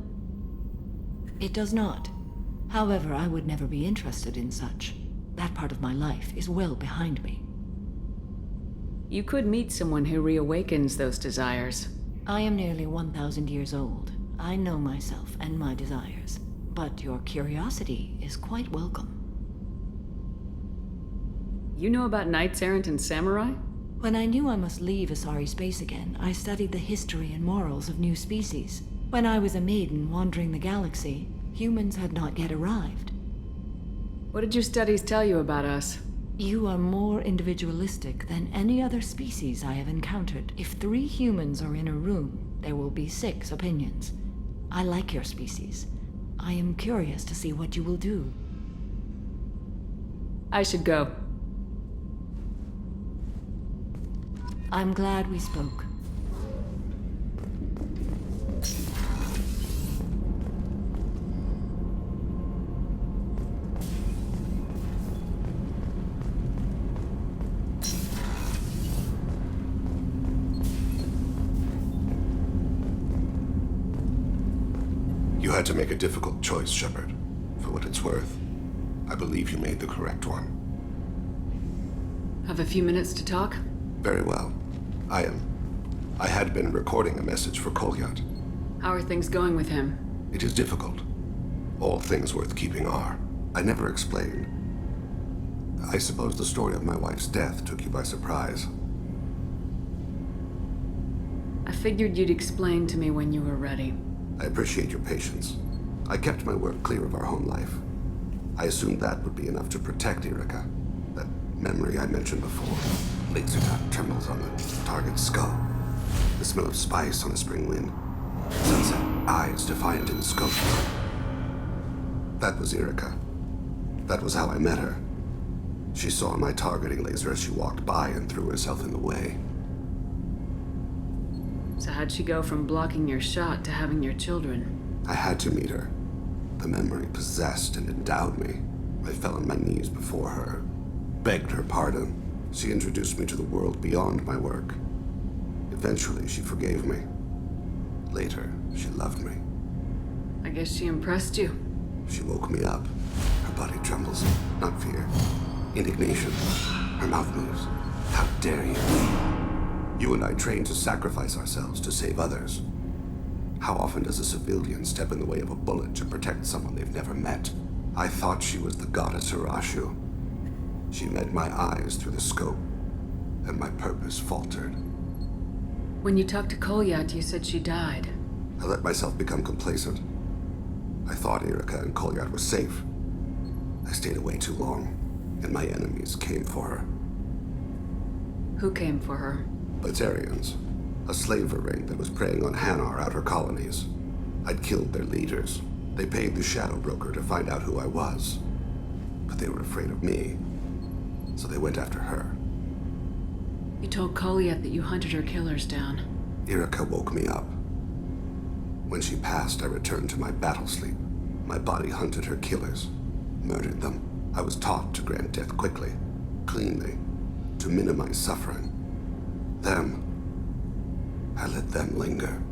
It does not. However, I would never be interested in such. That part of my life is well behind me. You could meet someone who reawakens those desires. I am nearly 1,000 years old. I know myself and my desires. But your curiosity is quite welcome. You know about knights errant and samurai? When I knew I must leave Asari space again, I studied the history and morals of new species. When I was a maiden wandering the galaxy, humans had not yet arrived. What did your studies tell you about us? You are more individualistic than any other species I have encountered. If 3 humans are in a room, there will be 6 opinions. I like your species. I am curious to see what you will do. I should go. I'm glad we spoke. You had to make a difficult choice, Shepard. For what it's worth, I believe you made the correct one. Have a few minutes to talk? Very well. I had been recording a message for Kolyat. How are things going with him? It is difficult. All things worth keeping are. I never explained. I suppose the story of my wife's death took you by surprise. I figured you'd explain to me when you were ready. I appreciate your patience. I kept my work clear of our home life. I assumed that would be enough to protect Irika. That memory I mentioned before. Laser dot trembles on the target's skull. The smell of spice on a spring wind. Sunset eyes defiant in the scope. That was Irika. That was how I met her. She saw my targeting laser as she walked by and threw herself in the way. So how'd she go from blocking your shot to having your children? I had to meet her. The memory possessed and endowed me. I fell on my knees before her, begged her pardon. She introduced me to the world beyond my work. Eventually, she forgave me. Later, she loved me. I guess she impressed you. She woke me up. Her body trembles. Not fear. Indignation. Her mouth moves. How dare you? You and I trained to sacrifice ourselves to save others. How often does a civilian step in the way of a bullet to protect someone they've never met? I thought she was the goddess Urashu. She met my eyes through the scope, and my purpose faltered. When you talked to Kolyat, you said she died. I let myself become complacent. I thought Irika and Kolyat were safe. I stayed away too long, and my enemies came for her. Who came for her? Batarians. A slaver ring that was preying on Hanar outer colonies. I'd killed their leaders. They paid the Shadow Broker to find out who I was. But they were afraid of me, so they went after her. You told Kolyat that you hunted her killers down. Irika woke me up. When she passed, I returned to my battle sleep. My body hunted her killers, murdered them. I was taught to grant death quickly, cleanly, to minimize suffering. Them, I let them linger.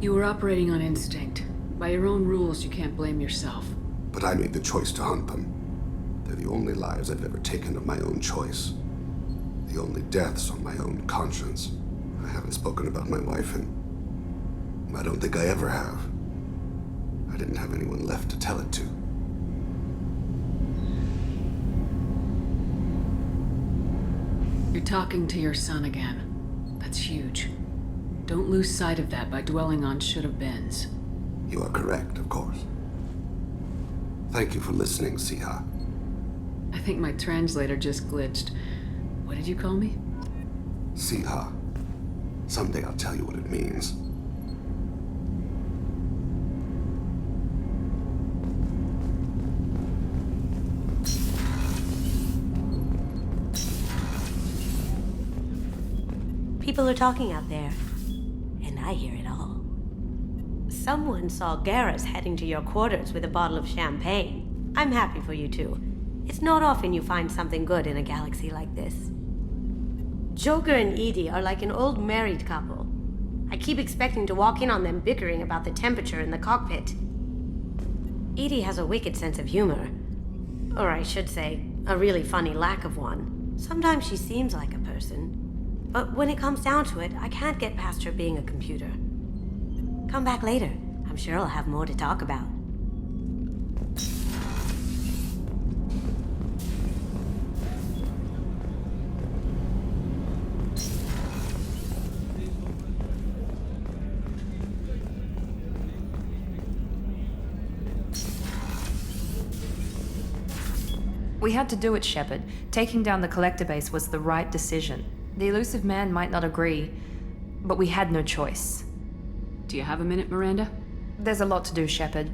You were operating on instinct. By your own rules, you can't blame yourself. But I made the choice to hunt them. They're the only lives I've ever taken of my own choice. The only deaths on my own conscience. I haven't spoken about my wife, and I don't think I ever have. I didn't have anyone left to tell it to. You're talking to your son again. That's huge. Don't lose sight of that by dwelling on should-have-beens. You are correct, of course. Thank you for listening, Siha. I think my translator just glitched. What did you call me? Siha. Someday I'll tell you what it means. People are talking out there, and I hear it all. Someone saw Garrus heading to your quarters with a bottle of champagne. I'm happy for you two. It's not often you find something good in a galaxy like this. Joker and Edie are like an old married couple. I keep expecting to walk in on them bickering about the temperature in the cockpit. Edie has a wicked sense of humor. Or I should say, a really funny lack of one. Sometimes she seems like a person. But when it comes down to it, I can't get past her being a computer. Come back later. I'm sure I'll have more to talk about. We had to do it, Shepard. Taking down the collector base was the right decision. The Illusive Man might not agree, but we had no choice. Do you have a minute, Miranda? There's a lot to do, Shepard.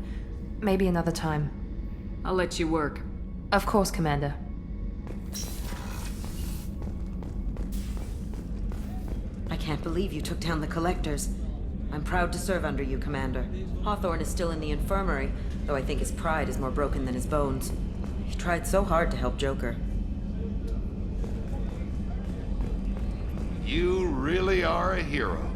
Maybe another time. I'll let you work. Of course, Commander. I can't believe you took down the Collectors. I'm proud to serve under you, Commander. Hawthorne is still in the infirmary, though I think his pride is more broken than his bones. He tried so hard to help Joker. You really are a hero.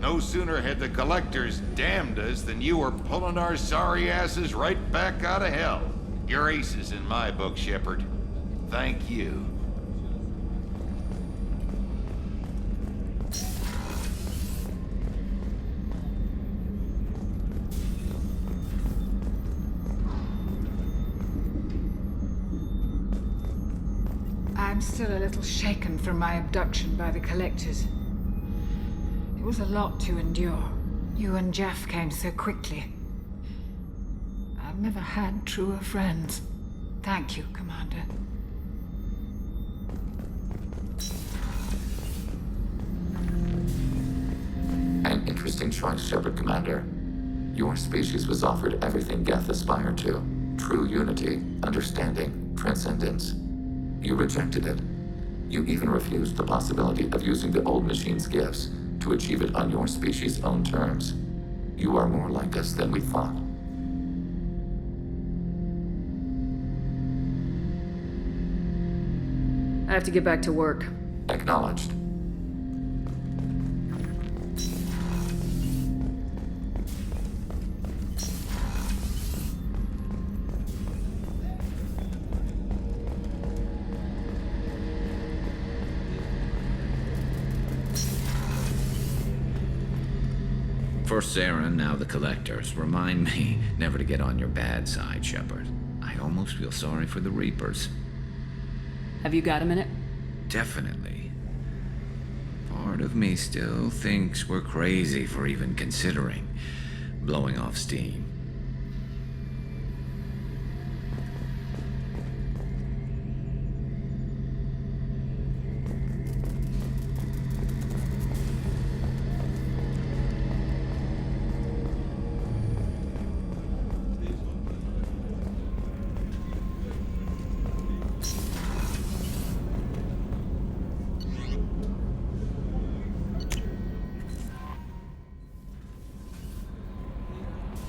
No sooner had the Collectors damned us than you were pulling our sorry asses right back out of hell. You're aces in my book, Shepard. Thank you. I'm still a little shaken from my abduction by the Collectors. It was a lot to endure. You and Jeff came so quickly. I've never had truer friends. Thank you, Commander. An interesting choice, Shepard Commander. Your species was offered everything Geth aspired to. True unity, understanding, transcendence. You rejected it. You even refused the possibility of using the old machine's gifts to achieve it on your species' own terms. You are more like us than we thought. I have to get back to work. Acknowledged. First Saren, now the Collectors. Remind me never to get on your bad side, Shepard. I almost feel sorry for the Reapers. Have you got a minute? Definitely. Part of me still thinks we're crazy for even considering blowing off steam.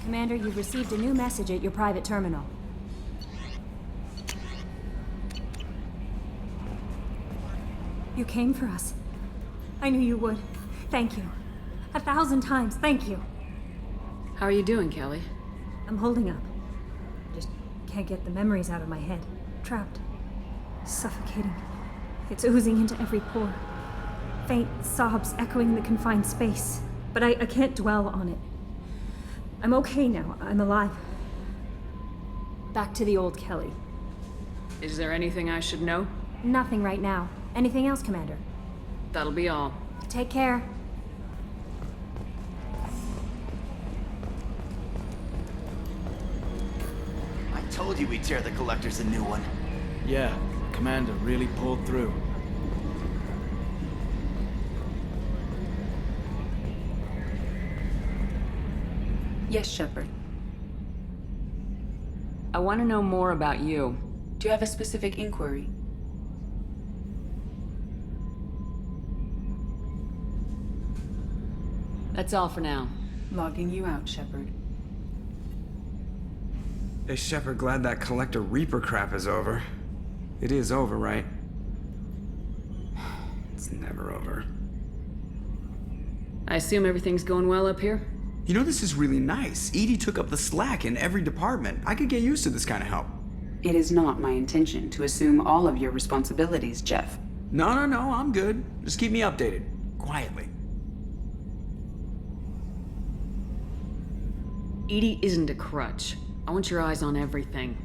Commander, you've received a new message at your private terminal. You came for us. I knew you would. Thank you. 1,000 times, thank you. How are you doing, Kelly? I'm holding up. Just can't get the memories out of my head. Trapped. Suffocating. It's oozing into every pore. Faint sobs echoing the confined space. But I can't dwell on it. I'm okay now. I'm alive. Back to the old Kelly. Is there anything I should know? Nothing right now. Anything else, Commander? That'll be all. Take care. I told you we'd tear the Collectors a new one. Yeah, Commander really pulled through. Yes, Shepard. I want to know more about you. Do you have a specific inquiry? That's all for now. Logging you out, Shepard. Hey, Shepard, glad that Collector Reaper crap is over. It is over, right? It's never over. I assume everything's going well up here? You know, this is really nice. EDI took up the slack in every department. I could get used to this kind of help. It is not my intention to assume all of your responsibilities, Jeff. No, I'm good. Just keep me updated. Quietly. EDI isn't a crutch. I want your eyes on everything.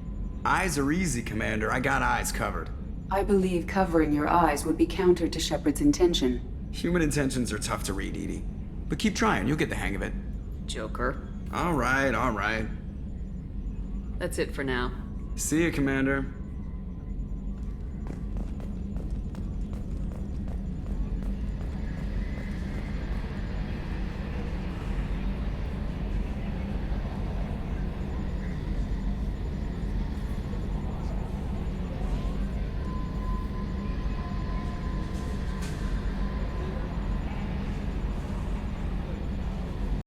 Eyes are easy, Commander. I got eyes covered. I believe covering your eyes would be counter to Shepard's intention. Human intentions are tough to read, EDI. But keep trying, you'll get the hang of it. Joker. All right. That's it for now. See you, Commander.